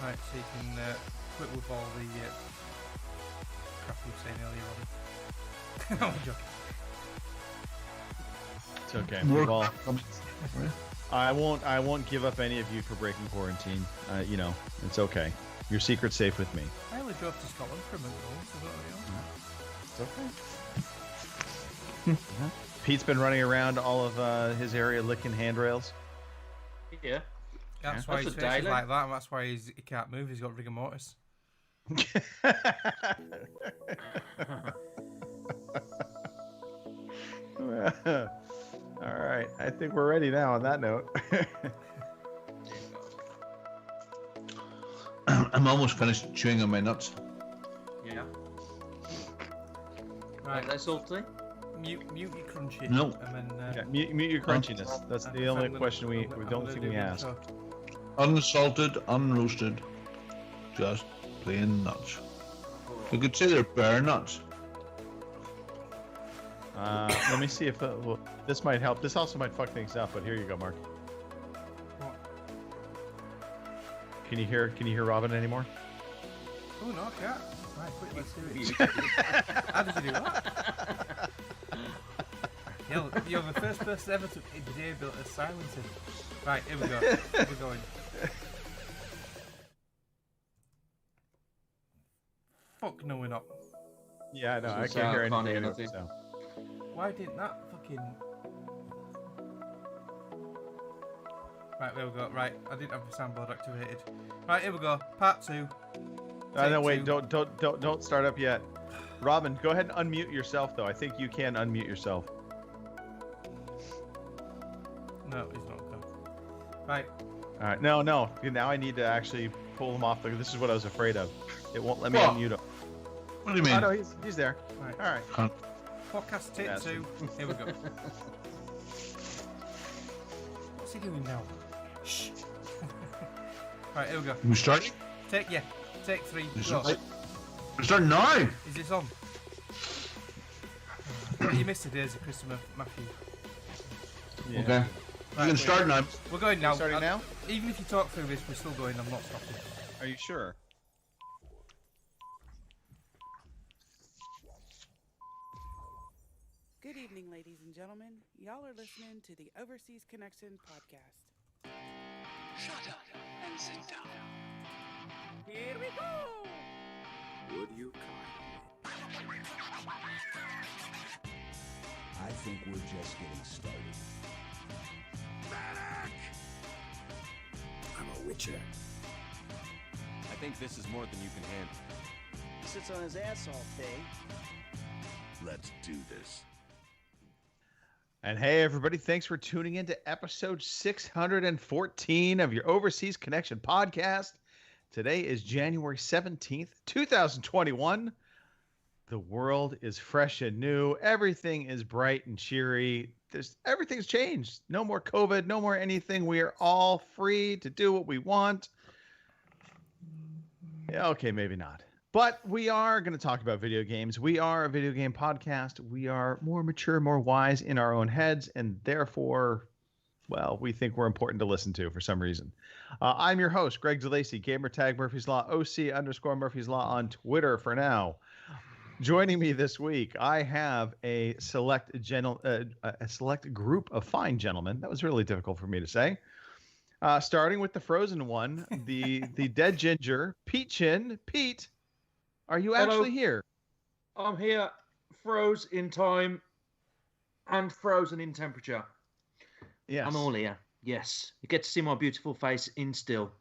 Right, so you can quit with all the crap you were saying earlier, Robin. I'm joking. It's okay. We've all... I won't give up any of you for breaking quarantine. It's okay. Your secret's safe with me. I only drove to Scotland for a minute, so It's okay. Pete's been running around all of his area licking handrails. Yeah. That's why his face is like that, and that's why he can't move. He's got rigor mortis. All right, I think we're ready now on that note. I'm almost finished chewing on my nuts. Yeah. Right, That's salty. mute your crunchy. No. And then, Yeah, mute your crunchiness. That's the only question we don't think we ask. Unsalted, unroasted, just plain nuts. You could say they're bare nuts. Let me see if this might help. This also might fuck things up, but here you go, Mark. Can you hear Robin anymore? Oh no, I can't. Right, quick, let's do it. How did you do that? You're the first person ever to disable a silencer. Right, here we go. We're going. Fuck no, we're not. Yeah, no, I Doesn't can't hear sound anything funny, anyway. So. Why didn't that fucking... Right, there we go. Right, I didn't have the soundboard activated. Right, here we go. Part 2. No, wait, don't start up yet. Robin, go ahead and unmute yourself, though. I think you can unmute yourself. No, he's not going. Right. All right, no. Now I need to actually pull him off. This is what I was afraid of. It won't let me What? unmute him. What do you mean? Oh, no, he's there. Right. All right. Podcast take Yes. 2. Here we go. What's he doing now? Shh. Right, here we go. We starting? Take 3. Is Go. it- We're starting now. Is this on? You missed the days of Christopher Matthew. Yeah. Okay. Right, You can start now. We're going now. Starting now? Even if you talk through this, we're still going. I'm not stopping. Are you sure? Good evening, ladies and gentlemen. Y'all are listening to the Overseas Connection podcast. Shut up and sit down. Here we go! Would you kindly? I think we're just getting started. Medic! I'm a witcher. I think this is more than you can handle. He sits on his ass all day. Let's do this. And hey, everybody, thanks for tuning in to episode 614 of your Overseas Connection podcast. Today is January 17th, 2021. The world is fresh and new. Everything is bright and cheery. Everything's changed. No more COVID, no more anything. We are all free to do what we want. Yeah, okay, maybe not. But we are going to talk about video games. We are a video game podcast. We are more mature, more wise in our own heads, and therefore, well, we think we're important to listen to for some reason. I'm your host, Greg DeLacy, gamertag Murphy's Law, OC_Murphy's Law on Twitter for now. Joining me this week, I have a select group of fine gentlemen. That was really difficult for me to say. Starting with the frozen one, the dead ginger, Pete Chin. Pete, are you actually here? I'm here, froze in time and frozen in temperature. Yes. I'm all here. Yes. You get to see my beautiful face in still.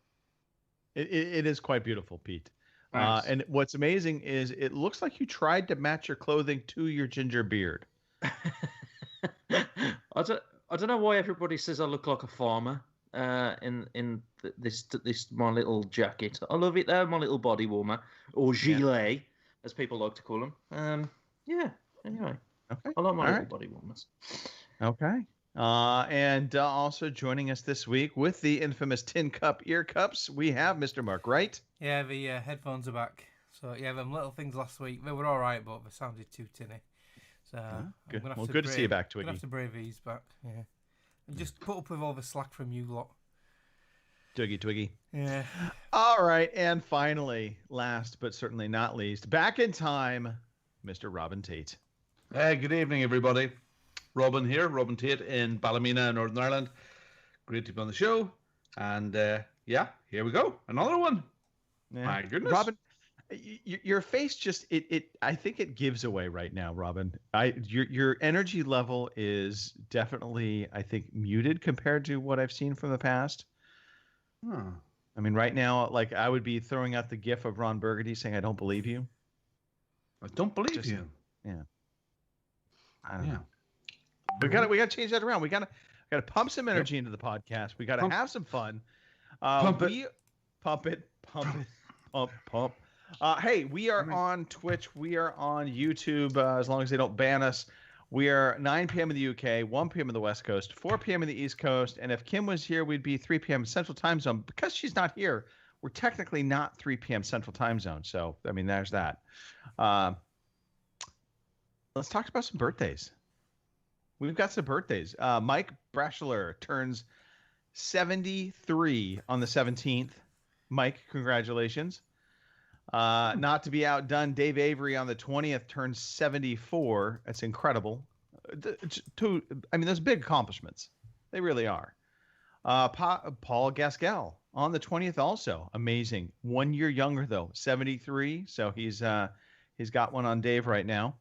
It is quite beautiful, Pete. Thanks. And what's amazing is it looks like you tried to match your clothing to your ginger beard. I don't know why everybody says I look like a farmer this my little jacket. I love it though, my little body warmer, or gilet, as people like to call them. Yeah. Anyway, Okay. I like my All little right. body warmers. Okay. And also joining us this week with the infamous tin cup ear cups, we have Mr. Mark Wright. Yeah, the headphones are back. So yeah, them little things last week, they were all right, but they sounded too tinny. So Good. I'm gonna have Well, to good to see you back, I'm gonna Twiggy. have to brave these back. Yeah, and just put up with all the slack from you lot. Twiggy. Yeah. All right, and finally, last but certainly not least, back in time, Mr. Robin Tate. Hey, good evening, everybody. Robin here, Robin Tate in Ballymena, Northern Ireland. Great to be on the show. And yeah, here we go. Another one. Yeah. My goodness. Robin, your face just I think it gives away right now, Robin. Your energy level is definitely, I think, muted compared to what I've seen from the past. Huh. I mean, right now, like, I would be throwing out the gif of Ron Burgundy saying, "I don't believe you." I don't believe Just- you. Yeah. I don't Yeah. know. We got to change that around. We got to pump some energy into the podcast. We got to Pump- have some fun. Pump it. Pump it. Pump. Hey, we are on Twitch. We are on YouTube. As long as they don't ban us. We are 9 p.m. in the UK, 1 p.m. in the West Coast, 4 p.m. in the East Coast. And if Kim was here, we'd be 3 p.m. Central Time Zone. Because she's not here, we're technically not 3 p.m. Central Time Zone. So, I mean, there's that. Let's talk about some birthdays. We've got some birthdays. Mike Brashler turns 73 on the 17th. Mike, congratulations. Not to be outdone, Dave Avery on the 20th turns 74. That's incredible. Those big accomplishments. They really are. Paul Gaskell on the 20th also. Amazing. 1 year younger, though. 73. So he's got one on Dave right now.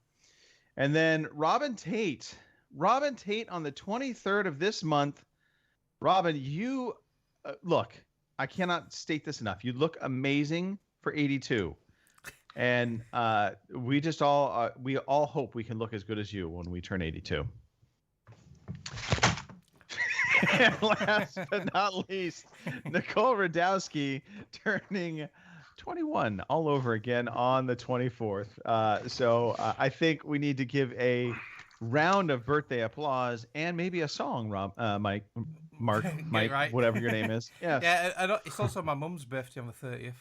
And then Robin Tate. Robin Tate on the 23rd of this month. Robin, you look, I cannot state this enough. You look amazing for 82. And we all hope we can look as good as you when we turn 82. And last but not least, Nicole Radowski turning 21 all over again on the 24th. So I think we need to give a round of birthday applause and maybe a song, Mike, Right. whatever your name is. Yeah. Yeah, it's also my mum's birthday on the 30th.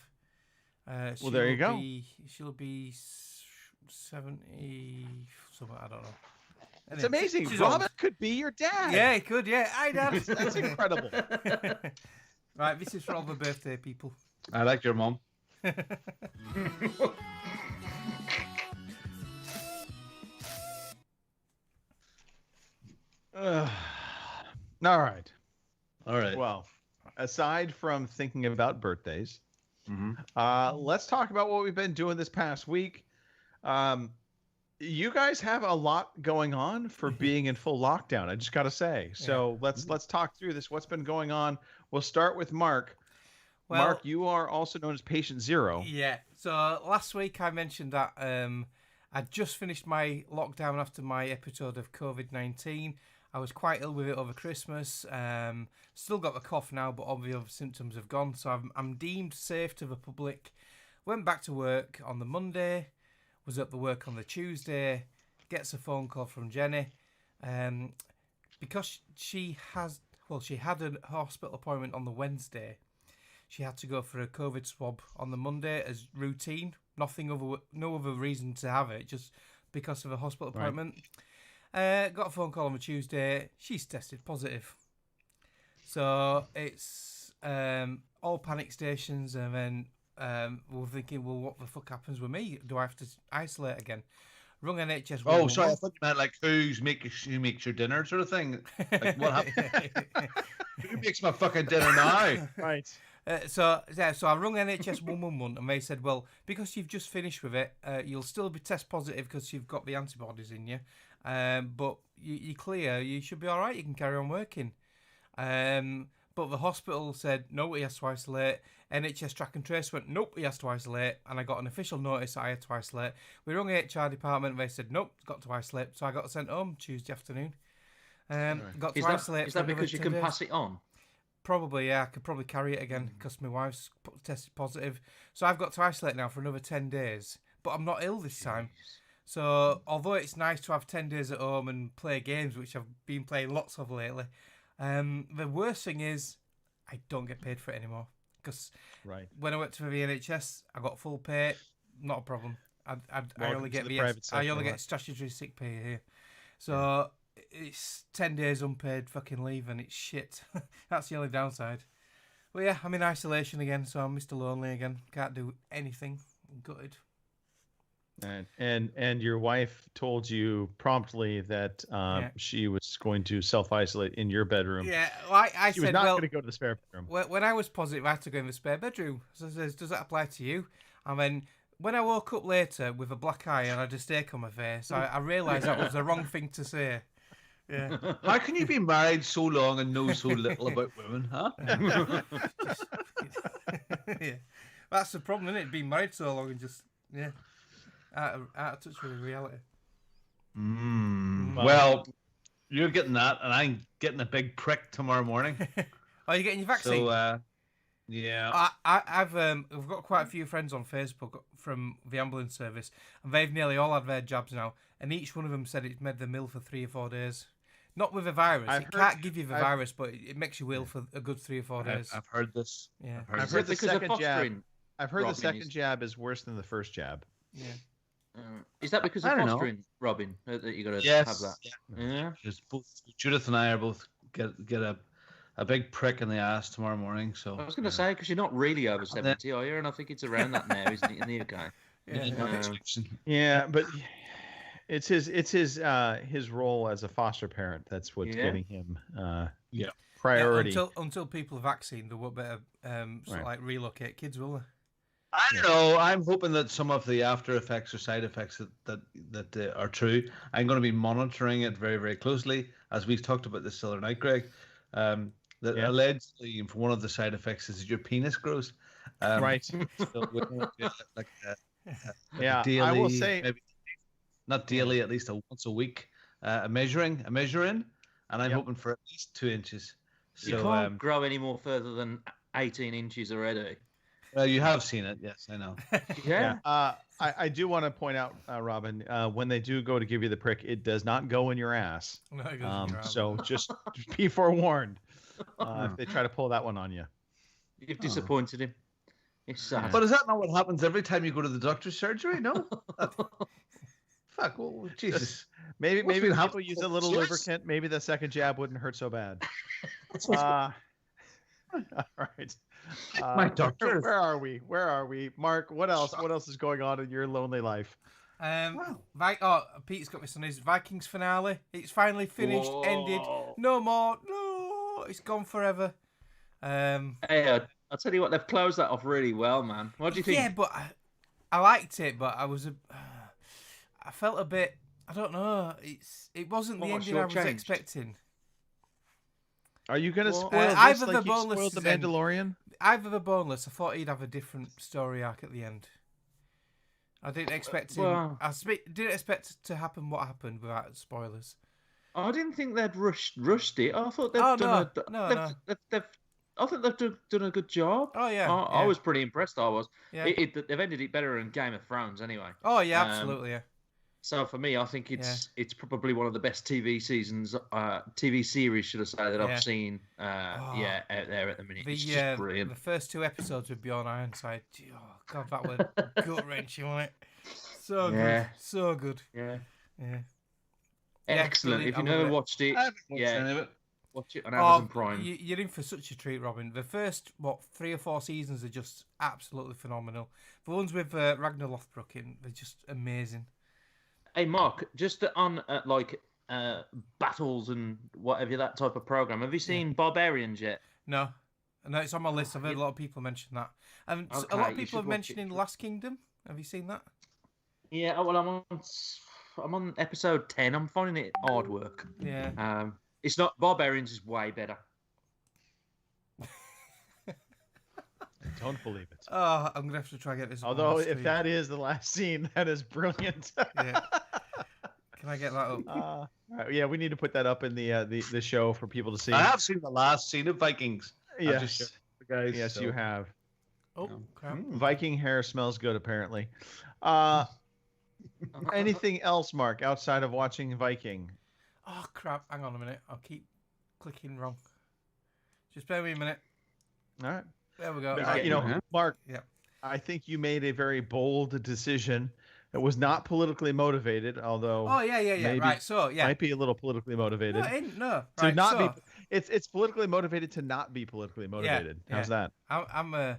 Well, there you go. She'll be 70 something, I don't know. It's amazing. She's Robin old. could be your dad. Yeah, he could, yeah. Hi, Dad. That's incredible. Right, this is for all the birthday people. I like your mom. All right. All right. Well, aside from thinking about birthdays, Mhm. let's talk about what we've been doing this past week. You guys have a lot going on for being in full lockdown. I just got to say. So let's talk through this. What's been going on? We'll start with Mark. Well, Mark, you are also known as Patient Zero. Yeah. So last week I mentioned that I'd just finished my lockdown after my episode of COVID-19. I was quite ill with it over Christmas. Still got the cough now, but all the other symptoms have gone. So I'm deemed safe to the public. Went back to work on the Monday. Was at the work on the Tuesday. Gets a phone call from Jenny. Because she had a hospital appointment on the Wednesday. She had to go for a COVID swab on the Monday as routine. No other reason to have it, just because of a hospital appointment. Got a phone call on the Tuesday. She's tested positive. So it's all panic stations, and then we're thinking, well, what the fuck happens with me? Do I have to isolate again? Rung NHS. Oh, sorry. I thought you meant like who makes your dinner sort of thing. Like what happened? Who makes my fucking dinner now? Right. So I rung NHS 111 and they said, well, because you've just finished with it, you'll still be test positive because you've got the antibodies in you. But you're clear, you should be all right, you can carry on working. But the hospital said, no, he has to isolate. NHS Track and Trace went, nope, he has to isolate. And I got an official notice that I had to isolate. We rung the HR department, they said, nope, got to isolate. So I got sent home Tuesday afternoon. Got to isolate. Is that because you can pass it on? Probably, yeah. I could probably carry it again because my wife's tested positive. So I've got to isolate now for another 10 days. But I'm not ill this time. So although it's nice to have 10 days at home and play games, which I've been playing lots of lately, the worst thing is I don't get paid for it anymore. Because when I went to the NHS, I got full pay, not a problem. I only get I only get statutory sick pay here. So it's 10 days unpaid fucking leave and it's shit. That's the only downside. Well, yeah, I'm in isolation again, so I'm Mr. Lonely again. Can't do anything. I'm gutted. And your wife told you promptly that she was going to self-isolate in your bedroom. Yeah, well, I She said, was not well, going to go to the spare bedroom. when I was positive, I had to go in the spare bedroom. So I says, does that apply to you? And then when I woke up later with a black eye and I had a steak on my face, I realised that was the wrong thing to say. Yeah. How can you be married so long and know so little about women, huh? Yeah. That's the problem, isn't it? Being married so long and just, out of touch with reality. Well, you're getting that, and I'm getting a big prick tomorrow morning. Are you getting your vaccine? So, yeah. I've got quite a few friends on Facebook from the ambulance service, and they've nearly all had their jabs now, and each one of them said it's made them ill for 3 or 4 days. Not with a virus. Can't give you the virus, but it makes you ill for a good 3 or 4 days. I've heard this. Yeah. I've heard the second jab. fostering, I've heard the Robin, second jab is worse than the first jab. Yeah. Is that because of I don't know. fostering, Robin, that you got to Yes. have that? Yeah. Just both Judith and I are both get a big prick in the ass tomorrow morning. So I was going to say, because you're not really over 70, are you? And I think it's around that now, isn't it, in the UK? Yeah, but it's his role as a foster parent that's what's getting him priority. Until people are vaccinated, they won't better like relocate kids, will they? I don't know. I'm hoping that some of the after effects or side effects that are true. I'm going to be monitoring it very, very closely, as we've talked about this the other night, Greg. Allegedly, one of the side effects is that your penis grows. Right. So like daily, I will say, maybe not daily, at least once a week, a measuring, and I'm hoping for at least 2 inches. So, you can't grow any more further than 18 inches already. Well, you have seen it, yes, I know. Yeah. I do want to point out, Robin, when they do go to give you the prick, it does not go in your ass. No, it goes in your so just be forewarned if they try to pull that one on you. You've disappointed him. It's sad. But is that not what happens every time you go to the doctor's surgery? No. Fuck. Well, Jesus. Maybe people use a little lubricant. Maybe the second jab wouldn't hurt so bad. All right. My doctor. Where are we? Mark, what else is going on in your lonely life? Pete's got this on his Vikings finale. It's finally finished, ended. No more. No, it's gone forever. Hey, I'll tell you what, they've closed that off really well, man. What do you think? Yeah, but I liked it, but I felt a bit. I don't know. It wasn't the ending I was expecting. Are you going to spoil this either like the you spoiled The Mandalorian? Either the Boneless, I thought he'd have a different story arc at the end. I didn't expect him. Well, didn't expect to happen what happened without spoilers. I didn't think they'd rushed it. I thought they've I think they've done a good job. Oh yeah, I was pretty impressed. I was. Yeah. They've ended it better than Game of Thrones, anyway. Oh yeah, absolutely. Yeah. So for me, I think it's probably one of the best TV series, should I say, that I've seen. Out there at the minute. It's just brilliant. The first 2 episodes with Bjorn Ironside. Oh God, that was gut wrenching, wasn't it? So good, so good. Yeah. Excellent. If you've never watched it, watch it on Amazon Prime. You're in for such a treat, Robin. The first 3 or 4 seasons are just absolutely phenomenal. The ones with Ragnar Lothbrok in, they're just amazing. Hey Mark, just on battles and whatever, that type of program. Have you seen Barbarians yet? No, it's on my list. I've heard a lot of people mention that, and a lot of people have mentioned Last Kingdom. Have you seen that? Yeah. Well, I'm on episode 10. I'm finding it hard work. Yeah. It's not. Barbarians is way better. I don't believe it. Oh, I'm gonna have to try and get this. Although, if that is the last scene, that is brilliant. Yeah. Can I get that up? Yeah, we need to put that up in the show for people to see. I have seen the last scene of Vikings. Yes, guys, yes, you have. Oh, crap. Viking hair smells good, apparently. Anything else, Mark, outside of watching Viking? Oh crap! Hang on a minute. I'll keep clicking wrong. Just bear with me a minute. All right. There we go. Mark. Yeah. I think you made a very bold decision. It was not politically motivated, although. Oh yeah. Right. So yeah. Might be a little politically motivated. No. To Right, not be. It's politically motivated to not be politically motivated. Yeah, How's that? I'm I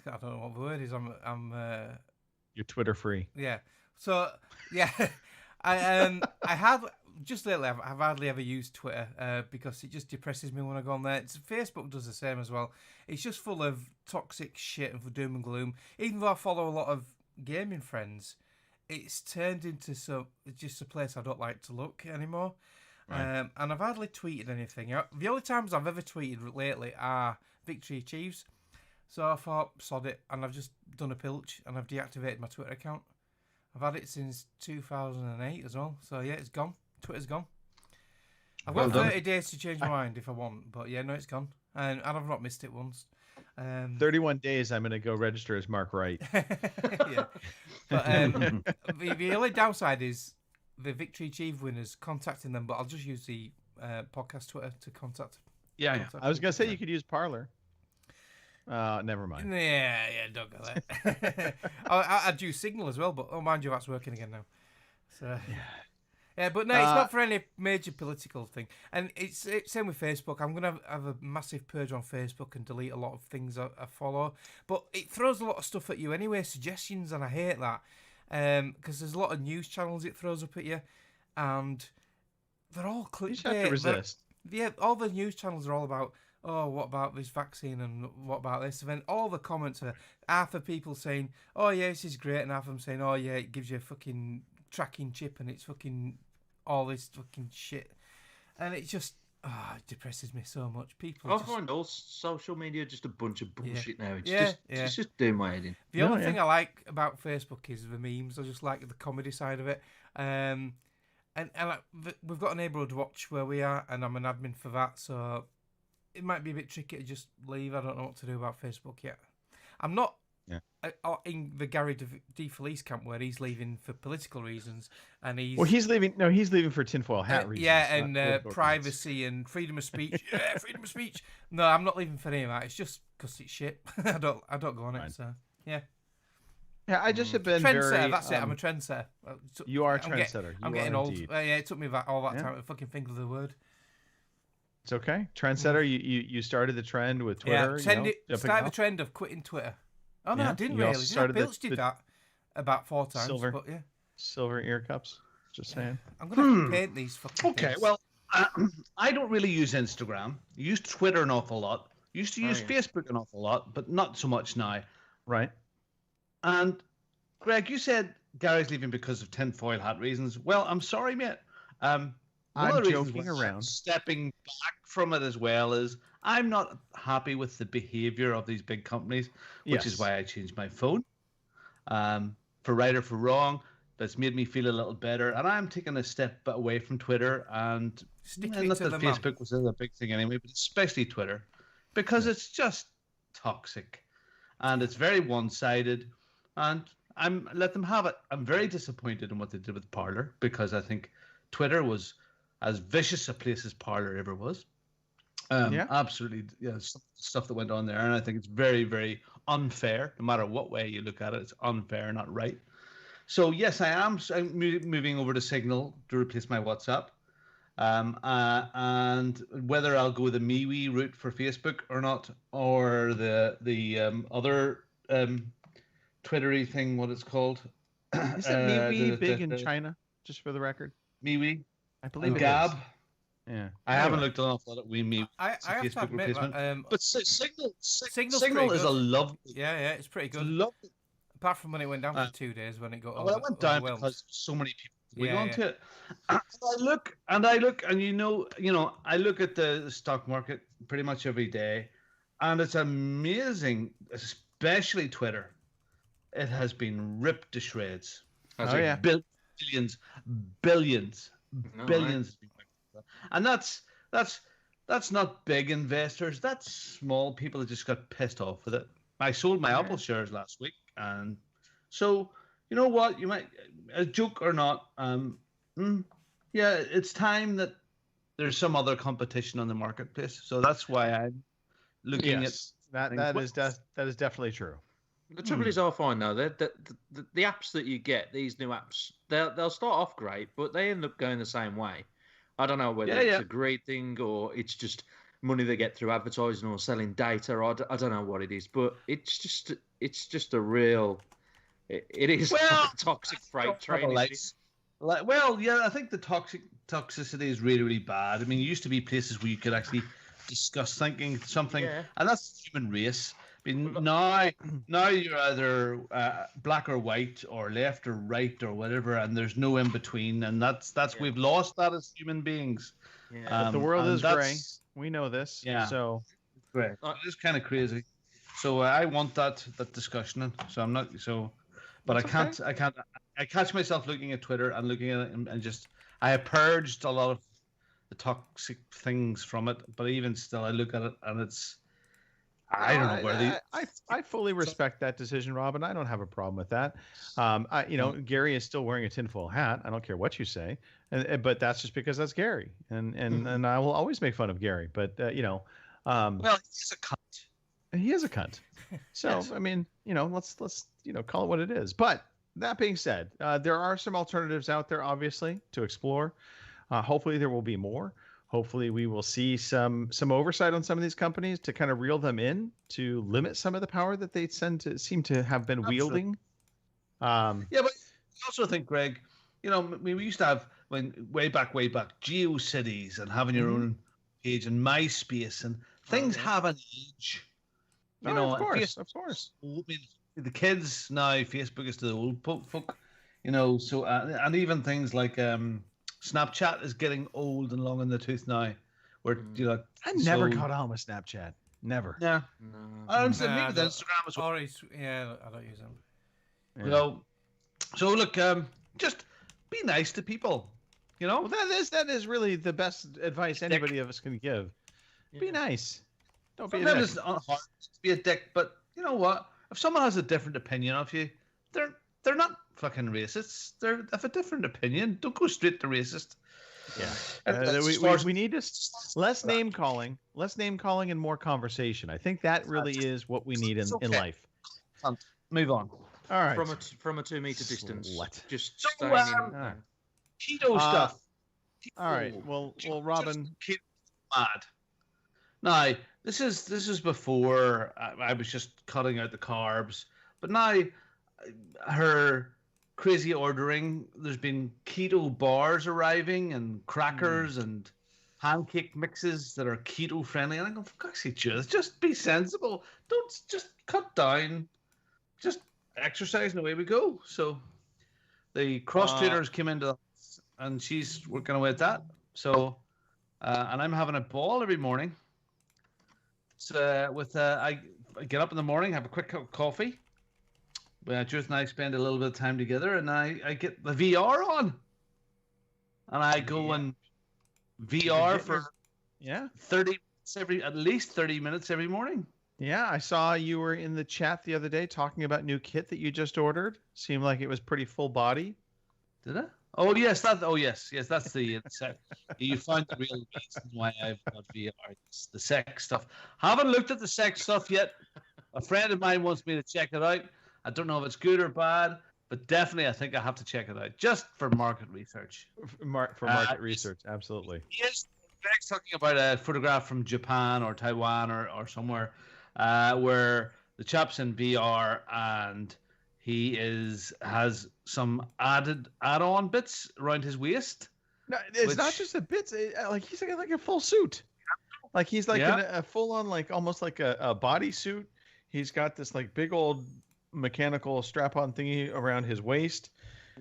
don't know what the word is. You're Twitter free. Yeah. So yeah, I have just lately. I've hardly ever used Twitter because it just depresses me when I go on there. Facebook does the same as well. It's just full of toxic shit and for doom and gloom. Even though I follow a lot of gaming friends, it's turned into just a place I don't like to look anymore. Right. And I've hardly tweeted anything. The only times I've ever tweeted lately are victory achieves. So I thought, sod it, and I've just done a pilch and I've deactivated my Twitter account. I've had it since 2008 as well. So yeah, it's gone. Twitter's gone. I've got 30 days to change my mind if I want, but yeah, no, it's gone. And I've not missed it once. 31 days, I'm going to go register as Mark Wright. Yeah. But the only downside is the Victory Achieve winners contacting them, but I'll just use the podcast Twitter to contact. Yeah. I was going to say you could use Parler. Never mind. Yeah, don't go there. I'd use Signal as well, but mind you, that's working again now. So yeah, but no, it's not for any major political thing. And it's same with Facebook. I'm gonna have a massive purge on Facebook and delete a lot of things I follow. But it throws a lot of stuff at you anyway, suggestions, and I hate that because there's a lot of news channels it throws up at you, and they're all clickbait. You just have to resist. Yeah, all the news channels are all about, oh, what about this vaccine and what about this? And then all the comments are half of people saying, oh, yeah, this is great, and half of them saying, oh, yeah, it gives you a fucking tracking chip and it's fucking all this fucking shit. And it just, it depresses me so much. People I find all social media just a bunch of bullshit now. It's just doing my head in. The only thing I like about Facebook is the memes. I just like the comedy side of it. And we've got a neighbourhood watch where we are, and I'm an admin for that, so it might be a bit tricky to just leave. I don't know what to do about Facebook yet. I'm not in the Gary DeFelice camp where he's leaving for political reasons, and he's leaving. No, he's leaving for tinfoil hat reasons. Yeah, and privacy and freedom of speech. Yeah, freedom of speech. No, I'm not leaving for any of that. It's just because it's shit. I don't go on it. So yeah. Yeah, I just have been trendsetter. That's it. I'm a trendsetter. You are a trendsetter. I'm getting old. Yeah, it took me all that time to fucking think of the word. It's okay. Trendsetter. You started the trend with Twitter. Yeah, started the trend of quitting Twitter. Oh no, I didn't really. Bilch did that about 4 times. Silver ear cups. Just saying. I'm gonna paint these fucking. Okay, well, I don't really use Instagram. I use Twitter an awful lot. Used to use Facebook an awful lot, but not so much now. Right. And Greg, you said Gary's leaving because of tinfoil hat reasons. Well, I'm sorry, mate. I'm joking around. Stepping back from it as well is I'm not happy with the behavior of these big companies, which is why I changed my phone. For right or for wrong, that's made me feel a little better. And I'm taking a step away from Twitter, and not that Facebook was a big thing anyway, but especially Twitter, because it's just toxic and it's very one-sided. And let them have it. I'm very disappointed in what they did with Parler, because I think Twitter was as vicious a place as Parler ever was. Absolutely, stuff that went on there, and I think it's very, very unfair. No matter what way you look at it, it's unfair, not right. So yes, I'm moving over to Signal to replace my WhatsApp, and whether I'll go the MeWe route for Facebook or not, or the other Twittery thing, what it's called. Isn't MeWe big in China? Just for the record, MeWe, I believe it Gab. Is. Yeah, I haven't looked an awful lot at WeMe. I have to admit that, but Signal is a lovely. Yeah, it's pretty good. Lovely. Apart from when it went down for 2 days when it got. Well, it went down because so many people went onto it. And I look, and I look at the stock market pretty much every day, and it's amazing, especially Twitter. It has been ripped to shreds. Billions. And that's not big investors. That's small people that just got pissed off with it. I sold my Apple shares last week, and so you know what? You might, a joke or not, it's time that there's some other competition on the marketplace. So that's why I'm looking at that is definitely true. The trouble is, I find though that the apps that you get, these new apps, they'll start off great, but they end up going the same way. I don't know whether it's a great thing or it's just money they get through advertising or selling data. Or I don't know what it is, but it's just a real. It is like a toxic freight train. I think the toxicity is really, really bad. I mean, it used to be places where you could actually discuss thinking something, and that's the human race. I mean, now you're either black or white or left or right or whatever, and there's no in between, and that's we've lost that as human beings. Yeah. The world is gray. We know this. Yeah. So great. It's kind of crazy. So I want that discussion. So I'm not so, but that's I can't. I catch myself looking at Twitter and looking at it and just I have purged a lot of the toxic things from it, but even still, I look at it and it's. I don't know where I fully respect that decision, Robin. I don't have a problem with that. Gary is still wearing a tinfoil hat. I don't care what you say, but that's just because that's Gary, and I will always make fun of Gary. But well, he's a cunt. He is a cunt. So yes. I mean, let's call it what it is. But that being said, there are some alternatives out there, obviously, to explore. Hopefully, there will be more. Hopefully, we will see some oversight on some of these companies to kind of reel them in to limit some of the power that they seem to have been wielding. But I also think, Greg, we used to have way back GeoCities and having your own page and MySpace and things have an age. Of course. I mean, the kids now, Facebook is to the old folk, So and even things like Snapchat is getting old and long in the tooth now. Where I never got on with Snapchat. Never. Yeah. No. Maybe the Instagram as well. I don't use them. Yeah. So look, just be nice to people. Well, that is really the best advice anybody of us can give. Yeah. Be nice. Don't be a dick. It's hard to be a dick, but you know what? If someone has a different opinion of you, they're not fucking racists. They have a different opinion. Don't go straight to racist. Yeah. We need less name calling, and more conversation. I think that really is what we need in life. Move on. All right. From a 2 meter distance. Just staying in keto stuff. All right. Well, Robin. Mad. Now, this is before I was just cutting out the carbs, but now her crazy ordering. There's been keto bars arriving and crackers and pancake mixes that are keto friendly. And I go, for God's sake, just be sensible. Don't just cut down. Just exercise and away we go. So the cross trainers came into the house and she's working away at that. So and I'm having a ball every morning. So I get up in the morning, have a quick cup of coffee. Judith and I spend a little bit of time together, and I get the VR on, and I go in VR for 30 minutes every morning. Yeah, I saw you were in the chat the other day talking about new kit that you just ordered. Seemed like it was pretty full body. Did it? Oh yes, that's the you found the real reason why I've got VR. It's the sex stuff. Haven't looked at the sex stuff yet. A friend of mine wants me to check it out. I don't know if it's good or bad, but definitely I think I have to check it out just for market research. For market research, absolutely. Yes, Greg's talking about a photograph from Japan or Taiwan or somewhere where the chap's in VR and he has some add-on bits around his waist. No, it's not just the bits. He's like a full suit. Like he's like a full-on, like almost like a bodysuit. He's got this like big old mechanical strap-on thingy around his waist.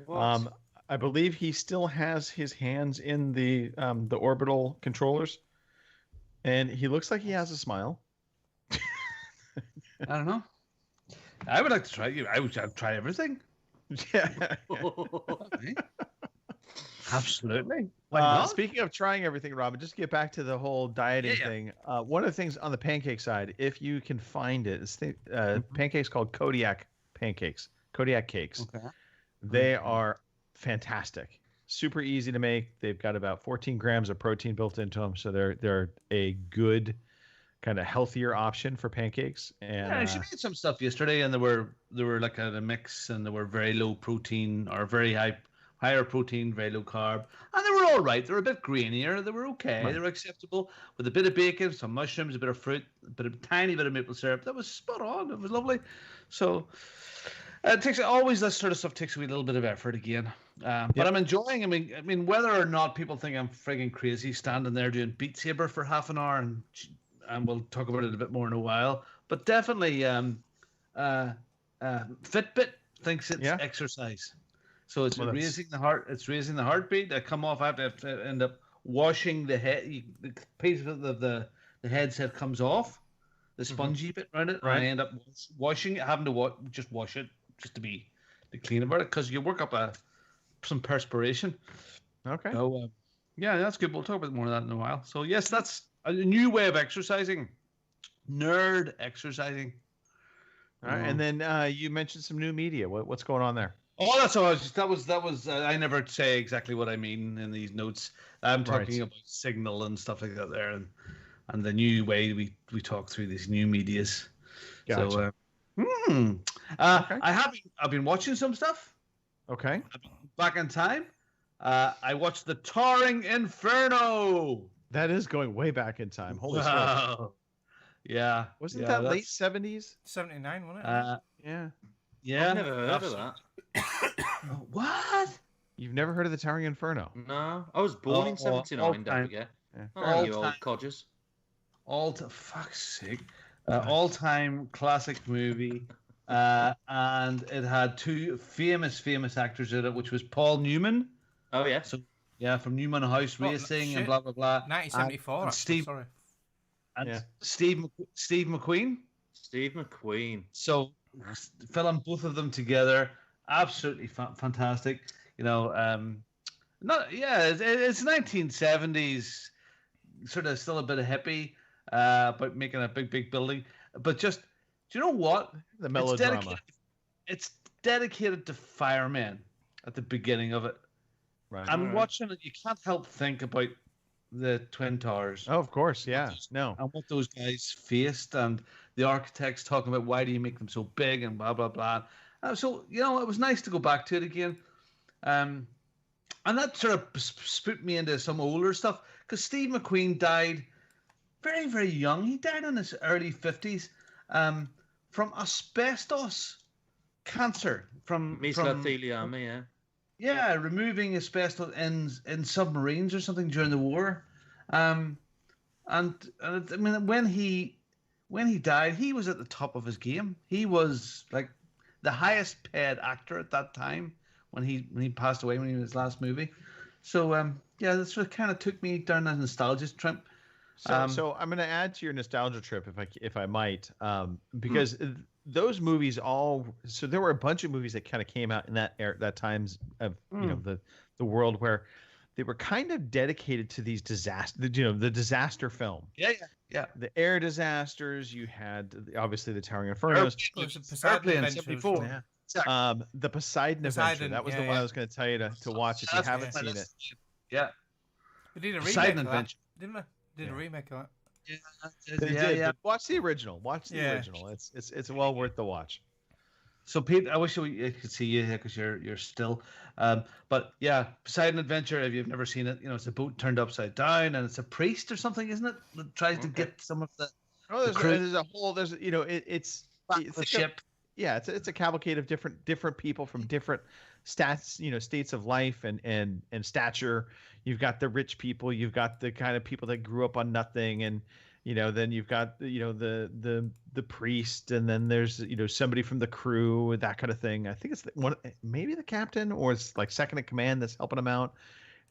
I believe he still has his hands in the orbital controllers, and he looks like he has a smile. I don't know. I would like to try you. I would try everything. Yeah. Absolutely. Speaking of trying everything, Robin, just to get back to the whole dieting thing. One of the things on the pancake side, if you can find it, it's pancakes called Kodiak pancakes, Kodiak cakes. Okay. They are fantastic. Super easy to make. They've got about 14 grams of protein built into them, so they're a good kind of healthier option for pancakes. And she made some stuff yesterday, and they were like a mix, and they were very low protein or very high higher protein, very low carb, and they were all right. They were a bit grainier. They were okay. Right. They were acceptable with a bit of bacon, some mushrooms, a bit of fruit, a tiny bit of maple syrup. That was spot on. It was lovely. So it takes always that sort of stuff takes a wee little bit of effort again. But I'm enjoying. I mean, whether or not people think I'm frigging crazy standing there doing Beat Saber for half an hour, and we'll talk about it a bit more in a while. But definitely, Fitbit thinks it's exercise. So it's raising the heart. It's raising the heartbeat. I come off. I have to end up washing the head. The piece of the headset comes off, the spongy bit around it. Right. And I end up washing it, having to just wash it just to clean about it, because you work up some perspiration. Okay. So yeah, that's good. We'll talk about more of that in a while. So yes, that's a new way of exercising. Nerd exercising. All right. And then you mentioned some new media. What's going on there? Oh, that's all. That was. I never say exactly what I mean in these notes. I'm talking about Signal and stuff like that there, and the new way we talk through these new medias. Gotcha. So, I've been watching some stuff. Okay. Back in time, I watched the Towering Inferno. That is going way back in time. Holy smokes. Wow. Yeah. Wasn't that late 70s? 79, wasn't it? Yeah. Yeah. I've never heard of that. What? You've never heard of the Towering Inferno? No, I was born in '79. Don't forget. Yeah. You old codgers. Fuck's sake. All-time classic movie. And it had two famous actors in it, which was Paul Newman. Oh, yeah. So, yeah, from Newman House Racing and blah, blah, blah. 1974, and sorry. And Steve McQueen. Steve McQueen. So, filling both of them together, absolutely fantastic. You know, it's 1970s, sort of still a bit of hippie, but making a big building. But just, do you know what? The melodrama. It's dedicated to firemen at the beginning of it. Right. I'm watching it. You can't help think about the Twin Towers. Oh, of course. Yeah. No. And what those guys faced, and the architects talking about why do you make them so big and blah, blah, blah. So, you know, it was nice to go back to it again. And that sort of spooked me into some older stuff, because Steve McQueen died very, very young. He died in his early 50s from asbestos cancer. From mesothelioma, yeah. Yeah, removing asbestos in submarines or something during the war. And I mean, when he died, he was at the top of his game. He was like the highest paid actor at that time when he passed away, when he was his last movie. So yeah, that's what kind of took me down that nostalgia trip. So I'm going to add to your nostalgia trip, if I might, because those movies so there were a bunch of movies that kind of came out in that times of you know the world where they were kind of dedicated to these the disaster film. Yeah. The air disasters. You had obviously the Towering Inferno. Poseidon Adventure. Yeah. The Poseidon Adventure. That was the one I was going to tell you to watch if you haven't seen it. Yeah. We did a Poseidon remake of Adventure. that, didn't we? Did a remake of that. Yeah. Watch the original. Original. It's well worth the watch. So Pete, I wish I could see you here because you're still. But yeah, Poseidon Adventure. If you've never seen it, you know it's a boat turned upside down, and it's a priest or something, isn't it? That tries to get some of the. Oh, there's a whole. You know, it's the ship. It's a cavalcade of different people from different states of life and stature. You've got the rich people, you've got the kind of people that grew up on nothing, and then you've got the priest, and then there's somebody from the crew, that kind of thing. I think it's maybe the captain, or it's like second in command that's helping them out.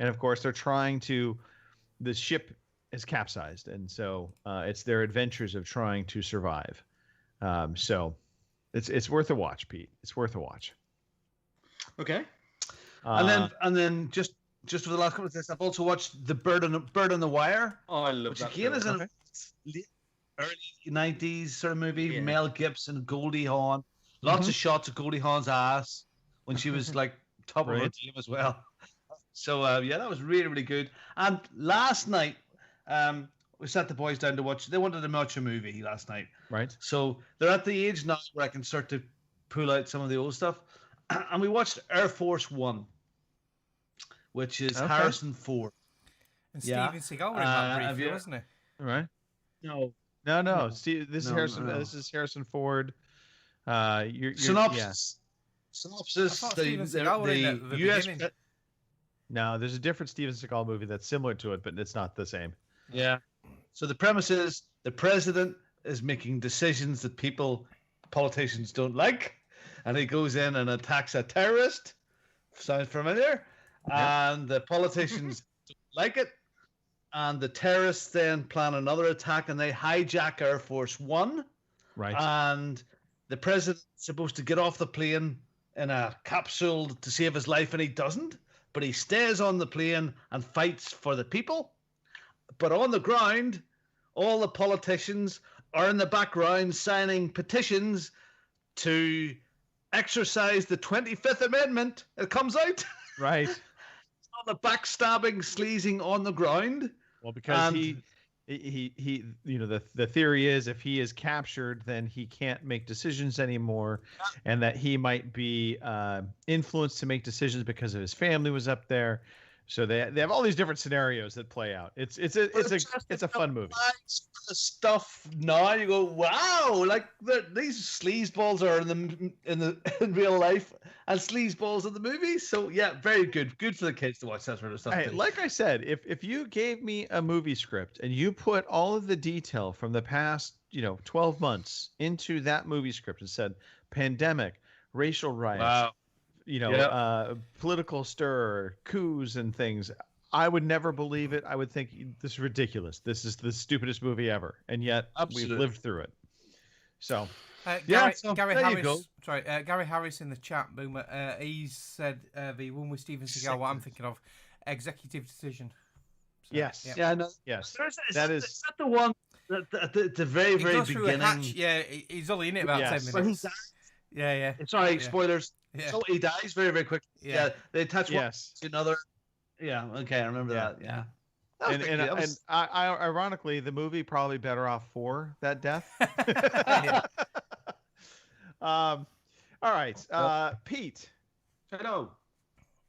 And of course, they're the ship is capsized, and so it's their adventures of trying to survive. So it's worth a watch, Pete. It's worth a watch. Okay. And then just for the last couple of days, I've also watched The Bird on the Wire. Oh, I love which that. Which again is a early 90s sort of movie. Yeah. Mel Gibson, Goldie Hawn. Lots of shots of Goldie Hawn's ass when she was like top of her game as well. So yeah, that was really, really good. And last night, we sat the boys down to watch. They wanted to watch a movie last night. Right. So they're at the age now where I can start to pull out some of the old stuff. And we watched Air Force One. which is Harrison Ford. And Steven Seagal were in that briefly, wasn't he? Right. No. Steve, this is Harrison. No. This is Harrison Ford. Synopsis. I thought Steven Seagal were in it at the beginning. No, there's a different Steven Seagal movie that's similar to it, but it's not the same. Yeah. So the premise is the president is making decisions that politicians don't like, and he goes in and attacks a terrorist. Sounds familiar? Yeah. And the politicians don't like it, and the terrorists then plan another attack, and they hijack Air Force One. Right. And the president's supposed to get off the plane in a capsule to save his life, and he doesn't. But he stays on the plane and fights for the people. But on the ground, all the politicians are in the background signing petitions to exercise the 25th Amendment. It comes out. Right. All the backstabbing, sleazing on the ground. Well, because he the theory is if he is captured, then he can't make decisions anymore, and that he might be influenced to make decisions because of his family was up there. So they have all these different scenarios that play out. It's a fun movie. The stuff now you go, wow, like these sleazeballs are in real life and sleazeballs in the movies. So yeah, very good for the kids to watch that sort of stuff. Hey, like I said, if you gave me a movie script and you put all of the detail from the past 12 months into that movie script and said pandemic, racial riots, political stir, coups and things, I would never believe it. I would think this is ridiculous. This is the stupidest movie ever, and yet we've lived through it. So, Gary Harris. Sorry, Gary Harris in the chat, Boomer. He said the one with Steven Seagal. What I'm thinking of, executive decision. So, yes. Yeah. Yeah. No. Yes. Is that the one? The very beginning. Yeah, he's only in it about 10 minutes. Yeah. Sorry, spoilers. Yeah. So he dies very, very quickly. Yeah. They attach one to another. Yeah. Okay, I remember that. Yeah. And ironically, the movie probably better off for that death. All right, Pete. Hello.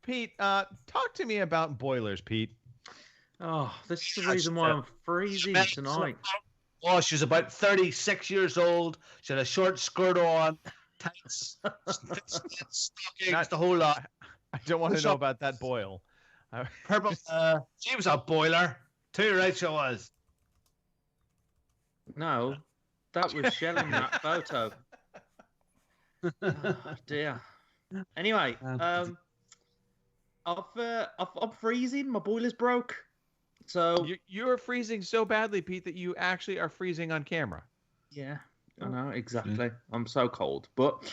Pete, talk to me about boilers, Pete. Oh, this is the reason why I'm freezing tonight. Oh, she was about 36 years old. She had a short skirt on, tights, stockings, the whole lot. I don't want to know about that boil. Purple. She was a boiler. Too right, she was. No, that was shelling that photo. Oh, dear. Anyway, I'm freezing. My boiler's broke. So you're freezing so badly, Pete, that you actually are freezing on camera. Yeah, I know exactly. I'm so cold, but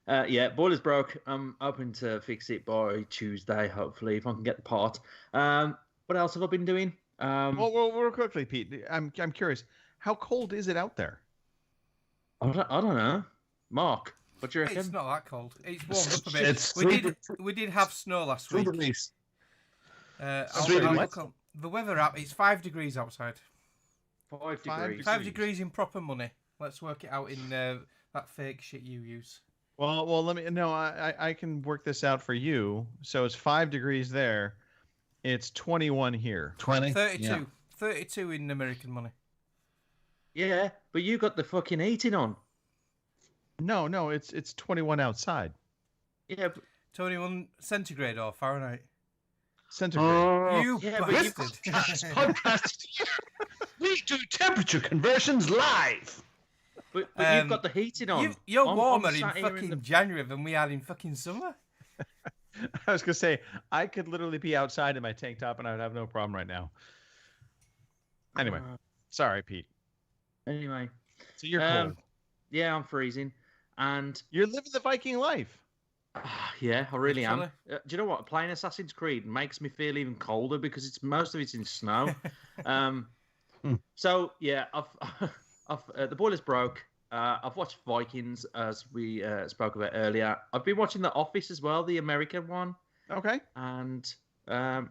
boiler's broke. I'm hoping to fix it by Tuesday, hopefully, if I can get the part. What else have I been doing? Well, real quickly, Pete. I'm curious. How cold is it out there? I don't know. Mark, what do you reckon? It's not that cold. It's warmed up a bit. We did have snow last week. The weather app, it's 5 degrees outside. 5 degrees. 5 degrees in proper money. Let's work it out in that fake shit you use. Well, I can work this out for you. So it's 5 degrees there. It's 21 here. 32. Yeah. 32 in American money. Yeah, but you got the fucking heating on. No, it's 21 outside. Yeah, but... 21 centigrade or Fahrenheit? Centigrade. You bastard. Podcast. We do temperature conversions live. But you've got the heating on. You're warmer in fucking January than we are in fucking summer. I was going to say, I could literally be outside in my tank top and I would have no problem right now. Anyway, sorry, Pete. Anyway. So you're cold. Yeah, I'm freezing. And you're living the Viking life. Yeah, I really am. Do you know what? Playing Assassin's Creed makes me feel even colder because most of it's in snow. So yeah, the boiler's broke. I've watched Vikings as we spoke about earlier. I've been watching The Office as well, the American one. Okay. And I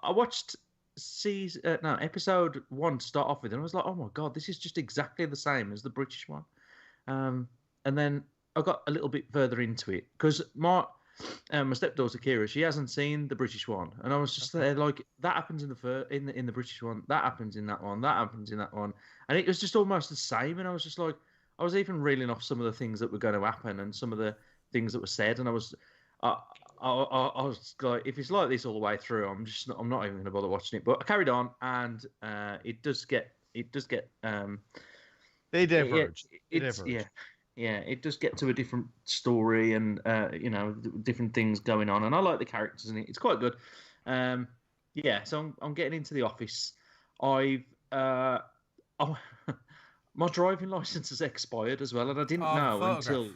watched episode 1 to start off with, and I was like, oh my god, this is just exactly the same as the British one. And then I got a little bit further into it because my stepdaughter Kira, she hasn't seen the British one, and I was just there like that happens in the British one, that happens in that one, that happens in that one, and it was just almost the same. And I was just like, I was even reeling off some of the things that were going to happen and some of the things that were said, and I was like, if it's like this all the way through, I'm not even going to bother watching it. But I carried on, and it does get they diverge. Yeah, it does get to a different story and different things going on, and I like the characters in it. It's quite good. So I'm getting into the office. My driving license has expired as well, and I didn't know until.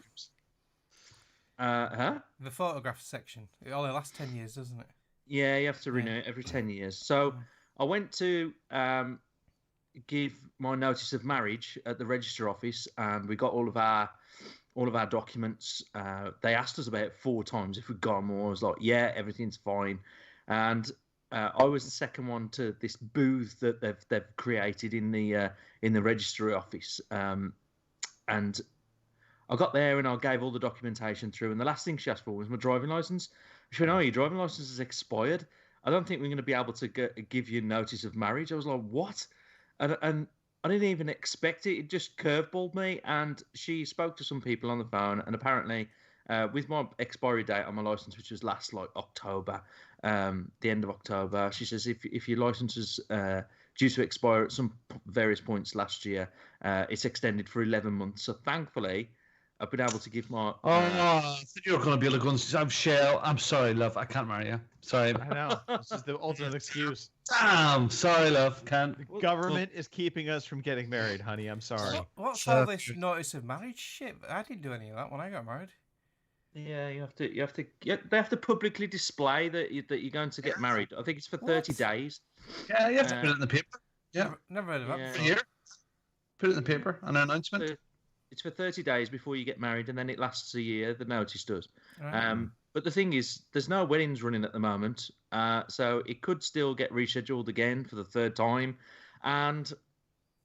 The photograph section. It only lasts 10 years, doesn't it? Yeah, you have to renew it every 10 years. So I went to give my notice of marriage at the register office, and we got all of our documents. They asked us about it 4 times if we'd got more. I was like, yeah, everything's fine. And I was the second one to this booth that they've created in the registry office. And I got there and I gave all the documentation through, and the last thing she asked for was my driving license. She went, "Oh, your driving license is expired. I don't think we're going to be able to give you notice of marriage." I was like, "What?" And I didn't even expect it. It just curveballed me. And she spoke to some people on the phone, and apparently, with my expiry date on my license, which was last October, the end of October, she says if your license is due to expire at some various points last year, it's extended for 11 months. So thankfully, I've been able to give my. I thought you were going to be like, I'm Shell. I'm sorry, love. I can't marry you. Sorry. I know. This is the ultimate excuse. Damn. Sorry, love. Can't. The government is keeping us from getting married, honey. I'm sorry. What's all this notice of marriage shit? I didn't do any of that when I got married. Yeah, they have to publicly display that you're going to get married. I think it's for 30 days. Yeah, you have to put it in the paper. Yeah. Never heard of that. Yeah. Before. Put it in the paper, an announcement. It's for 30 days before you get married, and then it lasts a year. The notice does. Right. But the thing is, there's no weddings running at the moment, so it could still get rescheduled again for the 3rd time. And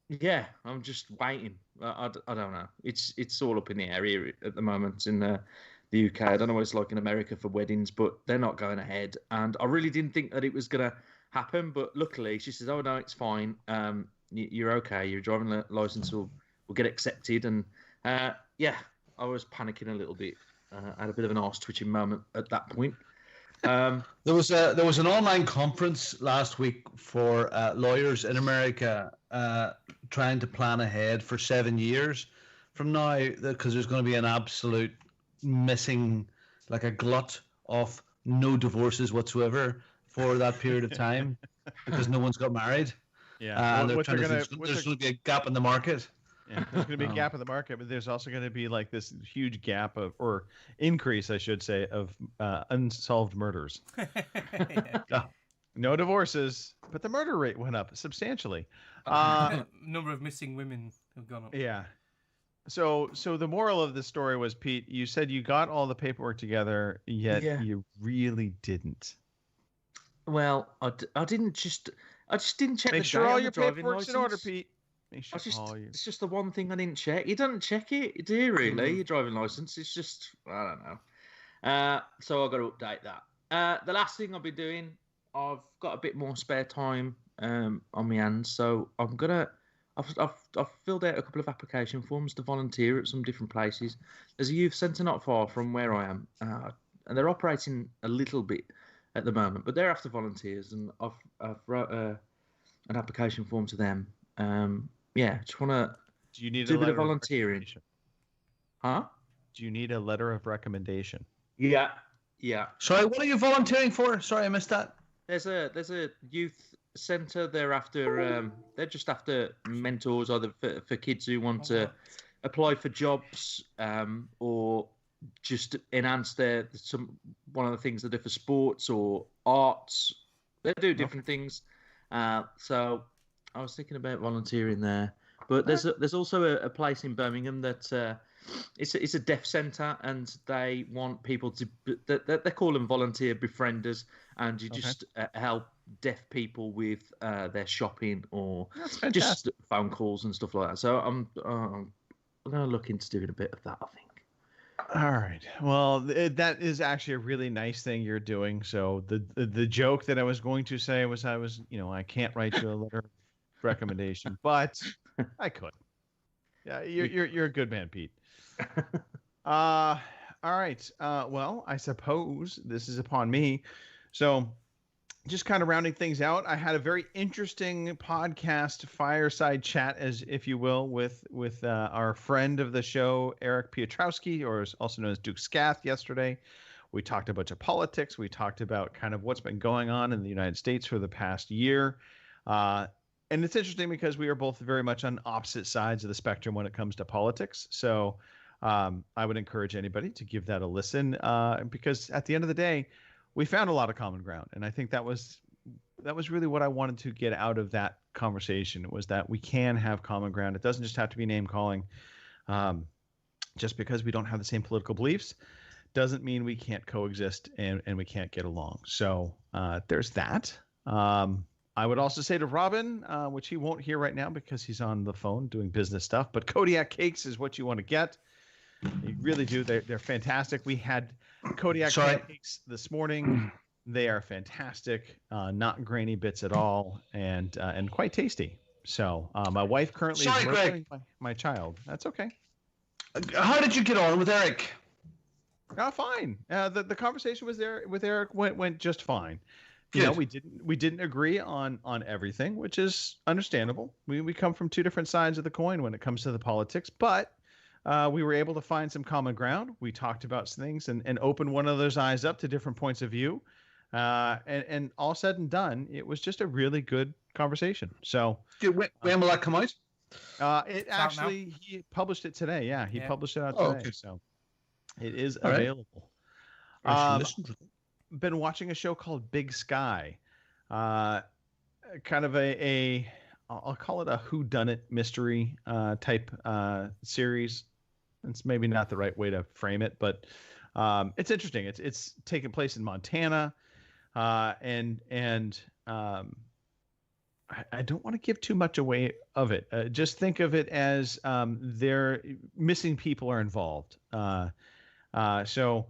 yeah, I'm just waiting. I don't know. It's all up in the air here at the moment in the UK. I don't know what it's like in America for weddings, but they're not going ahead. And I really didn't think that it was going to happen, but luckily she says, "Oh no, it's fine. You're okay. Your driving license will get accepted." And I was panicking a little bit. I had a bit of an arse twitching moment at that point. There was an online conference last week for lawyers in America trying to plan ahead for 7 years from now, because there's going to be an absolute missing, like a glut of no divorces whatsoever for that period of time because no one's got married. Yeah, and there's going to be a gap in the market. Yeah, there's going to be a gap in the market, but there's also going to be like this huge gap or increase, I should say, of unsolved murders. No divorces, but the murder rate went up substantially. Number of missing women have gone up. Yeah. So the moral of the story was, Pete, you said you got all the paperwork together, yet you really didn't. Well, I just didn't check. Make sure all your paperwork's in order, Pete. It's just the one thing I didn't check. You don't check it, do you? Really, your driving license? It's just, I don't know. So I've got to update that. The last thing I'll be doing, I've got a bit more spare time on my hands, so I'm gonna. I've filled out a couple of application forms to volunteer at some different places. There's a youth centre not far from where I am, and they're operating a little bit at the moment, but they're after volunteers, and I've wrote an application form to them. Just want to do a bit of volunteering. Huh? Do you need a letter of recommendation? Yeah. Sorry, what are you volunteering for? Sorry, I missed that. There's a youth centre. They're just after mentors, either for kids who want to apply for jobs, or just enhance one of the things they do for sports or arts. They do different things. So I was thinking about volunteering there, but there's also a place in Birmingham that it's a deaf centre, and they want people to they call them volunteer befrienders, and you just help deaf people with their shopping or just phone calls and stuff like that. So I'm going to look into doing a bit of that, I think. All right. Well, that is actually a really nice thing you're doing. So the joke that I was going to say was I can't write you a letter of recommendation, but I could. Yeah, you're a good man, Pete. All right. Well, I suppose this is upon me. So, just kind of rounding things out, I had a very interesting podcast fireside chat, as if you will, with our friend of the show, Eric Piotrowski, or also known as Duke Scath, yesterday. We talked a bunch of politics. We talked about kind of what's been going on in the United States for the past year. And it's interesting because we are both very much on opposite sides of the spectrum when it comes to politics. So I would encourage anybody to give that a listen because at the end of the day, we found a lot of common ground. And I think that was really what I wanted to get out of that conversation, was that we can have common ground. It doesn't just have to be name calling. Just because we don't have the same political beliefs doesn't mean we can't coexist and we can't get along. So there's that. I would also say to Robin, which he won't hear right now because he's on the phone doing business stuff, but Kodiak cakes is what you want to get. You really do. They're fantastic. We had Kodiak cakes this morning. They are fantastic, not grainy bits at all, and quite tasty. So my wife currently is working my child. That's okay. How did you get on with Eric? Fine. The conversation with Eric went just fine. You know, we didn't agree on everything, which is understandable. We come from two different sides of the coin when it comes to the politics, but we were able to find some common ground. We talked about things and opened one of those eyes up to different points of view. And all said and done, it was just a really good conversation. So when will that come out? He published it today. Yeah, he published it out today. Okay. So it is available. Been watching a show called Big Sky, kind of I'll call it a whodunit mystery type series. It's maybe not the right way to frame it, but it's interesting. It's taking place in Montana, and I don't want to give too much away of it. Just think of it as their missing people are involved. So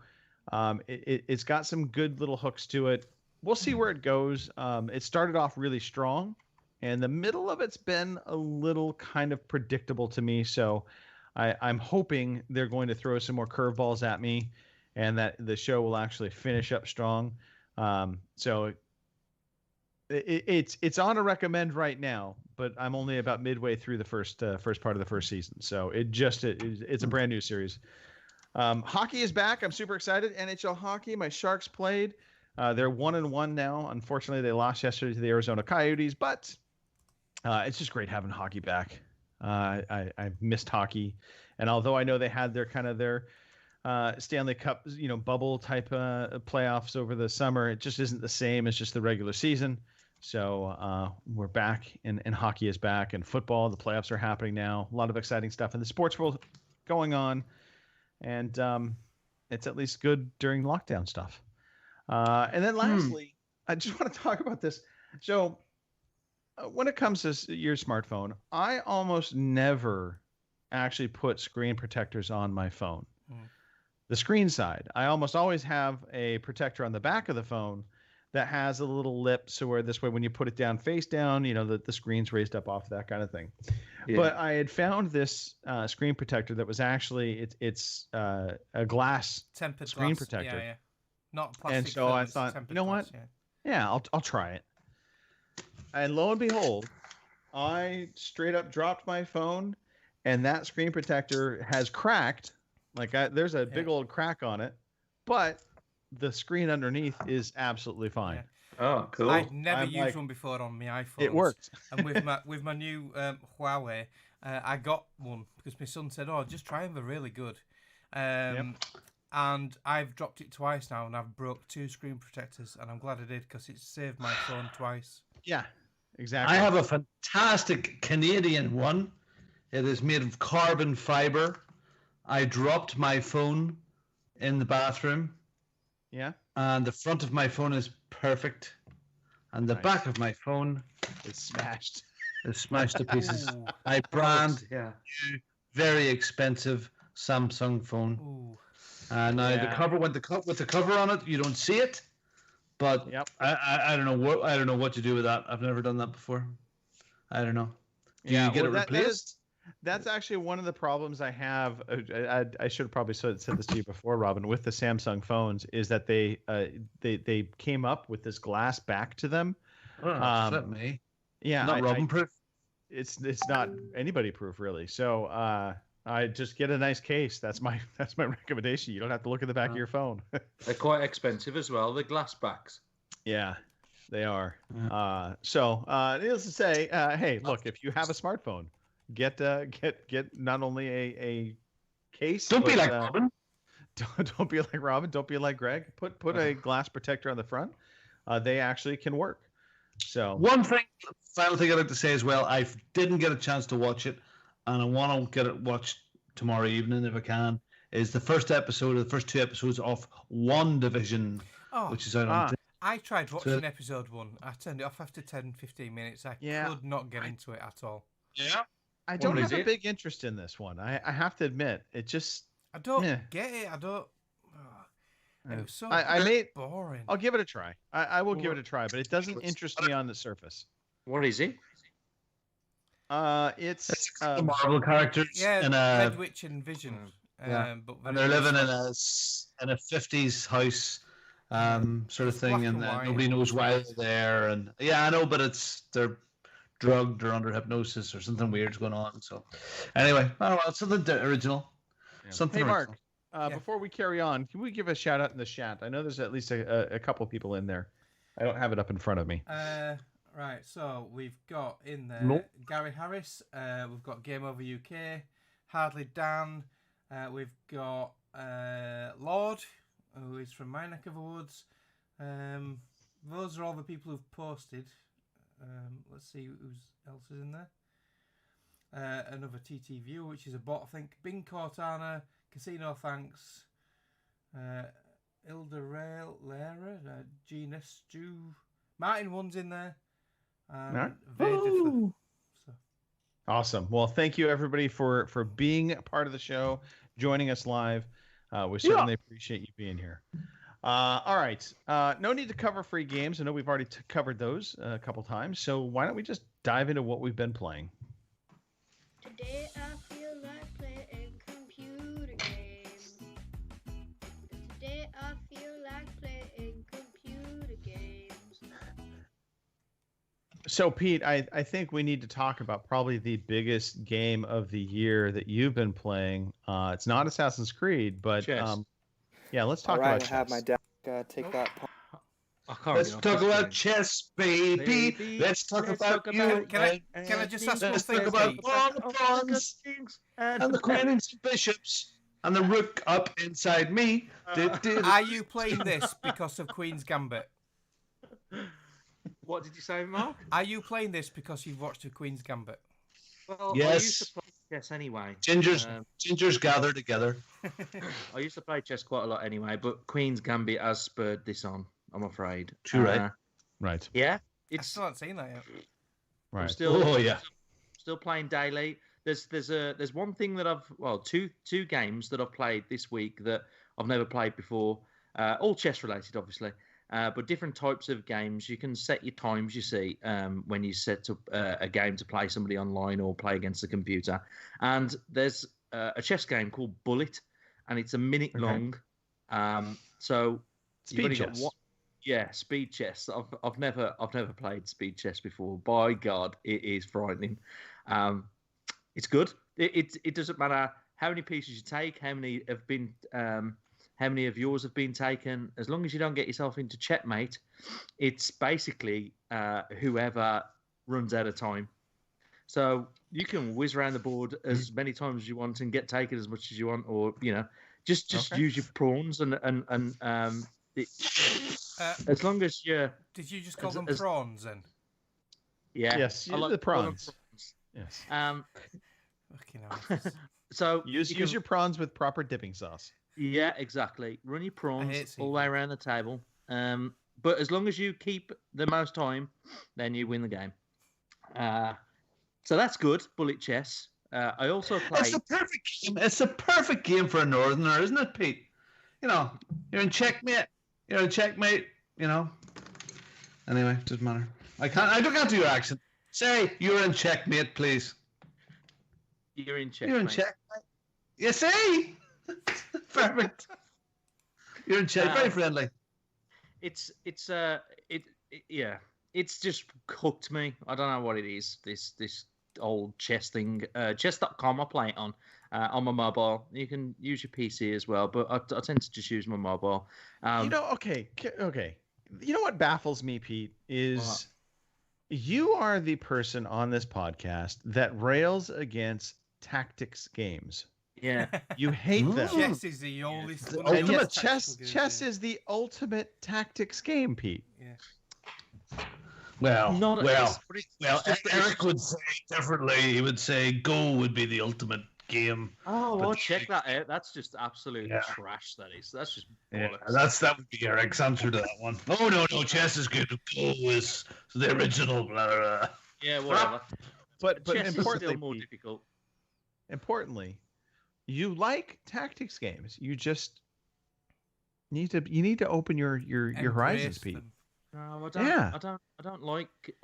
it's got some good little hooks to it. We'll see where it goes. It started off really strong, and the middle of it's been a little kind of predictable to me. So I'm hoping they're going to throw some more curveballs at me, and that the show will actually finish up strong. So it's on a recommend right now, but I'm only about midway through the first part of the first season. So it's a brand new series. Hockey is back. I'm super excited. NHL hockey. My Sharks played. They're 1-1 now. Unfortunately, they lost yesterday to the Arizona Coyotes, but it's just great having hockey back. I've missed hockey, and although I know they had their Stanley Cup, bubble type playoffs over the summer, it just isn't the same as just the regular season. So we're back, and hockey is back, and football. The playoffs are happening now. A lot of exciting stuff in the sports world going on. And it's at least good during lockdown stuff. And then lastly, I just want to talk about this. So when it comes to your smartphone, I almost never actually put screen protectors on my phone. The screen side, I almost always have a protector on the back of the phone that has a little lip, so where this way when you put it down face down, the screen's raised up off that kind of thing. Yeah. But I had found this screen protector that was actually it's a glass tempered screen glass. protector. Yeah. Not plastic. And so I thought, you know what? Yeah, I'll try it. And lo and behold, I straight up dropped my phone, and that screen protector has cracked. There's a big old crack on it, but the screen underneath is absolutely fine. Yeah. Oh, cool. I've never used one before on my iPhone. It worked. And with my new Huawei, I got one because my son said, "Oh, just try them. They're really good." And I've dropped it twice now, and I've broke 2 screen protectors, and I'm glad I did because it saved my phone twice. Yeah, exactly. I have a fantastic Canadian one. It is made of carbon fiber. I dropped my phone in the bathroom. Yeah. And the front of my phone is perfect. And the back of my phone is smashed. Is smashed to pieces. I brand new, very expensive Samsung phone. Now the cover, with the cover on it, you don't see it, but I don't know what to do with that. I've never done that before. I don't know. Do you get it replaced? That's actually one of the problems I have. I should have probably said this to you before, Robin. With the Samsung phones, is that they came up with this glass back to them. Flip me. Yeah, not Robin proof. It's not anybody proof really. So I just get a nice case. That's my recommendation. You don't have to look at the back of your phone. They're quite expensive as well. The glass backs. Yeah, they are. So needless to say, hey, look, if you have a smartphone, get not only a case. Don't be like Robin. Don't be like Robin. Don't be like Greg. Put a glass protector on the front. They actually can work. So final thing I'd like to say as well. I didn't get a chance to watch it, and I want to get it watched tomorrow evening if I can. Is the first two episodes of WandaVision, which is out on. I tried watching episode 1. I turned it off after 10-15 minutes. I could not get into it at all. Yeah. I don't have a big interest in this one. I have to admit, it just I don't get it. I don't. It was so boring. I'll give it a try. I will give it a try, but it doesn't interest me on the surface. What is it? It's the Marvel characters. Yeah, Red Witch and Vision. And they're living in a 50s house, sort of thing, and nobody knows why they're there. And I know, but they're drugged or under hypnosis or something weird's going on. So, anyway, it's something original. Yeah. Something. Hey, Mark. Before we carry on, can we give a shout out in the chat? I know there's at least a couple people in there. I don't have it up in front of me. Right, so we've got in there Gary Harris. We've got Game Over UK, Hardly Dan. We've got Lord, who is from my neck of the woods. Those are all the people who've posted. Let's see who else is in there. Another TT View, which is a bot, I think. Bing Cortana, Casino Thanks, Ilda Rail, Lara, Genus, Jew, Martin One's in there. Awesome. Well, thank you everybody for being a part of the show, joining us live. We certainly appreciate you being here. All right. No need to cover free games. I know we've already covered those a couple times. So why don't we just dive into what we've been playing? Today I feel like playing computer games. Today I feel like playing computer games. So, Pete, I think we need to talk about probably the biggest game of the year that you've been playing. It's not Assassin's Creed, but let's talk about chess. I'll have my deck take that. Let's talk about chess, baby. Let's talk about you. Can I just ask one thing? Let's talk about all the pawns and the queens and bishops and the rook up inside me. Are you playing this because of Queen's Gambit? What did you say, Mark? Are you playing this because you've watched the Queen's Gambit? Well, yes. I used to play chess anyway. Gingers gather together. I used to play chess quite a lot anyway, but Queen's Gambit has spurred this on, I'm afraid. True, right? Right. Yeah. I still haven't seen that yet. Right. I'm still playing daily. There's one thing that two games that I've played this week that I've never played before. All chess related, obviously. But different types of games, you can set your times, you see, when you set up a game to play somebody online or play against a computer. And there's a chess game called Bullet, and it's a minute long. So speed chess. Speed chess. I've never played speed chess before. By God, it is frightening. It's good. It doesn't matter how many pieces you take, how many have been. How many of yours have been taken? As long as you don't get yourself into checkmate, it's basically whoever runs out of time. So you can whiz around the board as many times as you want and get taken as much as you want, or just use your prawns and as long as you. Did you just call them prawns then? Yeah. Yes. Use the prawns. Yes. So use your prawns with proper dipping sauce. Yeah, exactly. Run your prawns all the way around the table. But as long as you keep the most time, then you win the game. So that's good. Bullet chess. I also play. It's a perfect game. It's a perfect game for a northerner, isn't it, Pete? you know, you're in checkmate. You're in checkmate. You know. Anyway, doesn't matter. I don't do your accent. Say you're in checkmate, please. You're in checkmate. You're in checkmate. You see? Perfect. You're in check. Very friendly. It's just hooked me. I don't know what it is. This old chess thing. Chess.com I play it on my mobile. You can use your PC as well, but I tend to just use my mobile. Okay. You know what baffles me, Pete, is you are the person on this podcast that rails against tactics games. Yeah. You hate them. Chess is the only ultimate chess is the ultimate tactics game, Pete. Yeah. Eric would say differently. He would say Go would be the ultimate game. Oh, well, check that out. That's just absolute trash. That is. That's just bollocks. That would be Eric's answer to that one. Oh no, chess is good. Go is the original. Blah, blah, blah. Yeah, whatever. But chess importantly, is still more difficult. Importantly, you like tactics games. You just need to open your horizons, Pete. No, I don't. Yeah. I don't like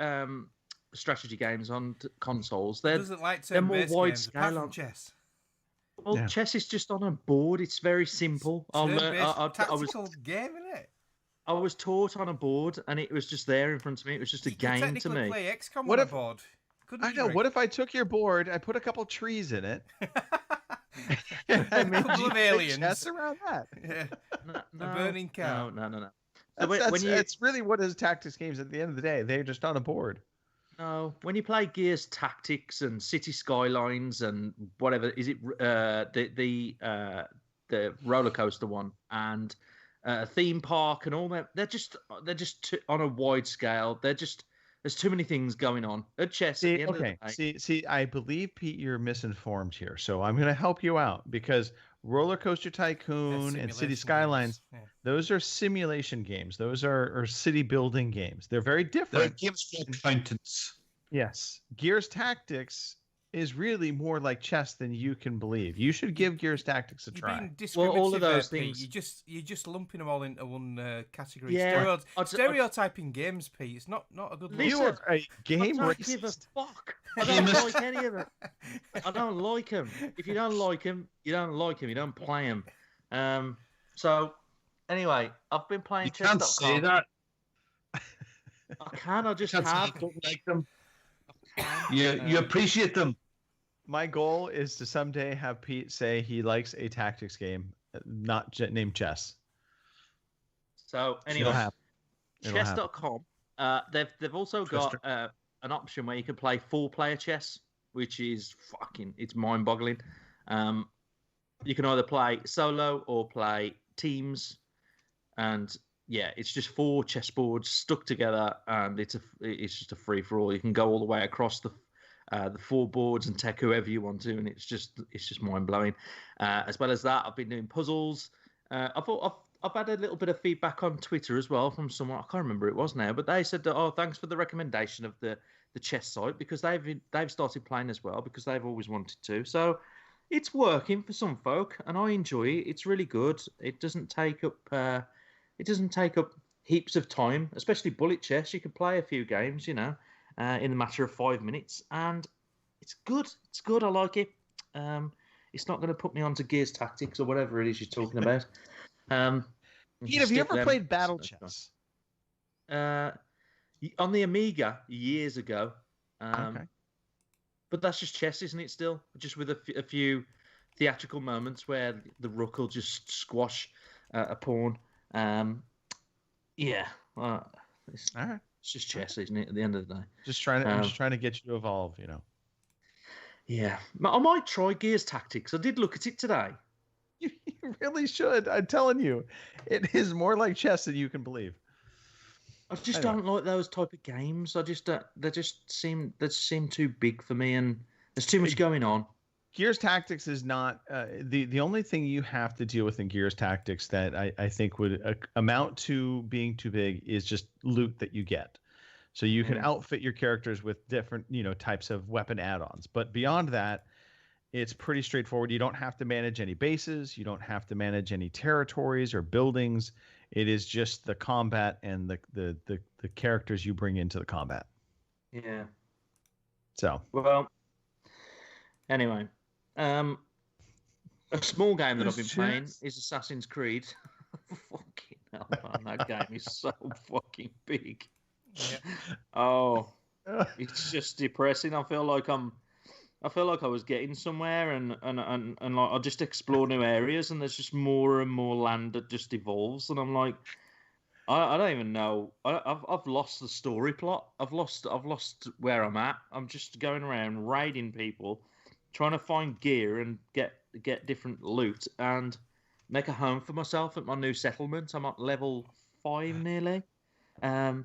strategy games on consoles. They're more wide scale on chess. Well, chess is just on a board. It's very simple. Tactical game, isn't it? I was taught on a board, and it was just there in front of me. It was just a game to me. Play XCOM on a board. I know. What if I took your board, I put a couple trees in it, and I made couple of aliens chess around that? Yeah. A burning cow. No. That's really what is tactics games. At the end of the day, they're just on a board. No, when you play Gears Tactics and City Skylines and whatever, is it the roller coaster one and theme park and all that? They're just on a wide scale. There's too many things going on. At chess. See, I believe, Pete, you're misinformed here. So I'm going to help you out because Roller Coaster Tycoon and City Skylines, those are simulation games. Those are city building games. They're very different. They're games for accountants. Yes. Gears Tactics is really more like chess than you can believe. You should give Gears Tactics a try. Well, all of those things. You're just lumping them all into one category. Yeah. Stereotyping games, Pete. It's not a good look. You are a game I don't give a fuck. I don't like any of it. I don't like them. If you don't like them, you don't like them. You don't play them. So, anyway, I've been playing chess.com. You can't say that. I can. I just have. Don't like them. You appreciate them. My goal is to someday have Pete say he likes a tactics game, not named chess. So anyway, chess.com. They've also got an option where you can play 4-player chess, which is it's mind-boggling. You can either play solo or play teams, and it's just 4 chessboards stuck together, and it's just a free for all. You can go all the way across the 4 boards and take whoever you want to, and it's just mind blowing. As well as that, I've been doing puzzles. I've had a little bit of feedback on Twitter as well from someone. I can't remember who it was now, but they said that, thanks for the recommendation of the chess site, because they've started playing as well because they've always wanted to. So it's working for some folk, and I enjoy it. It's really good. It doesn't take up heaps of time, especially bullet chess. You can play a few games, in a matter of 5 minutes, and it's good. It's good. I like it. It's not going to put me onto Gears Tactics or whatever it is you're talking about. Pete, have you ever played Battle Chess? On the Amiga years ago. Okay. But that's just chess, isn't it? Still, just with a few theatrical moments where the rook will just squash a pawn. All right. It's just chess, isn't it? At the end of the day, I'm just trying to get you to evolve. Yeah, I might try Gears Tactics. I did look at it today. You really should. I'm telling you, it is more like chess than you can believe. I just don't like those type of games. They just seem too big for me, and there's too much going on. Gears Tactics is not the only thing you have to deal with in Gears Tactics that I think would amount to being too big is just loot that you get. So you can outfit your characters with different types of weapon add-ons. But beyond that, It's pretty straightforward. You don't have to manage any bases. You don't have to manage any territories or buildings. It is just the combat and the characters you bring into the combat. Yeah. So. Well. Anyway, a small game that I've been playing is Assassin's Creed. Fucking hell, man! That game is so fucking big. Yeah. Oh, it's just depressing. I feel like I was getting somewhere, and like I just explore new areas, and there's just more and more land that just evolves, and I'm like, I don't even know. I've lost the story plot. I've lost where I'm at. I'm just going around raiding people, trying to find gear and get different loot and make a home for myself at my new settlement. I'm at level 5 nearly. And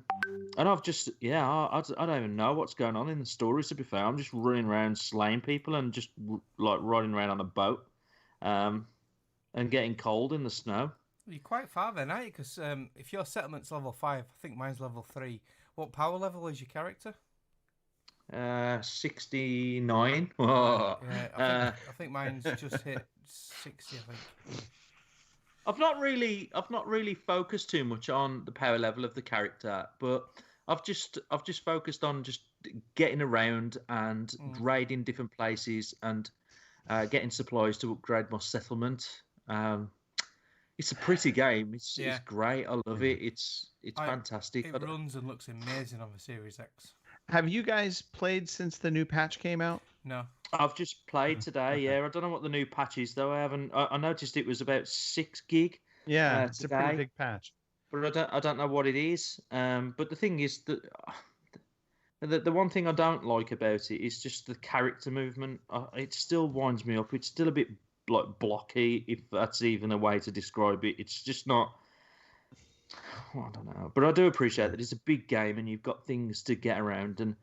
I've just, I don't even know what's going on in the story, to be fair. I'm just running around slaying people and just like riding around on a boat and getting cold in the snow. You're quite far then, aren't you? Because if your settlement's level 5, I think mine's level 3. What power level is your character? 69. Oh. Yeah, I think mine's just hit 60, I think. I've not really focused too much on the power level of the character, but I've just focused on just getting around and raiding different places and getting supplies to upgrade my settlement. It's a pretty game. It's great. I love it. It's fantastic. It runs and looks amazing on the Series X. Have you guys played since the new patch came out? No. I've just played today. Yeah, I don't know what the new patch is though. I noticed it was about 6 gig. Yeah, it's today. A pretty big patch. But I don't know what it is. But the thing is that the one thing I don't like about it is just the character movement. It still winds me up. It's still a bit like blocky, if that's even a way to describe it. It's just not. I don't know, but I do appreciate that it's a big game and you've got things to get around,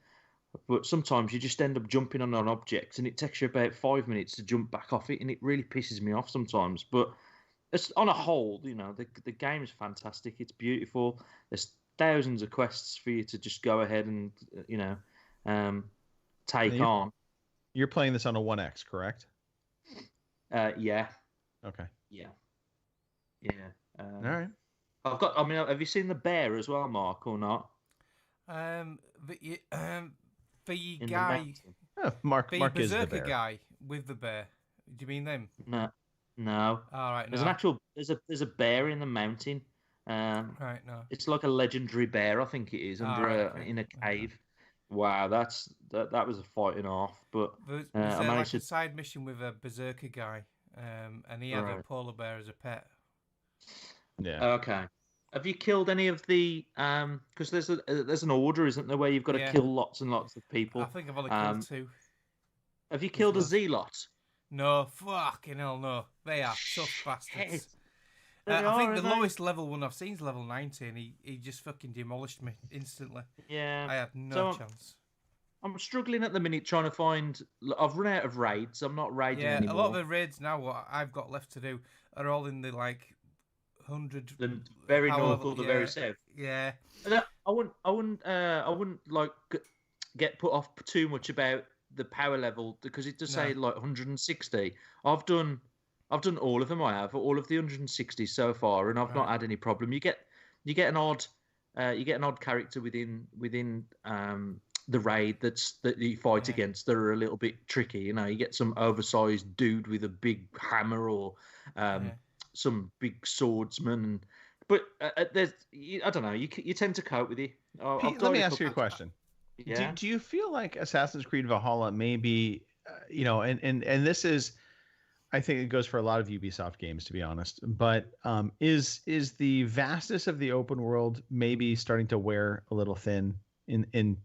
but sometimes you just end up jumping on an object and it takes you about 5 minutes to jump back off it, and it really pisses me off sometimes. But it's, on a whole, the game is fantastic. It's beautiful. There's thousands of quests for you to just go ahead and take on. You're playing this on a 1X, correct? Yeah. Okay. Yeah. All right. Have you seen the bear as well, Mark, or not? The guy, Mark is the Berserker bear. guy with the bear. Do you mean them? No. All right. There's a bear in the mountain. Right. No. It's like a legendary bear, I think it is, in a cave. Wow, that was a fight and a half. But there's like a side mission with a Berserker guy, and he had a polar bear as a pet. Yeah. Okay. Have you killed any of the? Because there's an order, isn't there, where you've got to kill lots and lots of people? I think I've only killed 2. Have you killed a Zealot? No, fucking hell, no. They are tough bastards. I think the lowest level one I've seen is level 90, and he just fucking demolished me instantly. Yeah. I had no chance. I'm struggling at the minute trying to find. I've run out of raids. I'm not raiding anymore. A lot of the raids now, what I've got left to do, are all in the 100. The very north or the very south. Yeah. I wouldn't like get put off too much about the power level, because it does say 160. I've done all of them. I have all of the 160 so far, and I've not had any problem. You get an odd character within the raid that you fight against that are a little bit tricky. You get some oversized dude with a big hammer or some big swordsman. But there's, I don't know. You tend to cope with it. Pete, let me ask you a question. Yeah. Do you feel like Assassin's Creed Valhalla maybe, and this is, I think it goes for a lot of Ubisoft games, to be honest, but is the vastness of the open world maybe starting to wear a little thin in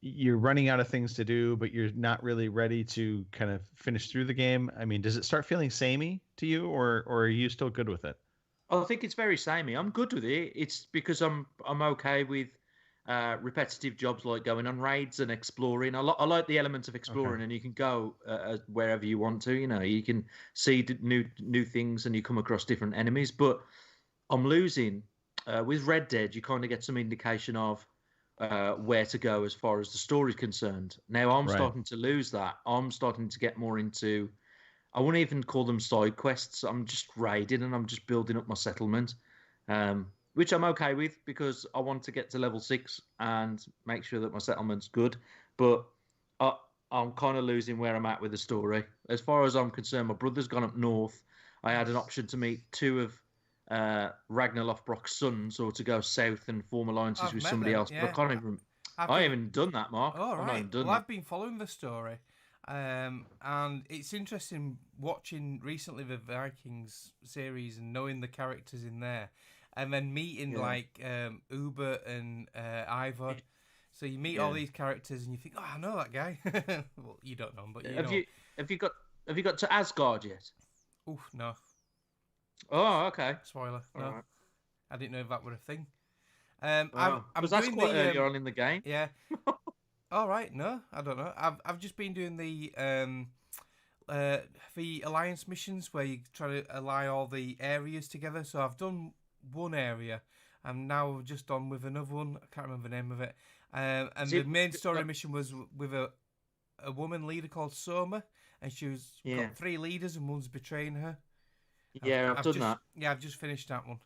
you're running out of things to do, but you're not really ready to kind of finish through the game? I mean, does it start feeling samey to you, or are you still good with it? I think it's very samey. I'm good with it. It's because I'm okay with repetitive jobs like going on raids and exploring. I like the element of exploring, and you can go wherever you want to. You can see new things, and you come across different enemies. But I'm losing with Red Dead. You kind of get some indication of, where to go as far as the story's concerned. Now I'm Right. starting to lose that. I'm starting to get more into, I wouldn't even call them side quests. I'm just raiding and I'm just building up my settlement, which I'm okay with because I want to get to level 6 and make sure that my settlement's good. But I'm kind of losing where I'm at with the story. As far as I'm concerned, my brother's gone up north. I had an option to meet 2 of Ragnar Lothbrok's sons, or to go south and form alliances I've with met somebody them, else. yeah. But I can't even. I've I been- haven't done that, Mark. Oh, I've not right. even done Well, that. I've been following the story, and it's interesting watching recently the Vikings series and knowing the characters in there, and then meeting like Uber and Ivor. So you meet all these characters and you think, oh, I know that guy. Well, you don't know him, but you know. Have you got to Asgard yet? Oof, no. Oh, okay. Spoiler. All No. right. I didn't know if that were a thing. Wow. I'm Because that's doing quite the, early on in the game. Yeah. All right. No, I don't know. I've just been doing the alliance missions where you try to ally all the areas together. So I've done one area. I'm now just on with another one. I can't remember the name of it. And the main story mission was with a woman leader called Soma, and she was got 3 leaders and one's betraying her. Yeah, I've done that. Yeah, I've just finished that one.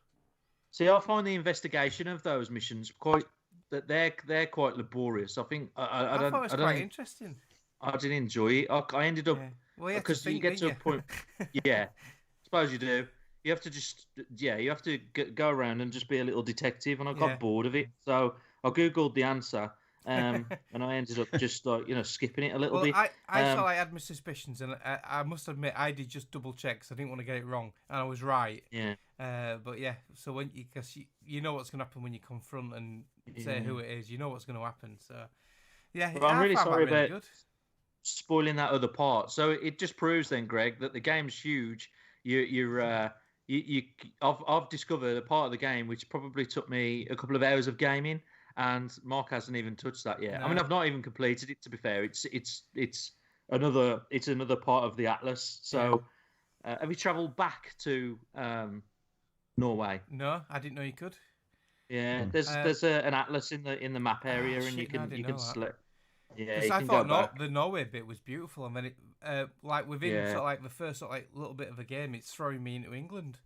See, I find the investigation of those missions quite that they're quite laborious. I think I thought it was quite interesting. I didn't enjoy it. I ended up because you get to a point. Yeah, suppose you do. You have to just you have to go around and just be a little detective, and I got bored of it. So I googled the answer, and I ended up just skipping it a little bit. I thought I had my suspicions, and I must admit I did just double check because I didn't want to get it wrong, and I was right. Yeah. But yeah, so when you know what's going to happen when you confront and say who it is, you know what's going to happen. So yeah, Well, I'm really sorry about good. spoiling that other part. So it just proves then, Greg, that the game's huge. I've discovered a part of the game which probably took me a couple of hours of gaming, and Mark hasn't even touched that yet. No. I mean, I've not even completed it. To be fair, it's another part of the Atlas. So have you travelled back to Norway? No, I didn't know you could. Yeah, there's an atlas in the map area, and you can select. Yeah, because you I can thought go back. the Norway bit was beautiful, and then it like within sort of like the first sort of like little bit of a game, it's throwing me into England.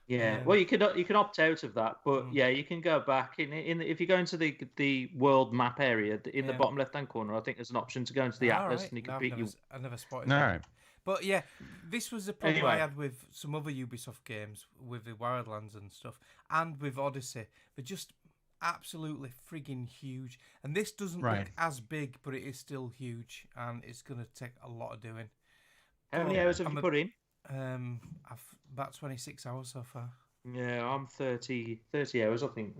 Yeah, well, you can opt out of that, but yeah, you can go back if you go into the world map area in the bottom left hand corner. I think there's an option to go into the atlas, and you can pick I never spotted All that. right. But yeah, this was the problem Anyway. I had with some other Ubisoft games, with the Wildlands and stuff, and with Odyssey. They're just absolutely frigging huge. And this doesn't look as big, but it is still huge, and it's going to take a lot of doing. How many hours have you put in? I've about 26 hours so far. Yeah, I'm 30 hours, I think.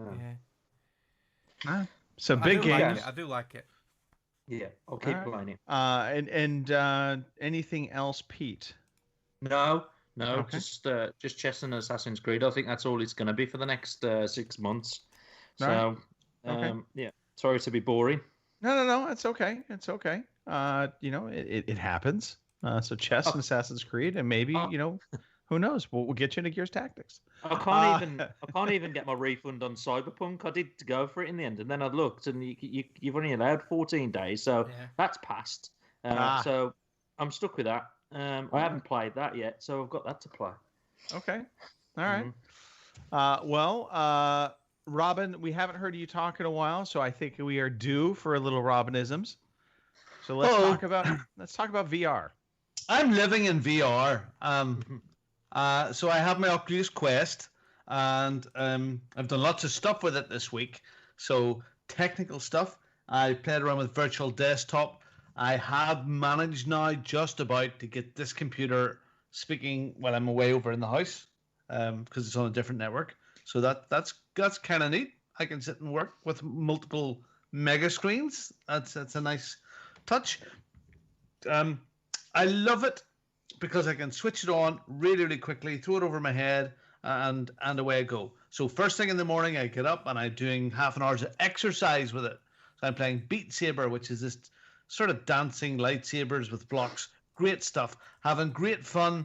Yeah. So big games. I do like it. Yeah, I'll keep playing it. And anything else, Pete? No, Okay. just chess and Assassin's Creed. I think that's all it's going to be for the next 6 months. Right. So, Okay. yeah, sorry to be boring. No, it's okay. It's okay. It happens. So chess and Assassin's Creed, and maybe who knows? We'll get you into Gears Tactics. I can't even get my refund on Cyberpunk. I did go for it in the end, and then I looked, and you've only allowed 14 days, so that's passed. So I'm stuck with that. I haven't played that yet, so I've got that to play. Okay. All right. Robin, we haven't heard you talk in a while, so I think we are due for a little Robinisms. So let's talk about VR. I'm living in VR. So I have my Oculus Quest, and I've done lots of stuff with it this week. So technical stuff. I played around with Virtual Desktop. I have managed now just about to get this computer speaking while I'm away over in the house, because it's on a different network. So that's kind of neat. I can sit and work with multiple mega screens. That's a nice touch. I love it because I can switch it on really, really quickly, throw it over my head, and away I go. So first thing in the morning, I get up and I'm doing half an hour's of exercise with it. So I'm playing Beat Saber, which is this sort of dancing lightsabers with blocks. Great stuff. Having great fun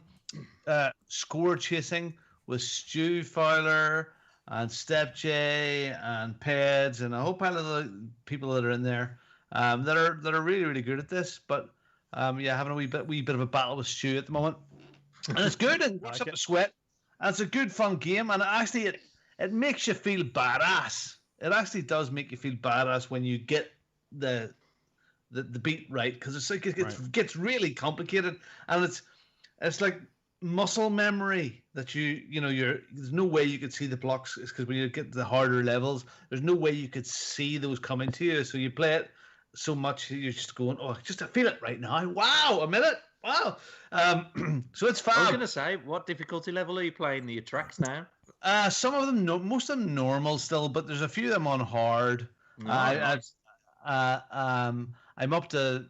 score chasing with Stu Fowler and Step J and Peds and a whole pile of the people that are in there that are really, really good at this. But having a wee bit of a battle with Stu at the moment. And it's good and works up a sweat. And it's a good, fun game. And actually, it makes you feel badass. It actually does make you feel badass when you get the beat right, because it's like it gets really complicated, and it's like muscle memory that there's no way you could see the blocks. It's because when you get to the harder levels, there's no way you could see those coming to you. So you play it so much, you're just going, oh, just to feel it right now. Wow, a minute. Wow. So it's fun. I was going to say, what difficulty level are you playing the tracks now? Some of them, most of them normal still, but there's a few of them on hard. Nice. I'm up to,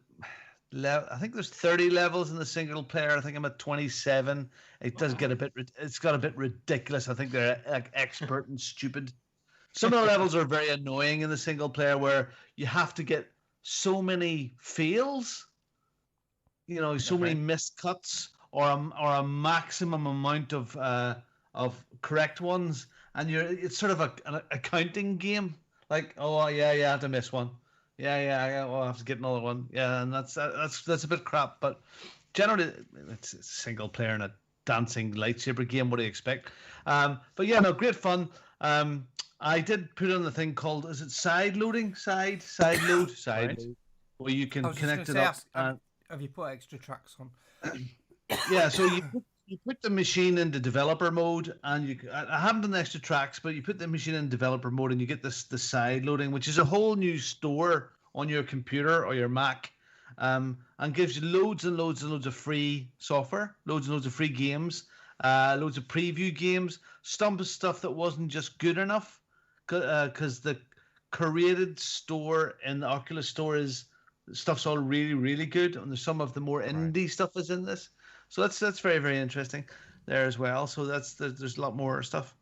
I think there's 30 levels in the single player. I think I'm at 27. It does get it's got a bit ridiculous. I think they're like expert and stupid. Some of the levels are very annoying in the single player, where you have to get so many fails, so many missed cuts, or a maximum amount of correct ones, and it's sort of a counting game. Like, oh yeah, I have to miss one. Yeah. Well, I have to get another one. Yeah, and that's a bit crap. But generally, it's a single player in a dancing lightsaber game. What do you expect? But yeah, no, great fun. I did put on the thing called, is it side loading? Side load, where you can connect it up. Have you put extra tracks on? Yeah, so you put the machine into developer mode, and I haven't done the extra tracks, but you put the machine in developer mode, and you get the side loading, which is a whole new store on your computer or your Mac, and gives you loads and loads and loads of free software, loads and loads of free games, loads of preview games, stuff that wasn't just good enough, because the curated store in the Oculus store stuff's all really, really good, and there's some of the more indie stuff is in this. So that's very, very interesting there as well. So there's a lot more stuff.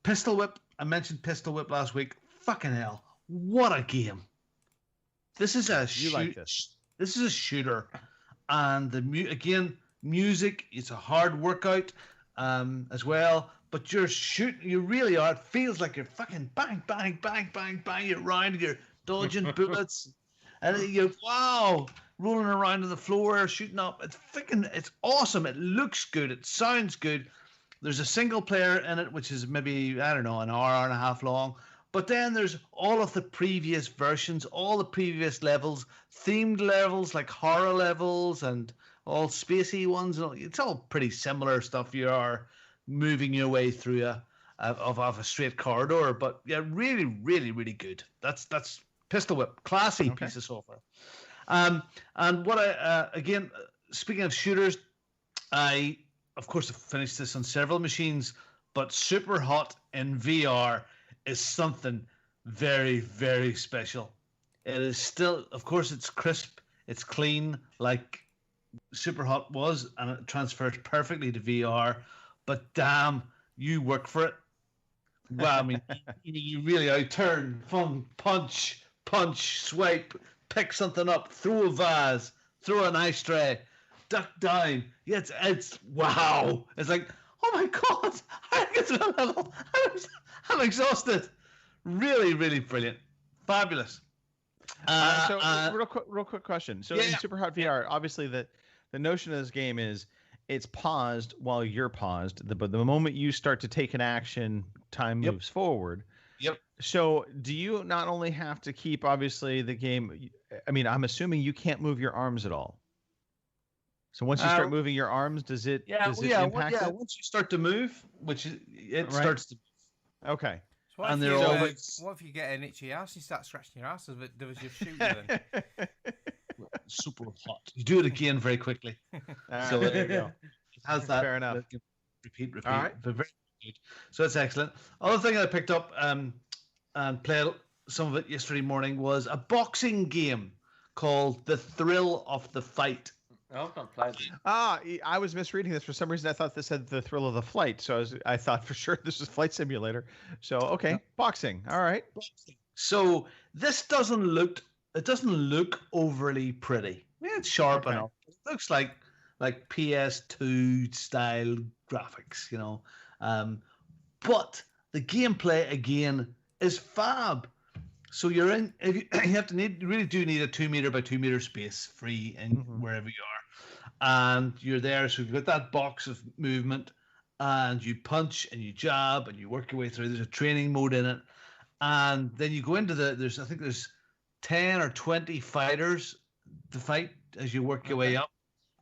Pistol Whip. I mentioned Pistol Whip last week. Fucking hell, what a game! This is a This is a shooter, and music. It's a hard workout as well. But you're shooting. You really are. It feels like you're fucking bang, bang, bang, bang, bang. You're around. You're dodging bullets, and you're rolling around on the floor, shooting up. It's awesome. It looks good. It sounds good. There's a single player in it, which is maybe, I don't know, an hour and a half long. But then there's all of the previous versions, all the previous levels, themed levels like horror levels and all spacey ones. It's all pretty similar stuff. You are moving your way through a straight corridor. But yeah, really, really, really good. That's Pistol Whip. Classy piece of software. And what again, speaking of shooters, I, of course, have finished this on several machines, but Super Hot in VR is something very, very special. It is still, of course, it's crisp, it's clean, like Super Hot was, and it transfers perfectly to VR, but damn, you work for it. Well, I mean, you really turn, fun, punch, swipe, pick something up, throw a vase, throw an ice tray, duck down. Yeah, it's wow. It's like, oh my God, I get to that level. I'm exhausted. Really, really brilliant. Fabulous. Real quick question. So in Super Hot VR, obviously the notion of this game is it's paused while you're paused. But the moment you start to take an action, time moves forward. Yep. So do you not only have to keep, obviously, the game, I mean, I'm assuming you can't move your arms at all. So once you start moving your arms, does it impact it? Once you start to move, starts to move. Okay. So what if you get an itchy ass and you start scratching your ass as there was your shooting then? Super hot. You do it again very quickly. So there you go. It has that. Fair enough. Repeat. All right. But very good. So that's excellent. Other thing I picked up and played some of it yesterday morning was a boxing game called The Thrill of the Fight. Oh, I've not played it. I was misreading this. For some reason, I thought this said The Thrill of the Flight. So I thought for sure this was Flight Simulator. So, okay. No. Boxing. All right. Boxing. So this doesn't look overly pretty. Yeah, it's sharp enough. It looks like PS2 style graphics, but the gameplay again is fab. So you're in. You really do need a 2 meter by 2 meter space free in wherever you are, and you're there. So you've got that box of movement, and you punch and you jab and you work your way through. There's a training mode in it, and then you go into I think there's 10 or 20 fighters to fight as you work your way up.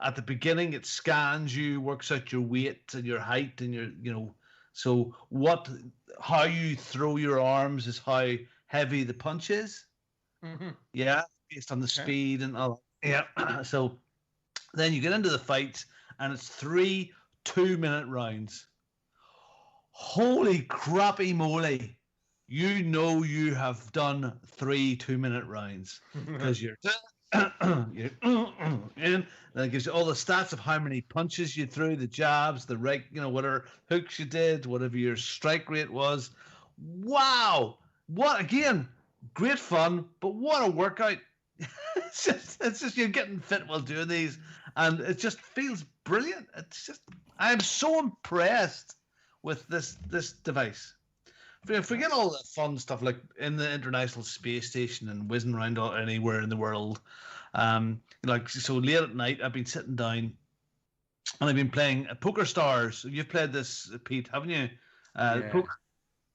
At the beginning, it scans you, works out your weight and your height and your so how you throw your arms is how heavy the punch is. Yeah, based on the speed and all. Yeah. So then you get into the fight, and it's 3 2-minute rounds. Holy crappy moly! You have done 3 2-minute rounds because you're in. That gives you all the stats of how many punches you threw, the jabs, the right, whatever hooks you did, whatever your strike rate was. Wow! What again? Great fun, but what a workout! it's just you're getting fit while doing these, and it just feels brilliant. I'm so impressed with this device. Forget all the fun stuff like in the International Space Station and whizzing around anywhere in the world. So late at night, I've been sitting down and I've been playing Poker Stars. You've played this, Pete, haven't you? Poker.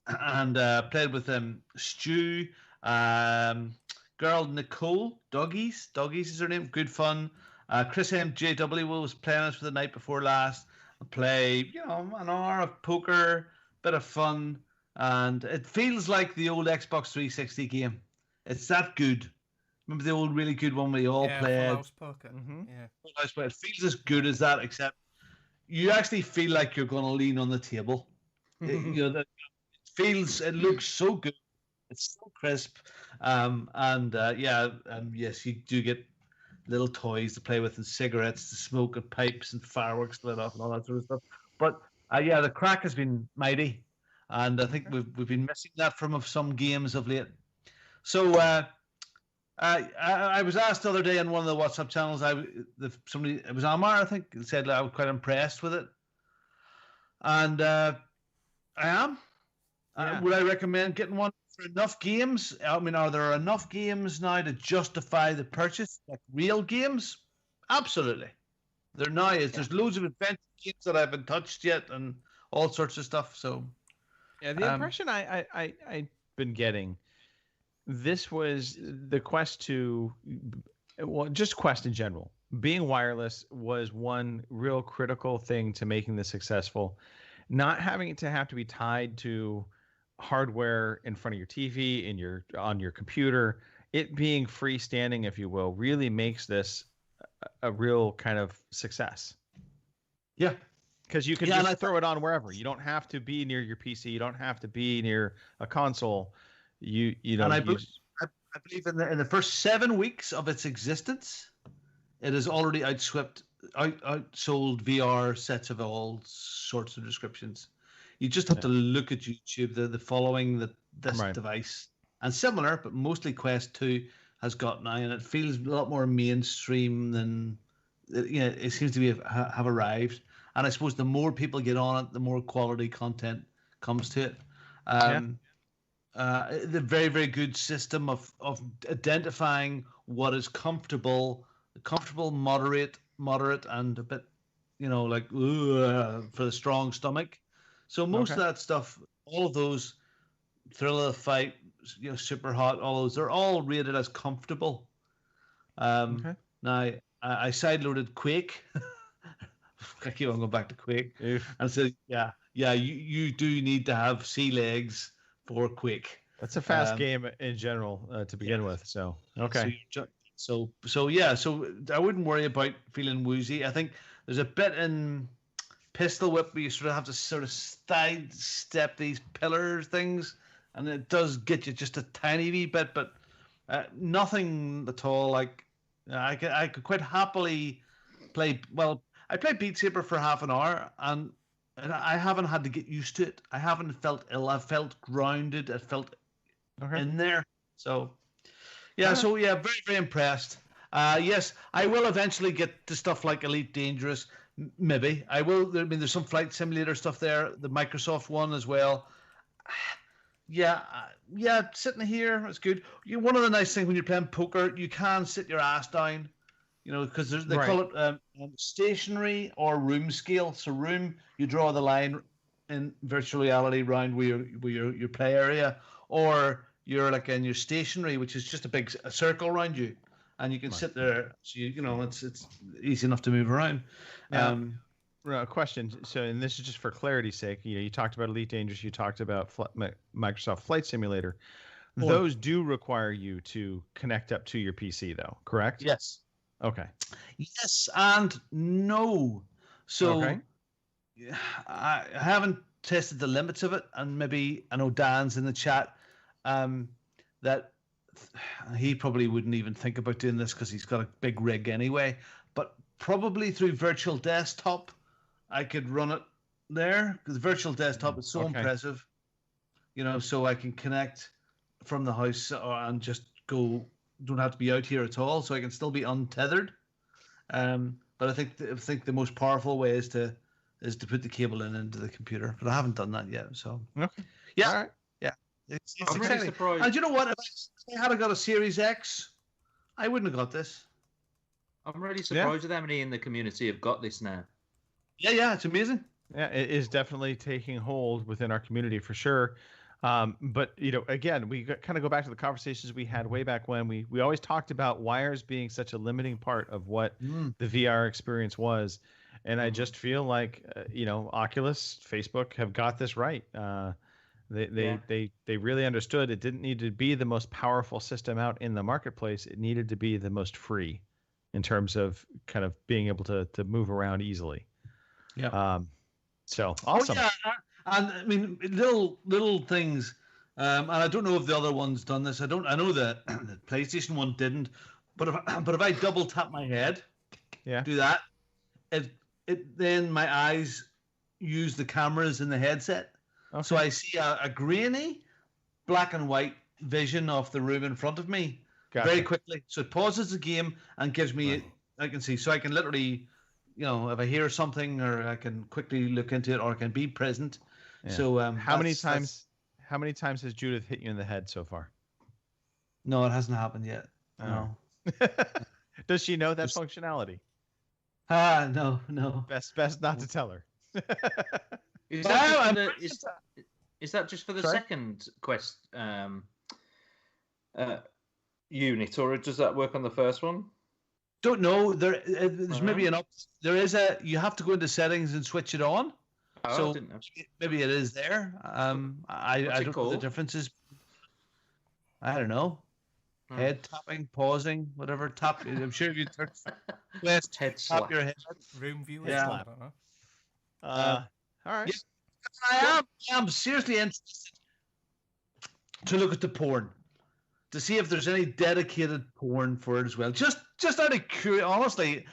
And played with Stu, girl Nicole, Doggies is her name. Good fun. Chris MJW was playing us for the night before last. I play, an hour of poker, bit of fun. And it feels like the old Xbox 360 game. It's that good. Remember the old really good one we all played? Full House Poker. Yeah. It feels as good as that, except you actually feel like you're going to lean on the table. It looks so good. It's so crisp. Yes, you do get little toys to play with and cigarettes to smoke and pipes and fireworks lit off and all that sort of stuff. But the crack has been mighty. And I think we've been missing that from some games of late. So I was asked the other day on one of the WhatsApp channels. It was Amar, I think, said I was quite impressed with it, and I am. Would I recommend getting one for enough games? I mean, are there enough games now to justify the purchase, like real games? Absolutely, there now is. There's loads of adventure games that I haven't touched yet, and all sorts of stuff. So. Yeah, the impression I've been getting, this was the Quest 2, just Quest in general. Being wireless was one real critical thing to making this successful. Not having it to have to be tied to hardware in front of your TV, on your computer, it being freestanding, if you will, really makes this a real kind of success. Yeah. Because you can just throw it on wherever. You don't have to be near your PC. You don't have to be near a console. I believe in the first 7 weeks of its existence, it has already outsold VR sets of all sorts of descriptions. You just have to look at YouTube. The following this device and similar, but mostly Quest 2 has got now, and it feels a lot more mainstream than it seems to have arrived. And I suppose the more people get on it, the more quality content comes to it. The very, very good system of identifying what is comfortable, moderate, and a bit, for the strong stomach. So most of that stuff, all of those, Thrill of the Fight, Super Hot, all those, they're all rated as comfortable. Now, I sideloaded Quake. I keep on going back to Quake. And so, you do need to have sea legs for Quake. That's a fast game in general to begin with. So, okay. So I wouldn't worry about feeling woozy. I think there's a bit in Pistol Whip where you sort of have to sort of sidestep these pillar things, and it does get you just a tiny wee bit, but nothing at all. Like I could quite happily play. Well, I played Beat Saber for half an hour, and I haven't had to get used to it. I haven't felt ill. I've felt grounded. I felt in there. So, very, very impressed. Yes, I will eventually get to stuff like Elite Dangerous. Maybe I will. I mean, there's some flight simulator stuff there. The Microsoft one as well. Yeah, sitting here, it's good. One of the nice things when you're playing poker, you can sit your ass down, because they call it stationary or room scale. So room, you draw the line in virtual reality round where your play area, or you're like in your stationary, which is just a circle around you, and you can sit there. So it's easy enough to move around. A question. So, and this is just for clarity's sake. You talked about Elite Dangerous. You talked about Microsoft Flight Simulator. Those do require you to connect up to your PC, though. Correct? Yes. Okay. Yes and no. So I haven't tested the limits of it, and maybe I know Dan's in the chat. That he probably wouldn't even think about doing this because he's got a big rig anyway. But probably through virtual desktop, I could run it there because virtual desktop is so impressive. So I can connect from the house and just go. Don't have to be out here at all, so I can still be untethered. But I think the most powerful way is to put the cable into the computer. But I haven't done that yet. So yeah, all right. Yeah, it's I'm exciting. really surprised. And you know what? If I had got a Series X, I wouldn't have got this. I'm really surprised at how many in the community have got this now. Yeah, it's amazing. Yeah, it is definitely taking hold within our community for sure. But again, we kind of go back to the conversations we had way back when we always talked about wires being such a limiting part of what the VR experience was, and I just feel like Oculus, Facebook have got this right. They really understood it didn't need to be the most powerful system out in the marketplace. It needed to be the most free in terms of kind of being able to move around easily. Yeah. So awesome. Oh, yeah. And I mean, little things. And I don't know if the other one's done this. I know that the PlayStation one didn't. But if I double tap my head, do that, it then my eyes use the cameras in the headset. Okay. So I see a grainy black and white vision of the room in front of me very quickly. So it pauses the game and gives me I can see. So I can literally, if I hear something, or I can quickly look into it, or I can be present. Yeah. So how many times has Judith hit you in the head so far? No, it hasn't happened yet. No. Does she know that functionality? No. Best not to tell her. Is that just for the second quest unit, or does that work on the first one? Don't know. There's maybe you have to go into settings and switch it on. Oh, so I didn't know. Maybe it is there. I don't know the differences. I don't know. Head tapping, pausing, whatever. Tap. I'm sure if you turn west, head tap your head. Room view. Yeah. I don't know. All right. Yeah, I am seriously interested to look at the porn, to see if there's any dedicated porn for it as well. Just out of curiosity,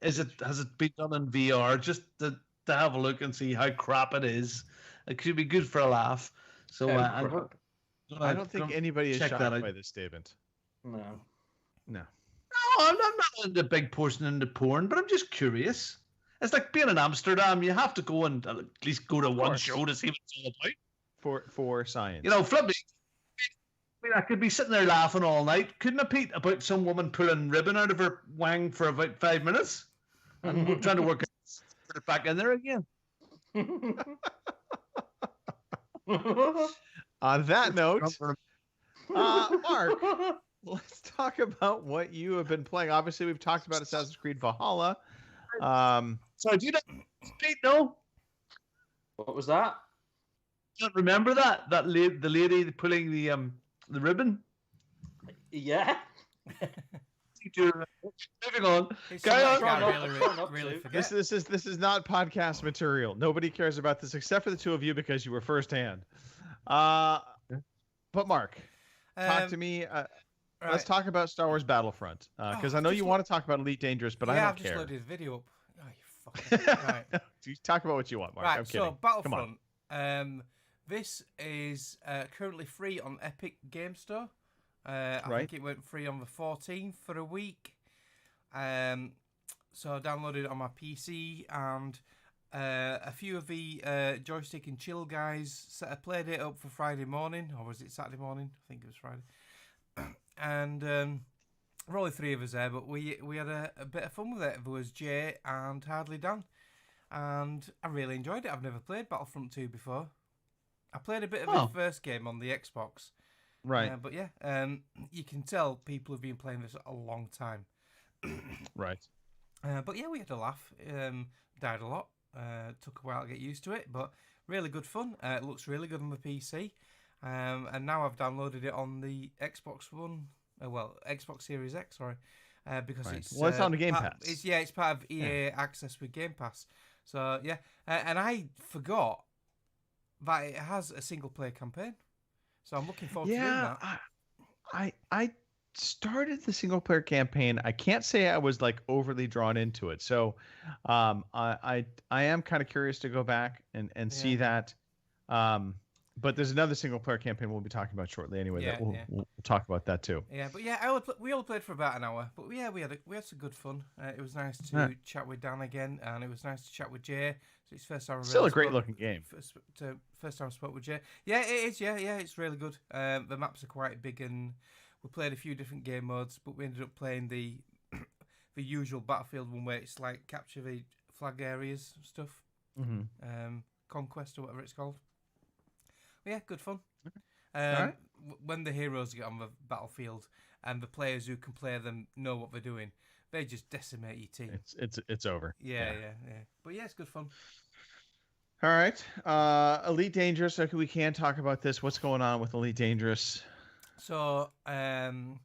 has it been done in VR? Just to have a look and see how crap it is. It could be good for a laugh. So I don't think anybody is shocked by this statement. No. No, I'm not into big person into porn, but I'm just curious. It's like being in Amsterdam. You have to go and at least go to one show to see what it's all about. For science. Flip me. I mean, I could be sitting there laughing all night, couldn't I, Pete, about some woman pulling ribbon out of her wang for about 5 minutes and trying to work it back in there again. On that note, Mark, let's talk about what you have been playing. Obviously, we've talked about Assassin's Creed Valhalla. Sorry, do you know, Pete? No. What was that? Don't remember that the lady pulling the ribbon. Yeah. Moving on. Carry on. Really forget. This is not podcast material. Nobody cares about this except for the two of you because you were firsthand. But Mark, talk to me. Let's talk about Star Wars Battlefront because I know you want to talk about Elite Dangerous, but I don't I've care. just loaded the video up. Oh, you fucking right. You talk about what you want, Mark. Right. I'm kidding. So Battlefront. This is currently free on Epic Game Store. I think it went free on the 14th for a week. so I downloaded it on my PC, and a few of the joystick and chill guys played it up for Friday morning, or was it Saturday morning? I think it was Friday. And there were only 3 of us there, but we had a bit of fun with it. There was Jay and Hardly Dan, and I really enjoyed it. I've never played Battlefront 2 before. I played a bit of the first game on the Xbox. Right. But yeah, you can tell people have been playing this a long time. Right. But yeah, we had a laugh. Died a lot. Took a while to get used to it, but really good fun. It looks really good on the PC. And now I've downloaded it on the Xbox One. Xbox Series X, sorry. Because it's on the Game Pass. It's part of EA Access with Game Pass. So yeah, and I forgot that it has a single player campaign. So I'm looking forward to doing that. I started the single player campaign. I can't say I was like overly drawn into it. So I am kind of curious to go back and see that. But there's another single player campaign we'll be talking about shortly anyway. We'll talk about that too. Yeah, but yeah, we all played for about an hour. But yeah, we had some good fun. It was nice to chat with Dan again, and it was nice to chat with Jay. So it's first time. Still a great looking game. First time I spoke with Jay. Yeah, it is. Yeah, it's really good. The maps are quite big, and we played a few different game modes, but we ended up playing the usual Battlefield one where it's like capture the flag areas stuff, conquest or whatever it's called. Yeah, good fun. Right. When the heroes get on the battlefield and the players who can play them know what they're doing, they just decimate your team. It's over. Yeah. But yeah, it's good fun. All right. Elite Dangerous. Okay, we can talk about this. What's going on with Elite Dangerous? So, everyone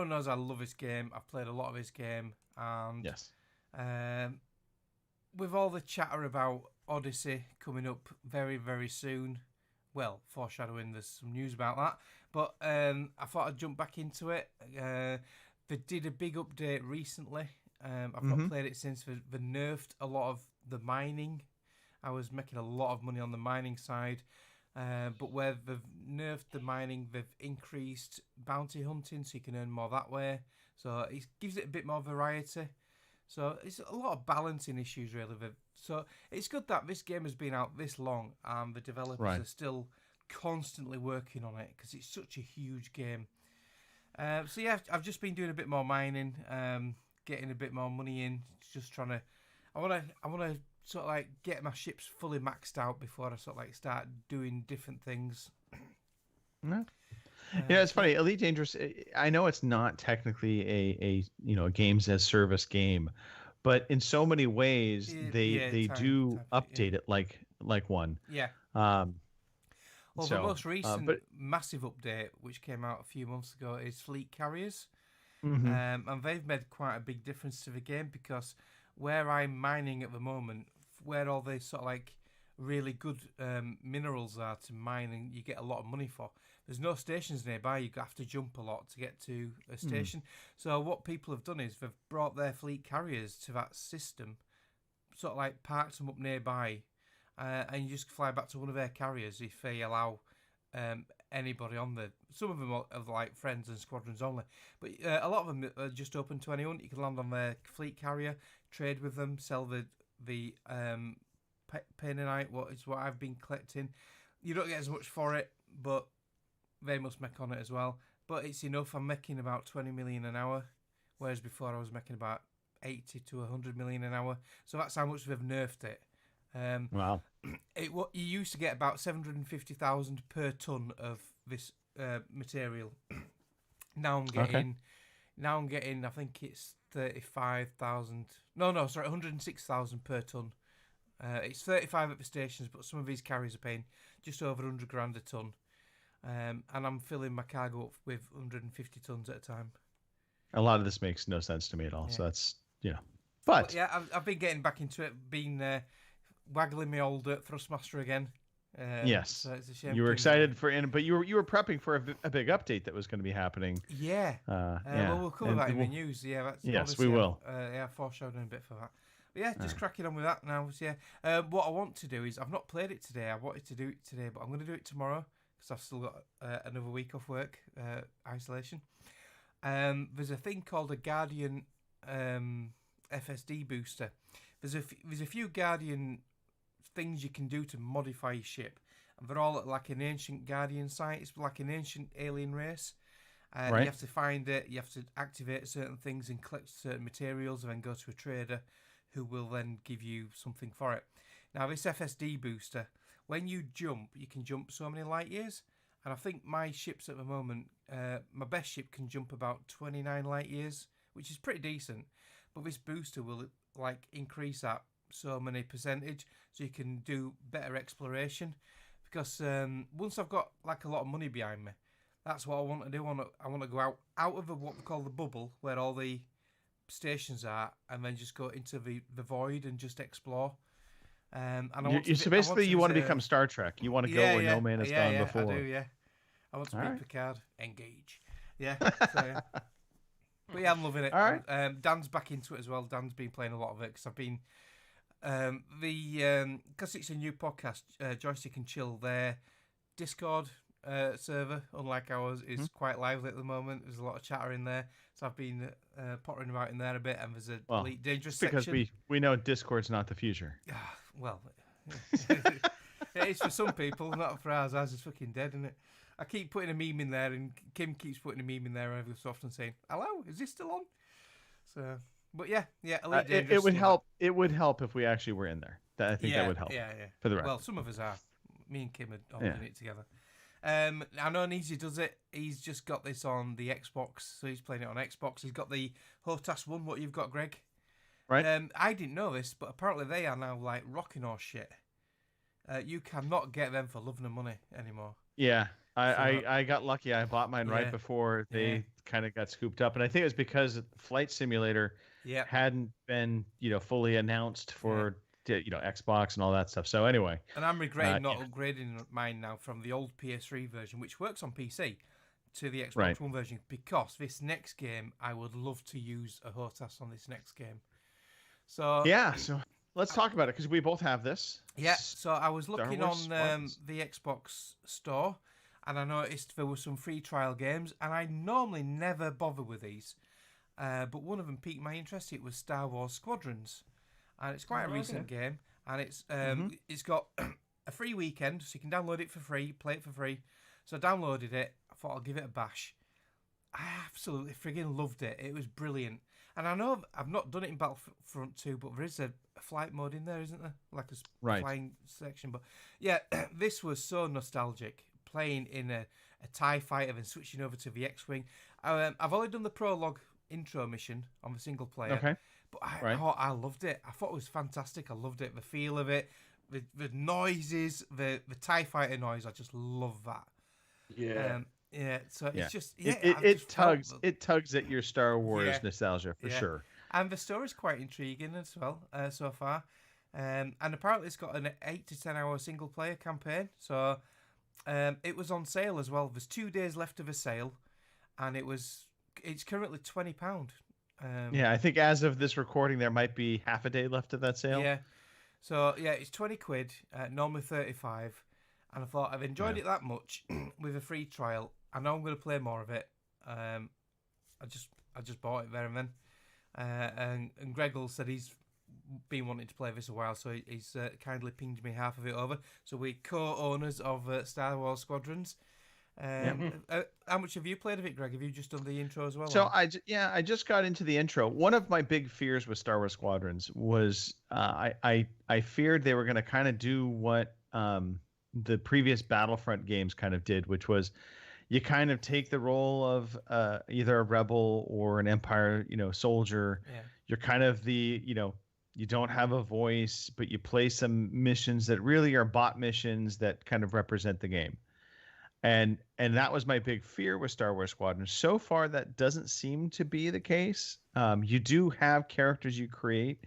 knows I love this game. I've played a lot of this game, and yes. With all the chatter about Odyssey coming up very, very soon, well, foreshadowing, there's some news about that, but I thought I'd jump back into it. They did a big update recently. I've not played it since. They nerfed a lot of the mining. I was making a lot of money on the mining side, but where they've nerfed the mining, they've increased bounty hunting, so you can earn more that way. So it gives it a bit more variety. So it's a lot of balancing issues, really. So it's good that this game has been out this long, and the developers are still constantly working on it because it's such a huge game. So yeah, I've just been doing a bit more mining, getting a bit more money in. Just trying to, I want to sort of like get my ships fully maxed out before I sort of like start doing different things. Yeah, it's funny. Elite Dangerous. I know it's not technically a games as service game, but in so many ways they do update it like one. Yeah. Well, the most recent massive update, which came out a few months ago, is Fleet Carriers, and they've made quite a big difference to the game because where I'm mining at the moment, where all the sort of like really good minerals are to mine and you get a lot of money for, there's no stations nearby. You have to jump a lot to get to a station. So what people have done is they've brought their fleet carriers to that system, sort of like parked them up nearby, and you just fly back to one of their carriers if they allow anybody on there. Some of them are like friends and squadrons only, but a lot of them are just open to anyone. You can land on their fleet carrier, trade with them, sell the Painanite, what I've been collecting. You don't get as much for it, but they must make on it as well. But it's enough. I'm making about 20 million an hour, whereas before I was making about 80 to 100 million an hour. So that's how much they've nerfed it. Wow. You used to get about 750,000 per ton of this material. Now I'm getting. I think it's 35,000. No, sorry, 106,000 per ton. It's 35 at the stations, but some of these carriers are paying just over 100 grand a ton. And I'm filling my cargo up with 150 tons at a time. A lot of this makes no sense to me at all. Yeah. So that's, But yeah, I've been getting back into it, been waggling my old Thrustmaster again. Yes. So it's a shame. You were excited but you were prepping for a big update that was going to be happening. Yeah. Well, we'll cover that in the news. Yeah. Yes, we will. Foreshadowing a bit for that. But yeah, just cracking on with that now. So yeah. What I want to do is, I've not played it today. I wanted to do it today, but I'm going to do it tomorrow because I've still got another week off work, isolation. There's a thing called a Guardian FSD booster, there's a few Guardian things you can do to modify your ship, and they're all at like an ancient Guardian site. It's like an ancient alien race. Right. You have to find it, you have to activate certain things and collect certain materials, and then go to a trader who will then give you something for it. Now, this FSD booster, when you jump, you can jump so many light years, and I think my ships at the moment, my best ship can jump about 29 light years, which is pretty decent, but this booster will like increase that so many percentage, so you can do better exploration, because once I've got like a lot of money behind me, that's what I want to do. I want to go out of what we call the bubble, where all the stations are, and then just go into the void and just explore. And so basically, you want to become Star Trek. You want to go where no man has gone before. I do, yeah. I want to be Picard. Engage. Yeah. So, but yeah, I'm loving it. All right. Dan's back into it as well. Dan's been playing a lot of it because I've been because it's a new podcast. Joystick and Chill, their Discord server, unlike ours, is quite lively at the moment. There's a lot of chatter in there, so I've been pottering about in there a bit, and there's a Elite Dangerous because section. we know Discord's not the future. Well, it's for some people, not for ours. Ours is fucking dead, isn't it? I keep putting a meme in there, and Kim keeps putting a meme in there every so often, saying, "Hello, is this still on?" So, but yeah, Elite Dangerous. It would help. It would help if we actually were in there. I think that would help. Yeah. For the record. Well, some of us are. Me and Kim are all in it together. I know Neezy does it. He's just got this on the Xbox, so he's playing it on Xbox. He's got the HOTAS one, what you've got, Greg. Right. I didn't know this, but apparently they are now like rocking horse shit. You cannot get them for love nor money anymore. Yeah, I got lucky. I bought mine right before they kind of got scooped up, and I think it was because Flight Simulator hadn't been fully announced for Xbox and all that stuff. So anyway, and I'm regretting not upgrading mine now from the old PS3 version, which works on PC, to the Xbox One version, because this next game I would love to use a HOTAS on this next game. So so let's talk about it, because we both have this. Yeah, so I was looking on the Xbox store, and I noticed there were some free trial games, and I normally never bother with these, but one of them piqued my interest. It was Star Wars Squadrons, and it's quite a recent game, and it's got a free weekend, so you can download it for free, play it for free. So I downloaded it. I thought I'll give it a bash. I absolutely friggin' loved it. It was brilliant. And I know I've not done it in Battlefront 2, but there is a flight mode in there, isn't there? Like a flying section. But yeah, this was so nostalgic. Playing in a TIE fighter and switching over to the X-Wing. I've only done the prologue intro mission on the single player. Okay. But I loved it. I thought it was fantastic. I loved it. The feel of it, the noises, the TIE fighter noise. I just love that. Yeah. So it's just it tugs at your Star Wars nostalgia for sure. And the story's quite intriguing as well so far. And apparently it's got an 8 to 10 hour single player campaign. So it was on sale as well. There's 2 days left of a sale, and it's currently £20. I think as of this recording, there might be half a day left of that sale. Yeah. So it's £20, normally 35. And I thought, I've enjoyed it that much with a free trial. I know I'm going to play more of it. I just bought it there and then. And Greggle said he's been wanting to play this a while, so he's kindly pinged me half of it over. So we're co-owners of Star Wars Squadrons. How much have you played of it, Greg? Have you just done the intro as well? So I just got into the intro. One of my big fears with Star Wars Squadrons was I feared they were going to kind of do what the previous Battlefront games kind of did, which was you kind of take the role of either a rebel or an Empire, soldier. Yeah. You're kind of the, you don't have a voice, but you play some missions that really are bot missions that kind of represent the game. And that was my big fear with Star Wars Squadron. So far, that doesn't seem to be the case. You do have characters you create,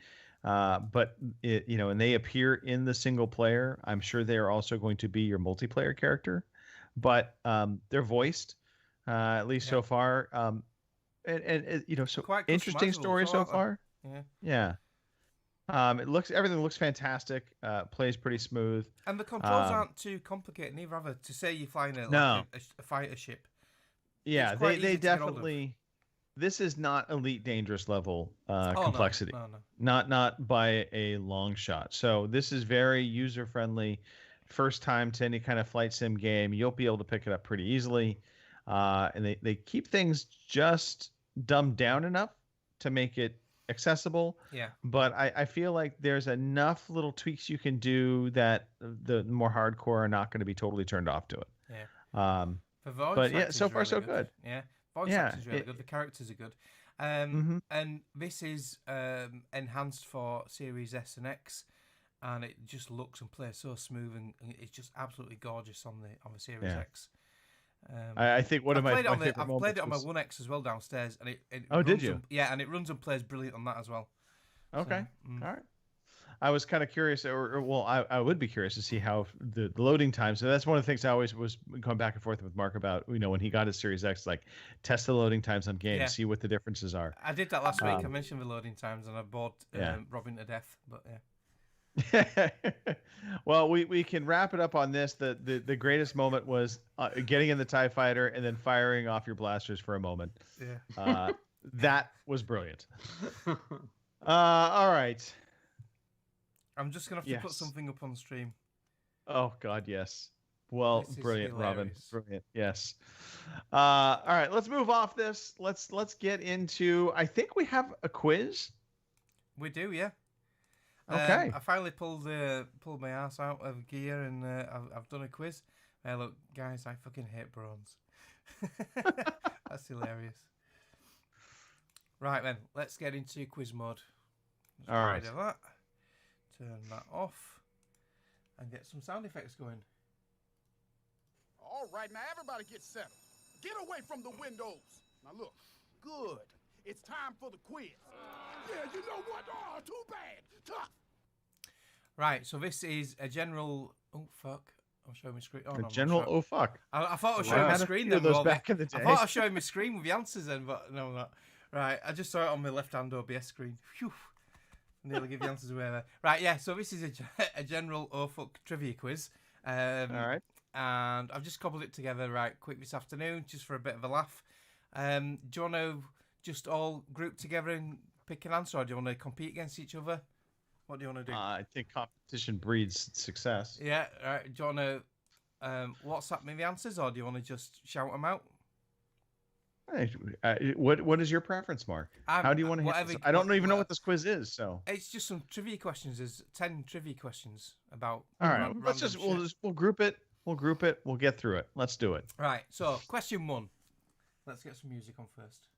but and they appear in the single player. I'm sure they are also going to be your multiplayer character, but they're voiced, at least so far. So quite interesting story so far. Yeah. Everything looks fantastic. Plays pretty smooth, and the controls aren't too complicated either. To say you're flying a fighter ship. Yeah, they definitely this is not Elite Dangerous level Oh, complexity. No. Not by a long shot. So this is very user friendly. First time to any kind of flight sim game, you'll be able to pick it up pretty easily. And they keep things just dumbed down enough to make it accessible. Yeah. But I feel like there's enough little tweaks you can do that the more hardcore are not going to be totally turned off to it. Yeah. For voice but yeah, acting's so far really so good. Yeah. Voice acting's really good. The characters are good. And this is enhanced for Series S and X, and it just looks and plays so smooth, and it's just absolutely gorgeous on the Series X. I think one of my favorite moments I've played it on my One X as well downstairs, and it did you? And it runs and plays brilliant on that as well. Okay, all right. I was kind of curious, I would be curious to see how the loading time. So that's one of the things I always was going back and forth with Mark about. When he got his Series X, like test the loading times on games, see what the differences are. I did that last week. I mentioned the loading times, and I bored Robin to death. But yeah. Well, we can wrap it up on this. The greatest moment was getting in the TIE fighter and then firing off your blasters for a moment. Yeah. That was brilliant. All right. I'm just gonna have to put something up on stream. Oh God, yes. Well, brilliant, Robin. Brilliant. Yes. All right, let's move off this. Let's get into. I think we have a quiz. We do, yeah. Okay. I finally pulled my ass out of gear, and I've done a quiz. Look, guys, I fucking hate bronze. That's hilarious. Right then, let's get into quiz mode. All right. That. Turn that off, and get some sound effects going. All right, now everybody get settled. Get away from the windows. Now look, good. It's time for the quiz. Yeah, you know what? Oh, too bad. Tough. Right, so this is a general. Oh fuck! I'm showing my screen. Oh, no, general. Oh fuck! I thought I was showing my screen. Then those back in the day. I thought I was showing my screen with the answers then, but no, I'm not. Right, I just saw it on my left-hand OBS screen. Phew. Nearly give the answers away there. Right, yeah. So this is a general oh fuck trivia quiz. All right. And I've just cobbled it together right quick this afternoon, just for a bit of a laugh. Do you want to just all group together and pick an answer, or do you want to compete against each other? What do you want to do? I think competition breeds success. Yeah. All right. Do you want to WhatsApp me the answers, or do you want to just shout them out? What is your preference, Mark? How do you want to handle this? I don't even know what this quiz is, so it's just some trivia questions. There's 10 trivia questions about. All right, we'll group it. We'll get through it. Let's do it. Right. So, question 1. Let's get some music on first.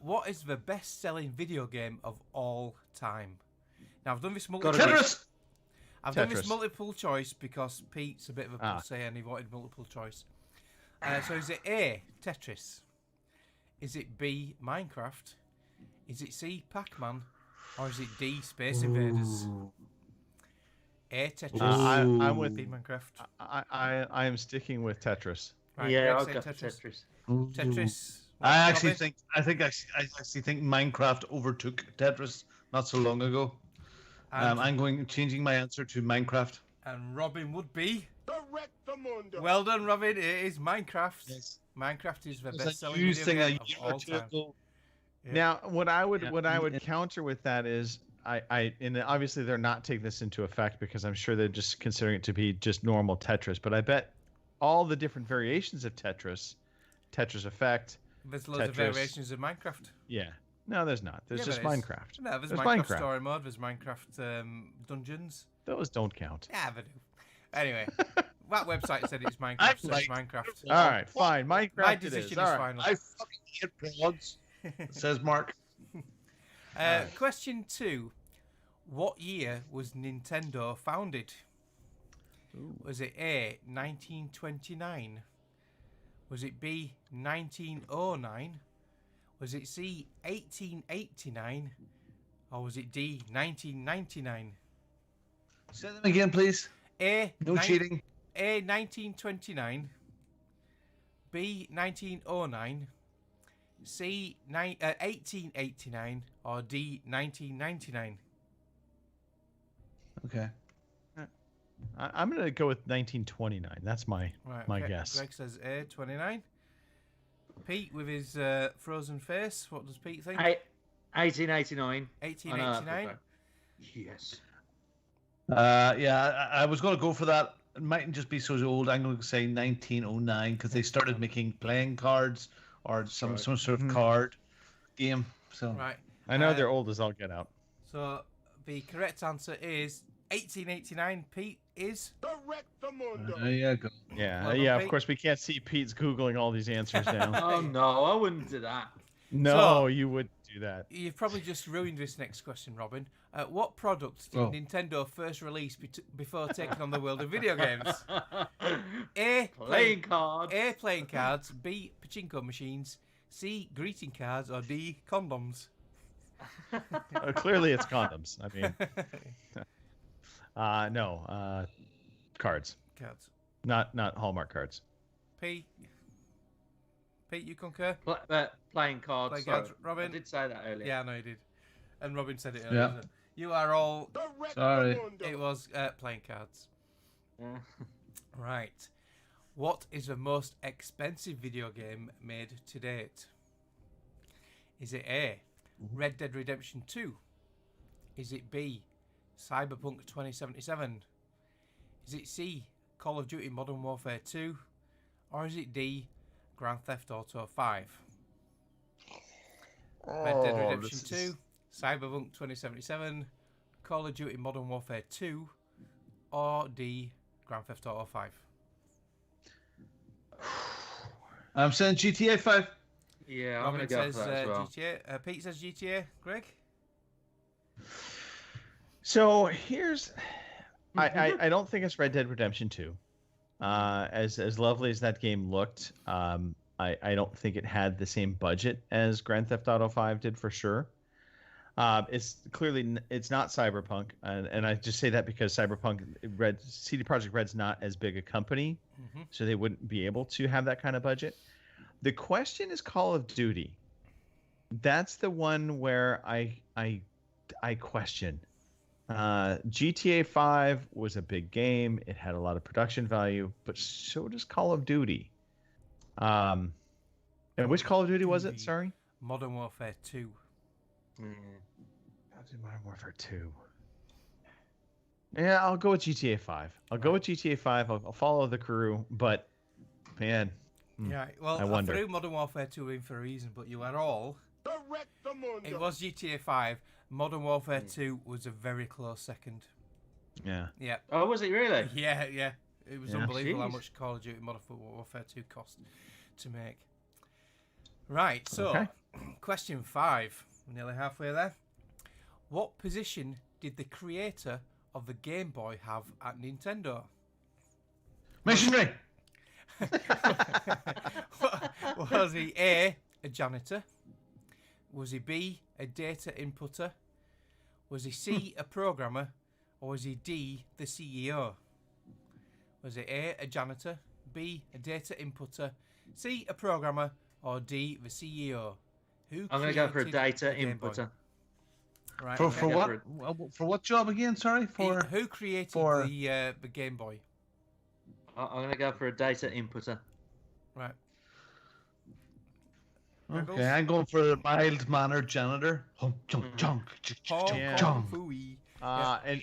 What is the best-selling video game of all time? Now, I've done this multiple choice because Pete's a bit of a pussy and he wanted multiple choice. So is it A, Tetris? Is it B, Minecraft? Is it C, Pac-Man? Or is it D, Space Invaders? A, Tetris. I'm with B, Minecraft. I am sticking with Tetris. Right, yeah, I'll go Tetris. Tetris. I actually think Minecraft overtook Tetris not so long ago. I'm changing my answer to Minecraft. And Robin would be. Well done, Robin. It is Minecraft. Yes. Minecraft is the best-selling video game of all time. Yeah. Now, what I would counter with that is and obviously they're not taking this into effect because I'm sure they're just considering it to be just normal Tetris. But I bet all the different variations of Tetris Effect. There's loads of variations of Minecraft. Yeah. No, there's not. There's just Minecraft. No, there's Minecraft Story Mode. There's Minecraft Dungeons. Those don't count. Yeah, they do. Anyway, that website said it's Minecraft, so it's Minecraft. All right, fine. Minecraft. My decision is final. I fucking hate broads. Says Mark. Question 2. What year was Nintendo founded? Ooh. Was it A, 1929? Was it B, 1909? Was it C, 1889? Or was it D, 1999? Say them again, please. No cheating. A, 1929. B, 1909. C, 1889. Or D, 1999. Okay. I'm going to go with 1929. That's my guess. Greg says A, 29. Pete with his frozen face. What does Pete think? 1889. 1889. Yes. Yeah, I was going to go for that. It mightn't just be so old. I'm going to say 1909 because they started making playing cards or some sort of card game. So Right. I know they're old as all get out. So the correct answer is 1889. Pete is. there you go. Yeah, Well done, yeah. Of Pete. course, we can't see Pete's googling all these answers now. Oh no, I wouldn't do that. No, So- you wouldn't do that. You've probably just ruined this next question, Robin. What product did Nintendo first release before taking on the world of video games? A. Playing cards. A. Playing cards. B. Pachinko machines. C. Greeting cards. Or D. Condoms. Clearly, it's condoms. I mean, no, cards. Cards. Not Hallmark cards. Pete, you concur? Playing cards. Playing sorry. cards. Robin? I did say that earlier. Yeah, I know you did. And Robin said it earlier. Yeah. Didn't it? You are all. Sorry. It was playing cards. Yeah. Right. What is the most expensive video game made to date? Is it A. Red Dead Redemption 2? Is it B. Cyberpunk 2077? Is it C. Call of Duty Modern Warfare 2? Or is it D. Grand Theft Auto 5? Red Dead Redemption 2, Cyberpunk 2077, Call of Duty Modern Warfare 2, or D. Grand Theft Auto 5? I'm saying GTA 5. Yeah, I'm Robin going to go says for that as well. GTA. Pete says GTA. Greg? So here's, I don't think it's Red Dead Redemption 2. As lovely as that game looked, I don't think it had the same budget as Grand Theft Auto 5 did for sure. It's clearly it's not Cyberpunk, and I just say that because CD Projekt Red's not as big a company, so they wouldn't be able to have that kind of budget. The question is Call of Duty. That's the one where I question. GTA 5 was a big game. It had a lot of production value, but so does Call of Duty. And which Call of Duty was it? Sorry? Modern Warfare 2. Modern Warfare 2. Yeah, I'll go with GTA 5. I'll go with GTA 5. I'll follow the crew, but man, Yeah, well, I wonder. threw Modern Warfare 2 in for a reason, but you are all. It was GTA 5. Modern Warfare 2 was a very close second. Yeah. Yeah. Oh, was it really? Yeah. It was Yeah. unbelievable how Jeez. much Call of Duty Modern Warfare 2 cost to make. Right, so Okay. question 5. We're nearly halfway there. What position did the creator of the Game Boy have at Nintendo? Missionary. Was he A, a janitor? Was he B, a data inputter? Was he C, a programmer? Or was he D, the CEO? Was it A, a janitor, B, a data inputter, C, a programmer, or D, the CEO? Who I'm going to go for a created data the Game Boy? inputter. Right, For okay. what? For what job again? Sorry. For Who created for- the Game Boy? I'm going to go for a data inputter. Right. Okay, I'm going for the mild-mannered janitor. Hunk, chunk, chunk, Hong chunk, Yeah. Kong chunk. Phooey.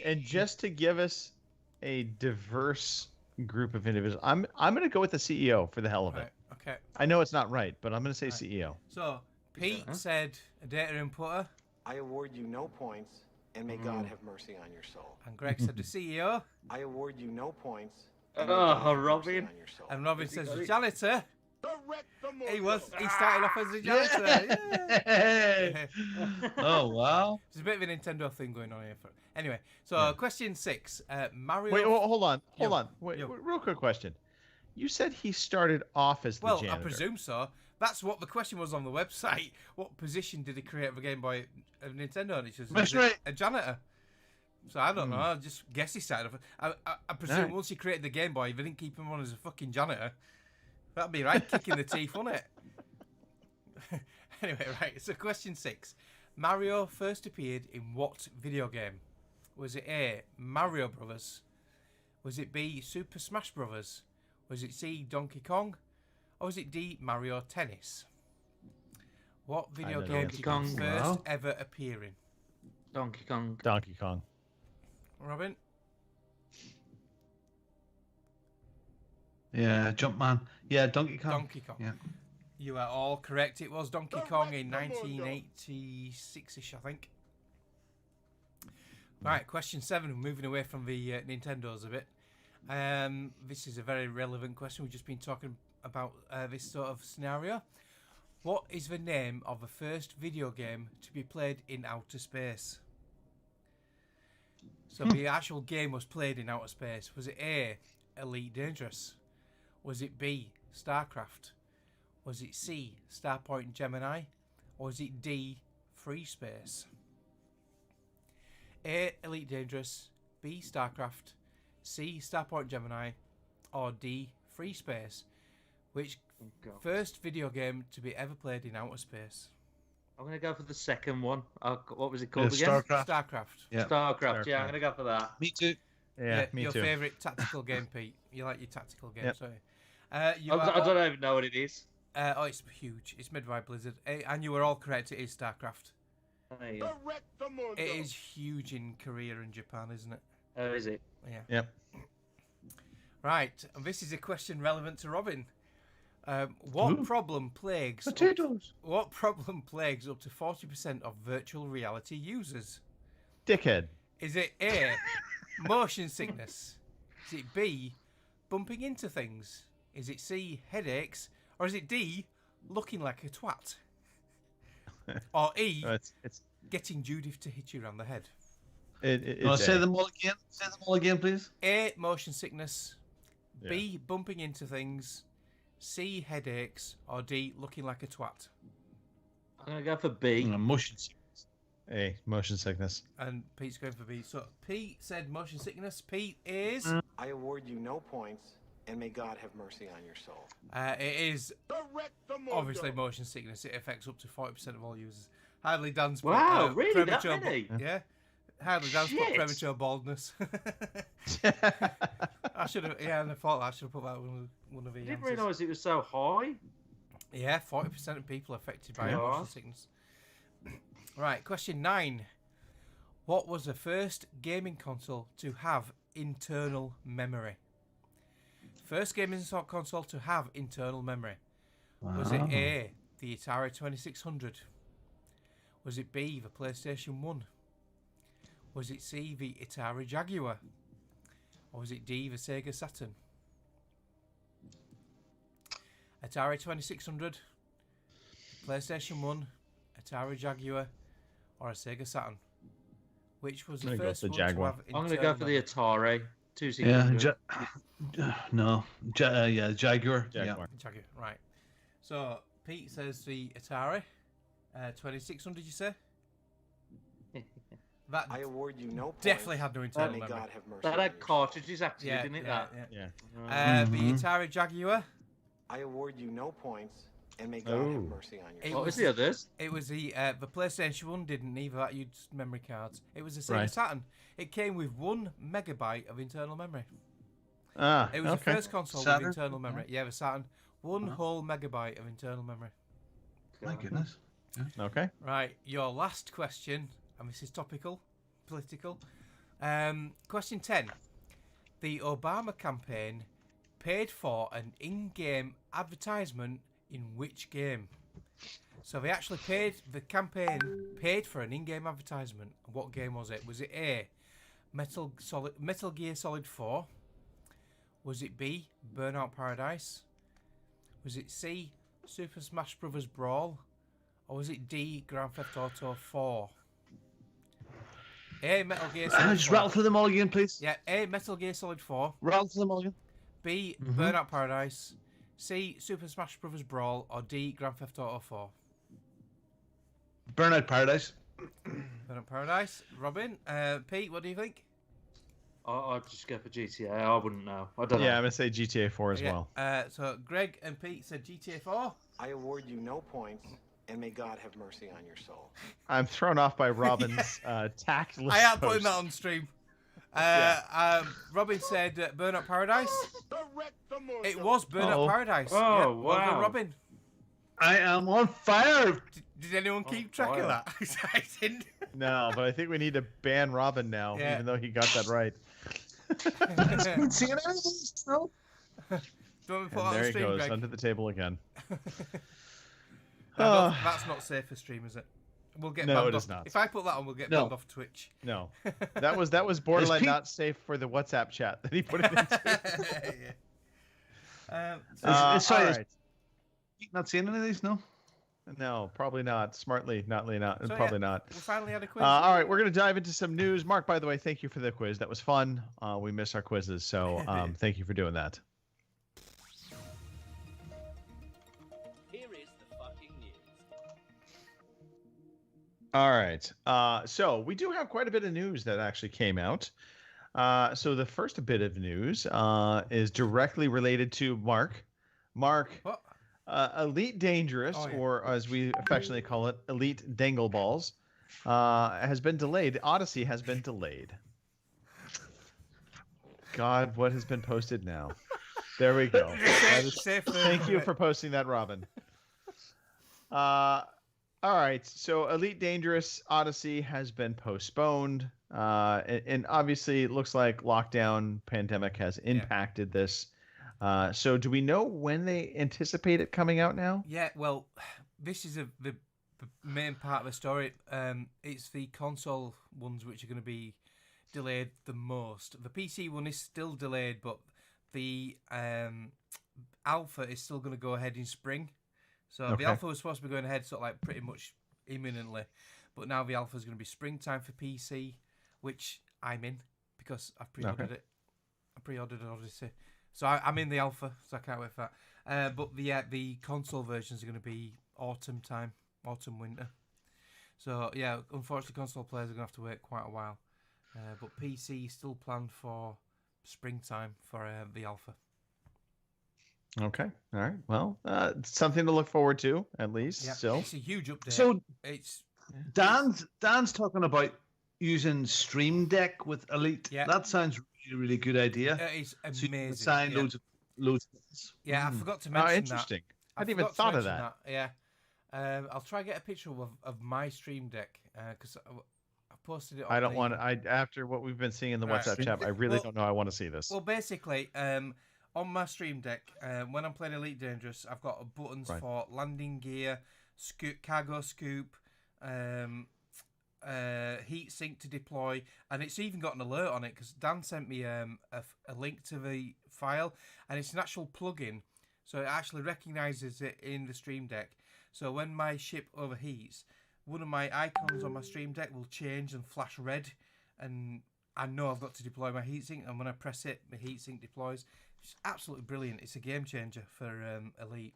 And just to give us a diverse group of individuals, I'm going to go with the CEO for the hell of it. Right. Okay. I know it's not right, but I'm going to say CEO. So Pete said a data inputter, I award you no points, and may God have mercy on your soul. and Greg said the CEO, I award you no points. And may God Oh, have mercy Robin. on your soul. and Robin Has he says got the it? janitor. He started off as a janitor. Yeah. Hey. Oh wow. There's a bit of a Nintendo thing going on here. Anyway, so question 6. Mario. Wait, hold on. Yo, Wait, yo. real quick question. You said he started off as the Well, janitor. I presume so. That's what the question was on the website. What position did he create for Game Boy of Nintendo? And it says Missionary. a janitor. So I don't know. I just guess he started off. I presume Alright. once he created the Game Boy, if he didn't keep him on as a fucking janitor, that'd be right kicking the teeth, wouldn't it? Anyway, right. So question 6. Mario first appeared in what video game? Was it A, Mario Brothers? Was it B, Super Smash Brothers? Was it C, Donkey Kong? Or was it D, Mario Tennis? What video know the game answer. did Kong. you first Wow. ever appear in? Donkey Kong. Donkey Kong. Robin? Yeah, Jumpman. Yeah, Donkey Kong. Donkey Kong. Yeah. You are all correct. It was Donkey Kong in 1986-ish, I think. Right, question 7. Moving away from the Nintendos a bit. This is a very relevant question. We've just been talking about this sort of scenario. What is the name of the first video game to be played in outer space? So the actual game was played in outer space. Was it A, Elite Dangerous? Was it B, StarCraft? Was it C, Starpoint Gemini? Or was it D, Free Space? A, Elite Dangerous, B, StarCraft, C, Starpoint Gemini, or D, Free Space? Which first video game to be ever played in outer space? I'm going to go for the second one. What was it called Yeah, again? StarCraft. StarCraft. Yeah. StarCraft. Yeah, I'm going to go for that. Me too. Yeah, me your too. favourite tactical game, Pete. You like your tactical games, Yep. sorry. I don't even know what it is. Oh, it's huge. It's made by Blizzard. And you were all correct. It is StarCraft. There you go. It is huge in Korea and Japan, isn't it? Oh, is it? Yeah. Yep. Right. And this is a question relevant to Robin. What problem plagues Potatoes. What problem plagues up to 40% of virtual reality users? Dickhead. Is it A, motion sickness? Is it B, bumping into things? Is it C, headaches? Or is it D, looking like a twat? Or E, It's getting Judith to hit you around the head? it's Say A. them all again. Say them all again, please. A, motion sickness. Yeah. B, bumping into things. C, headaches. Or D, looking like a twat? I'm going to go for B. Motion sickness. A, motion sickness. And Pete's going for B. So Pete said motion sickness. Pete is... I award you no points, and may God have mercy on your soul. It is obviously motion sickness. It affects up to 40% of all users. Hardly Dan's put, Wow, really? That premature many? yeah. Hardly Dan's put Shit. premature baldness. I should have. Yeah, and I thought I should have put that one of the I didn't answers. realise it was so high. Yeah, 40% of people are affected by Yeah. motion sickness. Right, question 9. What was the first gaming console to have internal memory? First gaming console to have internal memory. Was it A, the Atari 2600? Was it B, the PlayStation 1? Was it C, the Atari Jaguar? Or was it D, the Sega Saturn? Atari 2600, PlayStation 1, Atari Jaguar, or a Sega Saturn? Which was the I'm gonna go first with one the to Jaguar. have I'm going to internal go for the memory? Atari 2600. Yeah, Jaguar. Yeah. Jaguar. Jaguar, right. So, Pete says the Atari 2600, you say? That I award you no points. definitely had no and internal may memory. God have mercy That on had your soul. cartridges actually, Yeah, didn't it? yeah, That. yeah. Yeah. The Atari Jaguar. I award you no points, and may God have Oh. mercy on your It soul. What was was- the others? It was the PlayStation 1 didn't either. That used memory cards. It was the Sega Right. Saturn. It came with 1 megabyte of internal memory. Ah, It was okay. the first console Saturn? with internal memory. Yeah, the Saturn. 1 whole megabyte of internal memory. My goodness. Okay. Right, your last question, and this is topical, political. Question 10. The Obama campaign paid for an in-game advertisement in which game? So they actually the campaign paid for an in-game advertisement. What game was it? Was it A, Metal Gear Solid 4? Was it B, Burnout Paradise? Was it C, Super Smash Bros. Brawl? Or was it D, Grand Theft Auto 4? A, Metal Gear Solid 4. Just rattle through them all again, please. Yeah, A, Metal Gear Solid 4. Rattle through them all again. B, Burnout Paradise. C, Super Smash Bros. Brawl. Or D, Grand Theft Auto 4. Burnout Paradise. Burnout Paradise. Robin, Pete, what do you think? I'd just go for GTA. I wouldn't know. I don't know. Yeah, I'm gonna say GTA 4 as well. So Greg and Pete said GTA 4. I award you no points, and may God have mercy on your soul. I'm thrown off by Robin's tactless. I am putting post. that on stream. Robin said Burnout Paradise. It was Burnout Paradise. Oh, Well wow. done, Robin. I am on fire. Did anyone keep track of that? I didn't. No, but I think we need to ban Robin now, Yeah. even though he got that right. Been seeing anything? No. Don't we put And on there he stream, goes, Greg? under the table again. That's not safe for stream, is it? We'll get No, banned it is off. not. If I put that on, we'll get No. banned off Twitch. No, that was borderline Pete- not safe for the WhatsApp chat that he put it into. Sorry, all is right. Pete not seeing any of these? No. No, probably not. Smartly, not, So, probably yeah, not. We finally had a quiz. All right, we're going to dive into some news. Mark, by the way, thank you for the quiz. That was fun. We miss our quizzes, so thank you for doing that. Here is the fucking news. All right. So we do have quite a bit of news that actually came out. So the first bit of news is directly related to Mark. Mark, What? Elite Dangerous, Oh, yeah. or as we affectionately call it, Elite Dangleballs, has been delayed. Odyssey has been delayed. God, what has been posted now? There we go. That is- thank you for posting that, Robin. All right, so Elite Dangerous Odyssey has been postponed, and obviously it looks like lockdown pandemic has impacted this. So do we know when they anticipate it coming out now? Yeah, well, this is the main part of the story. It's the console ones which are going to be delayed the most. The PC one is still delayed, but the alpha is still going to go ahead in spring. So Okay. the alpha was supposed to be going ahead sort of like pretty much imminently, but now the alpha is going to be springtime for PC, which I'm in because I've pre-ordered it. I pre-ordered Odyssey. So I'm in the alpha, so I can't wait for that. But the console versions are going to be autumn time, autumn winter. So yeah, unfortunately, console players are going to have to wait quite a while. But PC is still planned for springtime for the alpha. Okay. All right. Well, something to look forward to, at least. Yeah, Still. it's a huge update. So it's Dan's talking about using Stream Deck with Elite. Yeah. That sounds really, really good idea. It's So you can amazing. assign yeah. loads of things. Yeah, I forgot to mention interesting. that. I hadn't even forgot to thought of mention that. Yeah. I'll try and get a picture of my Stream Deck because I posted it on I don't the- want to. After what we've been seeing in the Right. WhatsApp chat, I really Well- don't know. I want to see this. Well, basically, on my Stream Deck, when I'm playing Elite Dangerous, I've got buttons Right. for landing gear, cargo scoop, heat sink to deploy, and it's even got an alert on it because Dan sent me a link to the file, and it's an actual plugin, so it actually recognizes it in the Stream Deck. So when my ship overheats, one of my icons on my Stream Deck will change and flash red, and I know I've got to deploy my heatsink, and when I press it, the heatsink deploys. It's absolutely brilliant. It's a game changer for Elite.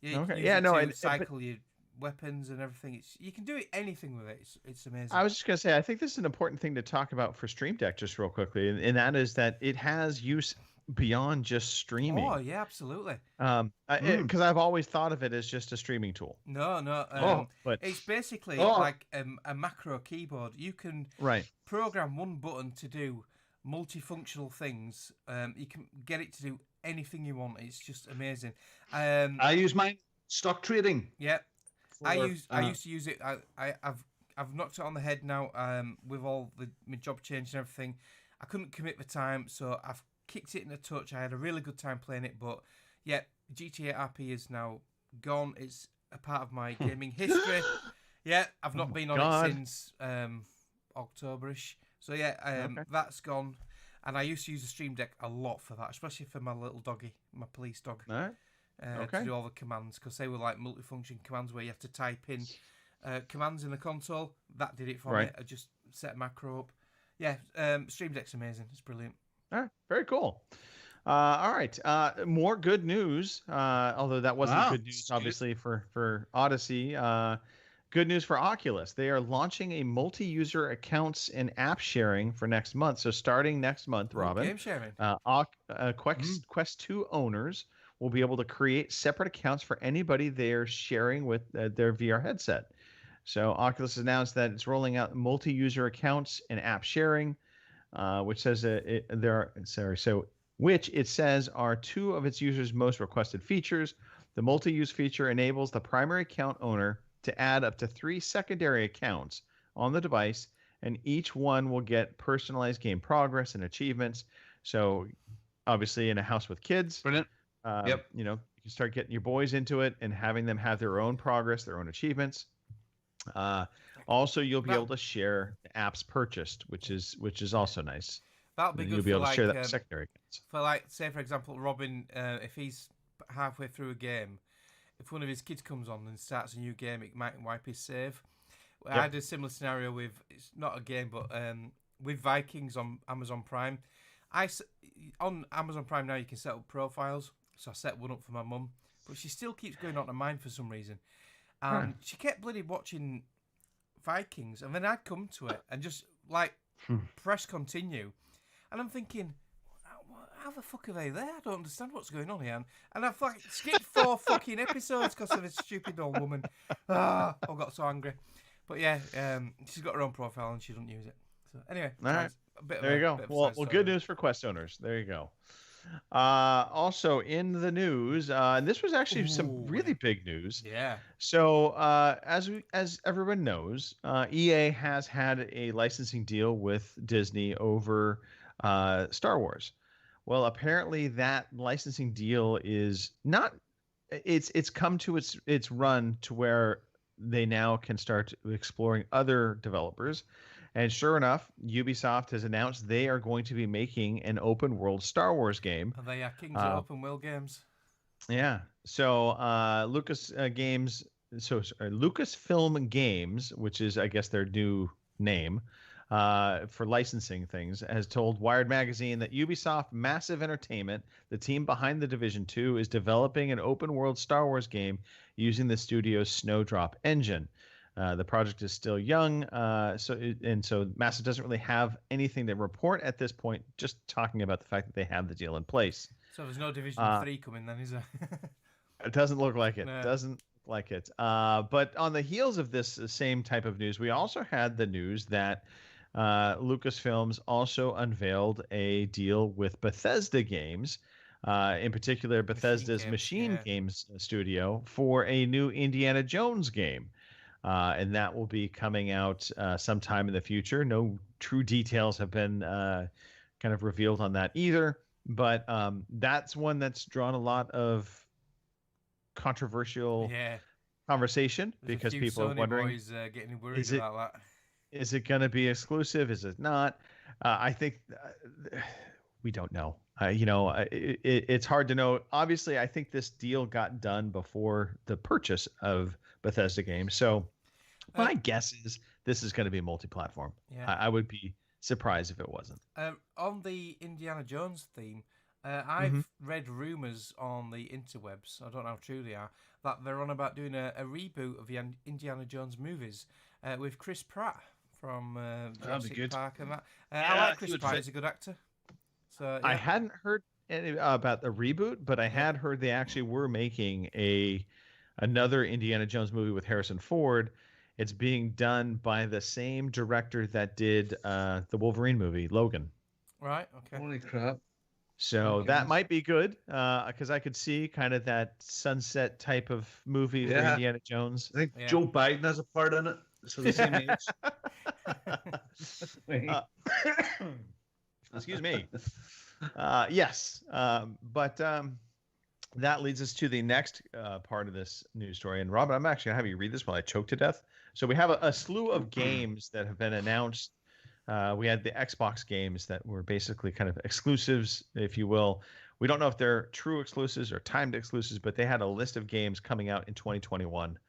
You Okay. use Yeah, it no, to but- cycle your weapons and everything. You can do anything with it. It's amazing. I was just going to say, I think this is an important thing to talk about for Stream Deck, just real quickly, and that is that it has use beyond just streaming. Oh yeah, absolutely. Because I've always thought of it as just a streaming tool. No. But It's basically Oh. like a macro keyboard. You can Right. program one button to do multifunctional things. You can get it to do anything you want. It's just amazing. I use mine stock trading. Yeah, I for, used to use it. I've knocked it on the head now. With all my job change and everything, I couldn't commit the time, so I've kicked it in a touch. I had a really good time playing it, but yeah, GTA RP is now gone. It's a part of my gaming history. Yeah, I've not been on God. it since October-ish. So yeah, that's gone. And I used to use the Stream Deck a lot for that, especially for my little doggy, my police dog. All right. To do all the commands, because they were like multifunction commands where you have to type in commands in the console. That did it for Right. me. I just set a macro up. Yeah, Stream Deck's amazing. It's brilliant. All right. Very cool. All right. More good news. Although that wasn't Wow, good news, that's good. obviously, for Odyssey. Good news for Oculus. They are launching a multi-user accounts and app sharing for next month. So starting next month, Robin, Game sharing. Quest 2 owners will be able to create separate accounts for anybody they're sharing with their VR headset. So Oculus announced that it's rolling out multi-user accounts and app sharing, which says So which it says are two of its users' most requested features. The multi-use feature enables the primary account owner to add up to 3 secondary accounts on the device, and each one will get personalized game progress and achievements. So obviously in a house with kids, brilliant. Yep. You can start getting your boys into it and having them have their own progress, their own achievements. Also, you'll be able to share apps purchased, which is also nice. That'll be good. You'll be able to share that with secondary accounts. For say for example, Robin, if he's halfway through a game, if one of his kids comes on and starts a new game, it might wipe his save. I had a similar scenario with, it's not a game, but with Vikings on Amazon Prime. On Amazon Prime now you can set up profiles, so I set one up for my mum, but she still keeps going on to mine for some reason. And she kept bloody watching Vikings, and then I'd come to it and just press continue, and I'm thinking, how the fuck are they there? I don't understand what's going on here. And I've skipped 4 fucking episodes because of this stupid old woman. I got so angry. But yeah, she's got her own profile and she doesn't use it. So anyway, all right. There you go. Well, good news for Quest owners. There you go. Also in the news, and this was actually some really big news. Yeah. So as everyone knows, EA has had a licensing deal with Disney over Star Wars. Well, apparently that licensing deal is not. It's come to its run to where they now can start exploring other developers. And sure enough, Ubisoft has announced they are going to be making an open world Star Wars game. And they are kings of open world games. Yeah. So Lucasfilm Games, which is I guess their new name for licensing things, has told Wired Magazine that Ubisoft Massive Entertainment, the team behind The Division 2, is developing an open world Star Wars game using the studio's Snowdrop engine. The project is still young, so Massive doesn't really have anything to report at this point, just talking about the fact that they have the deal in place. So there's no Division 3 coming then, is there? It doesn't look like it. No. Doesn't like it. But on the heels of this same type of news, we also had the news that Lucasfilms also unveiled a deal with Bethesda Games, in particular Bethesda's Machine Games studio, for a new Indiana Jones game. And that will be coming out sometime in the future. No true details have been kind of revealed on that either. But that's one that's drawn a lot of controversial conversation. There's because people Sony are wondering, boys, getting worried about that. Is it going to be exclusive? Is it not? I think we don't know. It's hard to know. Obviously, I think this deal got done before the purchase of Bethesda Games. So my guess is this is going to be multi-platform. Yeah. I would be surprised if it wasn't. On the Indiana Jones theme, I've read rumors on the interwebs, I don't know how true they are, that they're on about doing a reboot of the Indiana Jones movies with Chris Pratt from Jurassic Park and that. I like Chris Pratt. He's a good actor. So yeah. I hadn't heard about the reboot, but I had heard they actually were making another Indiana Jones movie with Harrison Ford. It's being done by the same director that did the Wolverine movie, Logan. Right. Okay. Holy crap. So that might be good because I could see kind of that sunset type of movie for Indiana Jones. I think Joe Biden has a part in it. So the same age. Excuse me. Yes. But that leads us to the next part of this news story. And Robin, I'm actually going to have you read this while I choke to death. So we have a slew of games that have been announced. We had the Xbox games that were basically kind of exclusives, if you will. We don't know if they're true exclusives or timed exclusives, but they had a list of games coming out in 2021.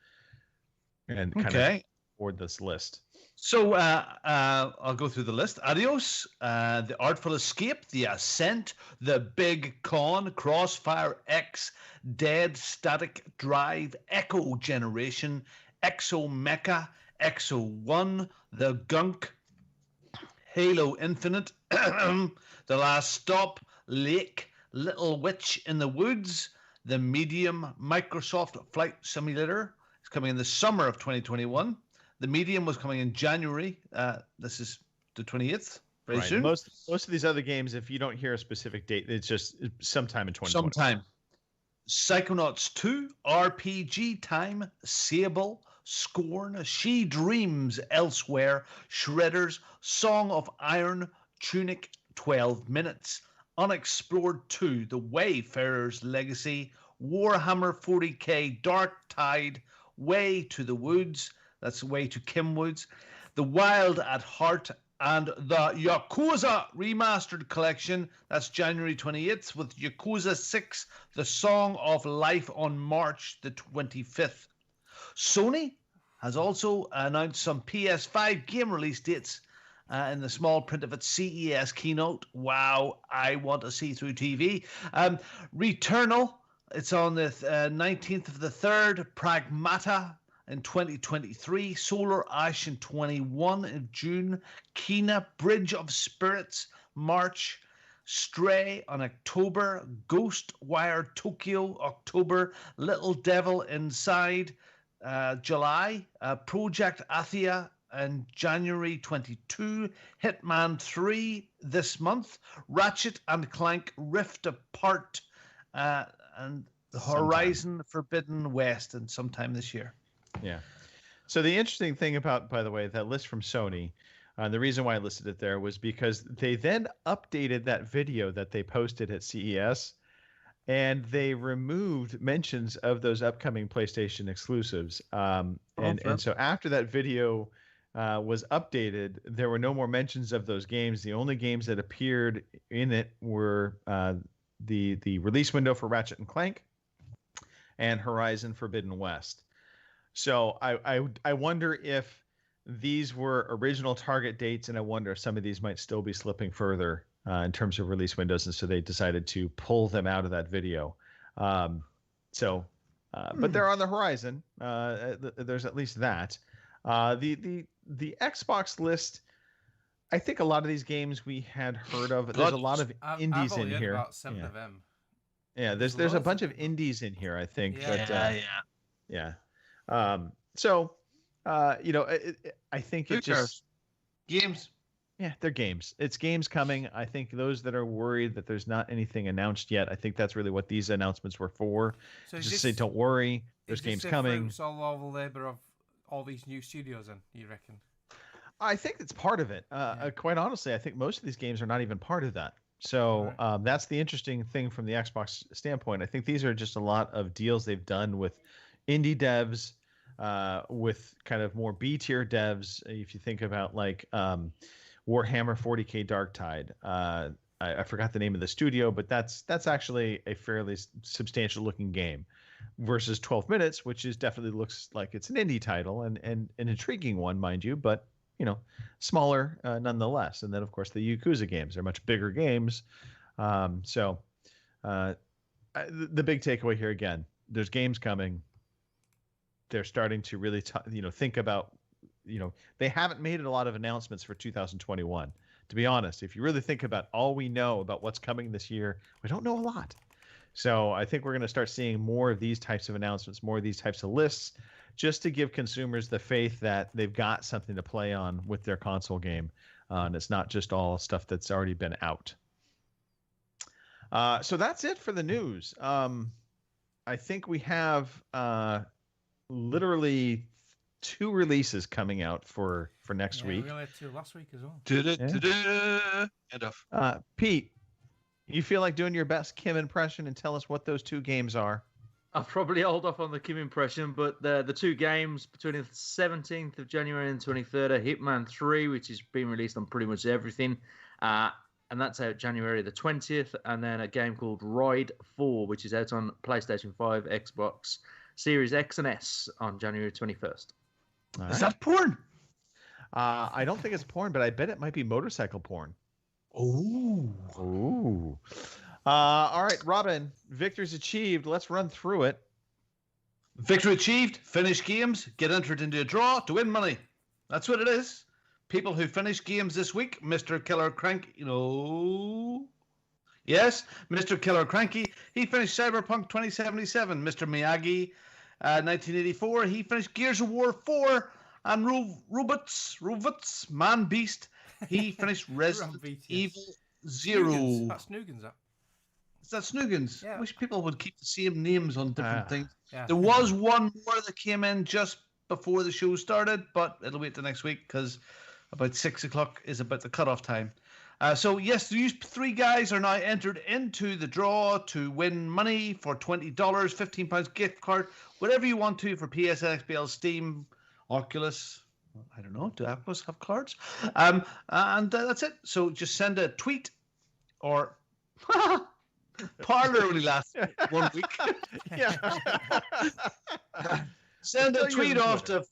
And kind of forward this list. So I'll go through the list. Adios, The Artful Escape, The Ascent, The Big Con, Crossfire X, Dead Static Drive, Echo Generation, Exo Mecha, Exo 1, The Gunk, Halo Infinite, The Last Stop, Lake, Little Witch in the Woods, The Medium, Microsoft Flight Simulator. It's coming in the summer of 2021. The Medium was coming in January. This is the 28th. Very right. soon. Most of these other games, if you don't hear a specific date, it's just sometime in 2020. Sometime. Psychonauts 2, RPG Time, Sable, Scorn, She Dreams Elsewhere, Shredders, Song of Iron, Tunic, 12 Minutes, Unexplored 2, The Wayfarer's Legacy, Warhammer 40k Dark Tide, Way to the Woods, that's Way to Kimwoods, The Wild at Heart, and the Yakuza Remastered Collection. That's January 28th with Yakuza 6, The Song of Life on March the 25th. Sony has also announced some PS5 game release dates in the small print of its CES keynote. Wow, I want a see-through TV. Returnal, it's on the 19th of the 3rd. Pragmata in 2023, Solar Ash in 21 in June, Kena Bridge of Spirits March, Stray on October, Ghostwire Tokyo October, Little Devil Inside July, Project Athia in January 22, Hitman 3 this month, Ratchet and Clank Rift Apart, and Horizon Forbidden West and sometime this year. Yeah. So the interesting thing about, by the way, that list from Sony, the reason why I listed it there was because they then updated that video that they posted at CES, and they removed mentions of those upcoming PlayStation exclusives. And so after that video was updated, there were no more mentions of those games. The only games that appeared in it were the release window for Ratchet and Clank and Horizon Forbidden West. So I wonder if these were original target dates, and I wonder if some of these might still be slipping further in terms of release windows, and so they decided to pull them out of that video. But they're on the horizon. There's at least that. The Xbox list, I think a lot of these games we had heard of. There's a lot of indies I've only in heard here. about 7 of them. Yeah, there's a bunch of indies in here, I think. Yeah. So, I think it just games. Yeah, they're games. It's games coming. I think those that are worried that there's not anything announced yet, I think that's really what these announcements were for. So just say, don't worry, there's games coming. It's all the labor of all these new studios, then, you reckon? I think it's part of it. Quite honestly, I think most of these games are not even part of that. So that's the interesting thing from the Xbox standpoint. I think these are just a lot of deals they've done with indie devs, with kind of more B-tier devs. If you think about like Warhammer 40k Dark Tide, I forgot the name of the studio, but that's actually a fairly substantial looking game versus 12 Minutes, which is definitely looks like it's an indie title and an intriguing one, mind you, but smaller nonetheless. And then of course the Yakuza games are much bigger games. The big takeaway here again, there's games coming. They're starting to really think about, they haven't made a lot of announcements for 2021. To be honest, if you really think about all we know about what's coming this year, we don't know a lot. So I think we're going to start seeing more of these types of announcements, more of these types of lists, just to give consumers the faith that they've got something to play on with their console game. And it's not just all stuff that's already been out. So that's it for the news. I think we have literally 2 releases coming out for next week. We only had 2 last week as well. End of. Pete, you feel like doing your best Kim impression and tell us what those 2 games are? I'll probably hold off on the Kim impression, but the 2 games between the 17th of January and 23rd are Hitman 3, which is being released on pretty much everything, and that's out January the 20th, and then a game called Ride 4, which is out on PlayStation 5, Xbox Series X and S on January 21st. Right. Is that porn? I don't think it's porn, but I bet it might be motorcycle porn. Ooh. All right, Robin, victory's achieved. Let's run through it. Victory achieved. Finish games. Get entered into a draw to win money. That's what it is. People who finish games this week, Mr. Killer Cranky, Yes, Mr. Killer Cranky. He finished Cyberpunk 2077. Mr. Miyagi, 1984. He finished Gears of War 4. And Robots, Man Beast. He finished Resident BTS. Evil 0. Snoogans. That's Snoogans, that. Is that Snoogans? Yeah. I wish people would keep the same names on different things. Yeah. There was one more that came in just before the show started, but it'll wait till next week because about 6 o'clock is about the cutoff time. So yes, these 3 guys are now entered into the draw to win money for $20, £15 gift card, whatever you want to for PSN, XBL, Steam, Oculus. I don't know. Do Oculus have cards? And that's it. So just send a tweet or Parler only lasts 1 week. Yeah. Send a tweet off to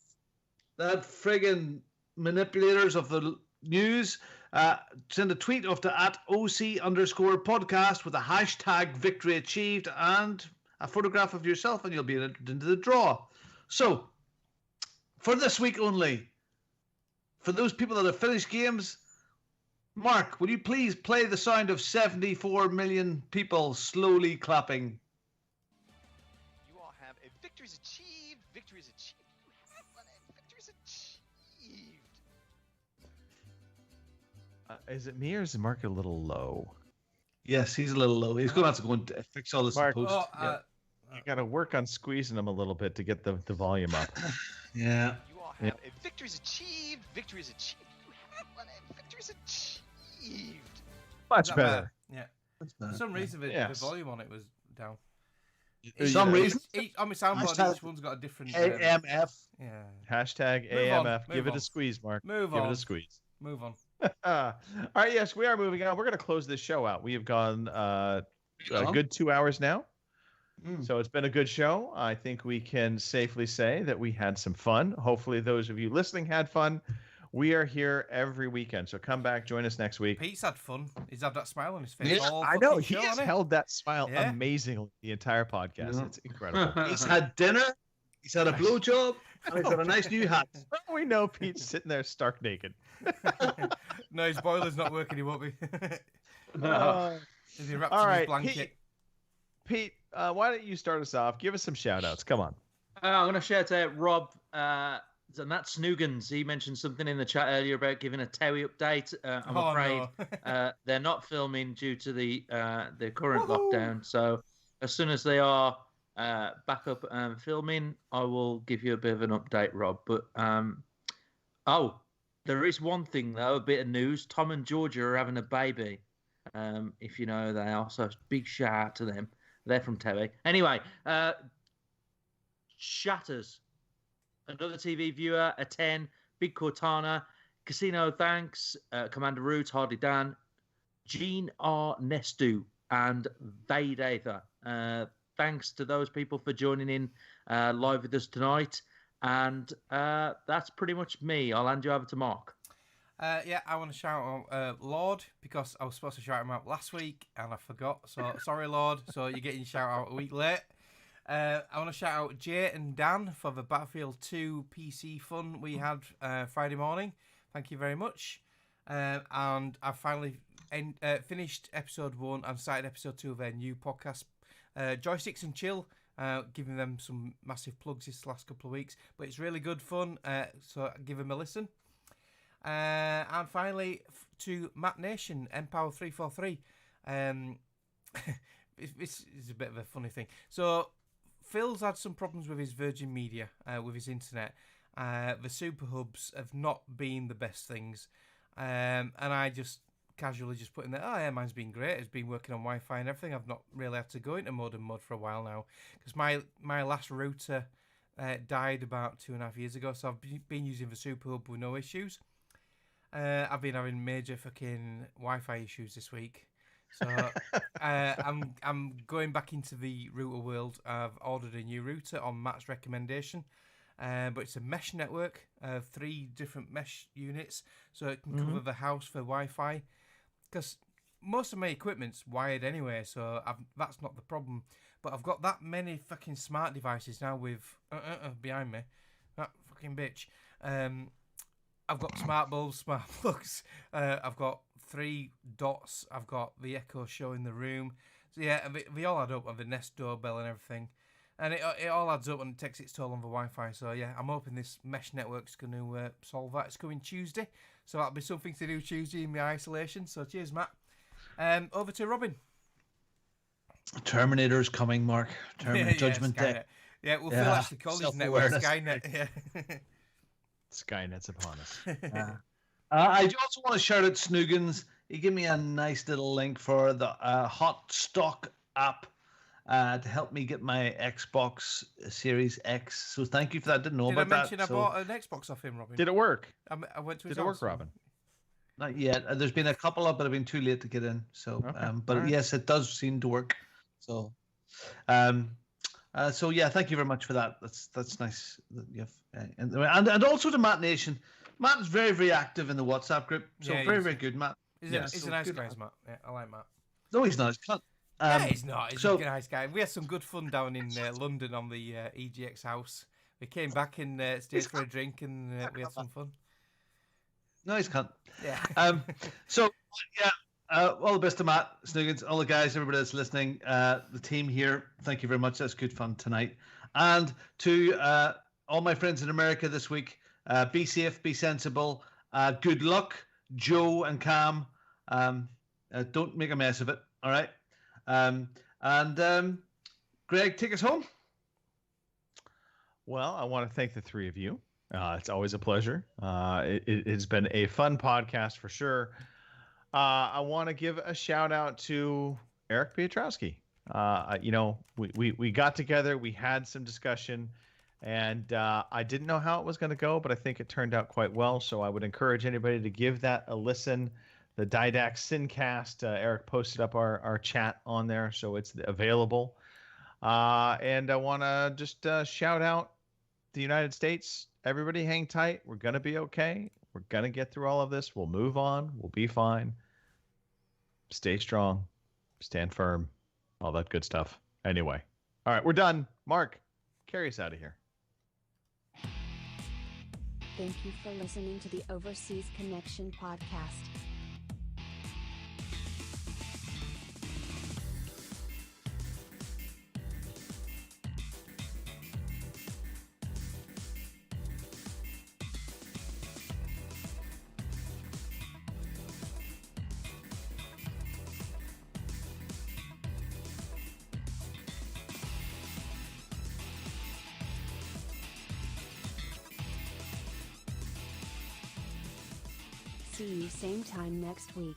that friggin' manipulators of the news. Send a tweet off to @OC_podcast with a hashtag victory achieved and a photograph of yourself, and you'll be entered into the draw. So, for this week only, for those people that have finished games, Mark, will you please play the sound of 74 million people slowly clapping? You all have a victory's achieved. Victory's achieved. You have one. Victory's achieved. Is it me or is the market a little low? Yes, he's a little low. He's going to have to go and fix all this Mark, post. you got to work on squeezing them a little bit to get the volume up. Yeah. You all have a victory's achieved. Victory's achieved. You have one. Victory's achieved. Much better. Yeah. For some reason, the volume on it was down. For some reason? On my soundboard, each one's got a different... AMF. Yeah. Hashtag AMF. Give it a squeeze, Mark. Move on. Give it a squeeze. Move on. All right, yes, we are moving on. We're going to close this show out. We have gone a good 2 hours now. So it's been a good show. I think we can safely say that we had some fun. Hopefully those of you listening had fun. We are here every weekend, so come back, join us next week. Pete's had fun. He's had that smile on his face. Yeah, all I know. fucking He has held that smile amazingly the entire podcast. It's incredible. He's had dinner. He's had a blowjob. And he's got a nice new hat. We know Pete's sitting there stark naked. No, his boiler's not working. He won't be. No. Is he wrapped All in right, his blanket? Pete, why don't you start us off? Give us some shout-outs. Come on. I'm going to shout out Rob, and that's Snoogans. He mentioned something in the chat earlier about giving a Towie update. I'm afraid they're not filming due to the current lockdown. So as soon as they are back up and filming, I will give you a bit of an update, Rob. But there is one thing though, a bit of news. Tom and Georgia are having a baby. If you know who they are, so big shout out to them. They're from Towie. Anyway, Shatters. Another TV viewer, a 10, Big Cortana, Casino Thanks, Commander Root, Hardy Dan, Gene R. Nestu, and Vadatha. Thanks to those people for joining in live with us tonight. And that's pretty much me. I'll hand you over to Mark. Yeah, I want to shout out Lord, because I was supposed to shout him out last week and I forgot. So sorry, Lord. So you're getting shout out a week late. I want to shout out Jay and Dan for the Battlefield 2 PC fun we had Friday morning. Thank you very much. And I finally finished episode 1 and started episode 2 of their new podcast, Joysticks and Chill, giving them some massive plugs this last couple of weeks. But it's really good fun, so give them a listen. And finally, to Matt Nation, Empower 343. This is a bit of a funny thing. So Phil's had some problems with his Virgin Media, with his internet. The super hubs have not been the best things. And I just casually just put in there, oh yeah, mine's been great. It's been working on Wi-Fi and everything. I've not really had to go into modem mode for a while now. Because my last router died about 2.5 years ago. So I've been using the super hub with no issues. I've been having major fucking Wi-Fi issues this week. So I'm going back into the router world. I've ordered a new router on Matt's recommendation, but it's a mesh network, 3 different mesh units, so it can cover the house for Wi-Fi. Because most of my equipment's wired anyway, so that's not the problem. But I've got that many fucking smart devices now with behind me, that fucking bitch. I've got smart bulbs, smart plugs. I've got 3 dots. I've got the Echo Show in the room. So yeah, they all add up. I've a Nest doorbell and everything. And it all adds up and takes its toll on the Wi-Fi. So, yeah, I'm hoping this mesh network's going to solve that. It's coming Tuesday. So that'll be something to do Tuesday in my isolation. So, cheers, Matt. Over to Robin. Terminator's coming, Mark. Terminator Judgment Day. Yeah, we'll feel actually call this network Skynet. Yeah. Skynet's upon us. I also want to shout out Snoogans. He gave me a nice little link for the Hot Stock app to help me get my Xbox Series X. So thank you for that. Didn't know about that. Did I mention I bought an Xbox off him, Robin? Did it work? I went to his Did it work, house. Robin? Not yet. There's been a couple of, but I've been too late to get in. So, Okay. but Right. yes, it does seem to work. So, so yeah, thank you very much for that. That's nice. That you have, and also to Matt Nation. Matt is very, very active in the WhatsApp group. So Yeah, very, he's- very good, Matt. He's So a nice good. guy, Matt. Yeah, I like Matt. No, he's not. He's not. Yeah, he's not. He's so- a nice guy. We had some good fun down in London on the EGX house. We came back and stayed for a drink, and we had some fun. No, he's can't. Yeah. So yeah, all the best to Matt, Snoogans, all the guys, everybody that's listening, the team here. Thank you very much. That's good fun tonight. And to all my friends in America this week, be safe, be sensible. Good luck, Joe and Cam. Don't make a mess of it. All right. Greg, take us home. Well, I want to thank the three of you. It's always a pleasure. It's been a fun podcast for sure. I want to give a shout out to Eric Piotrowski. We got together, we had some discussion, and I didn't know how it was going to go, but I think it turned out quite well. So I would encourage anybody to give that a listen. The Didact Sincast, Eric posted up our chat on there, so it's available. And I want to just shout out the United States. Everybody hang tight. We're going to be okay. We're going to get through all of this. We'll move on. We'll be fine. Stay strong. Stand firm. All that good stuff. Anyway. All right, we're done. Mark, carry us out of here. Thank you for listening to the Overseas Connection podcast. See you same time next week.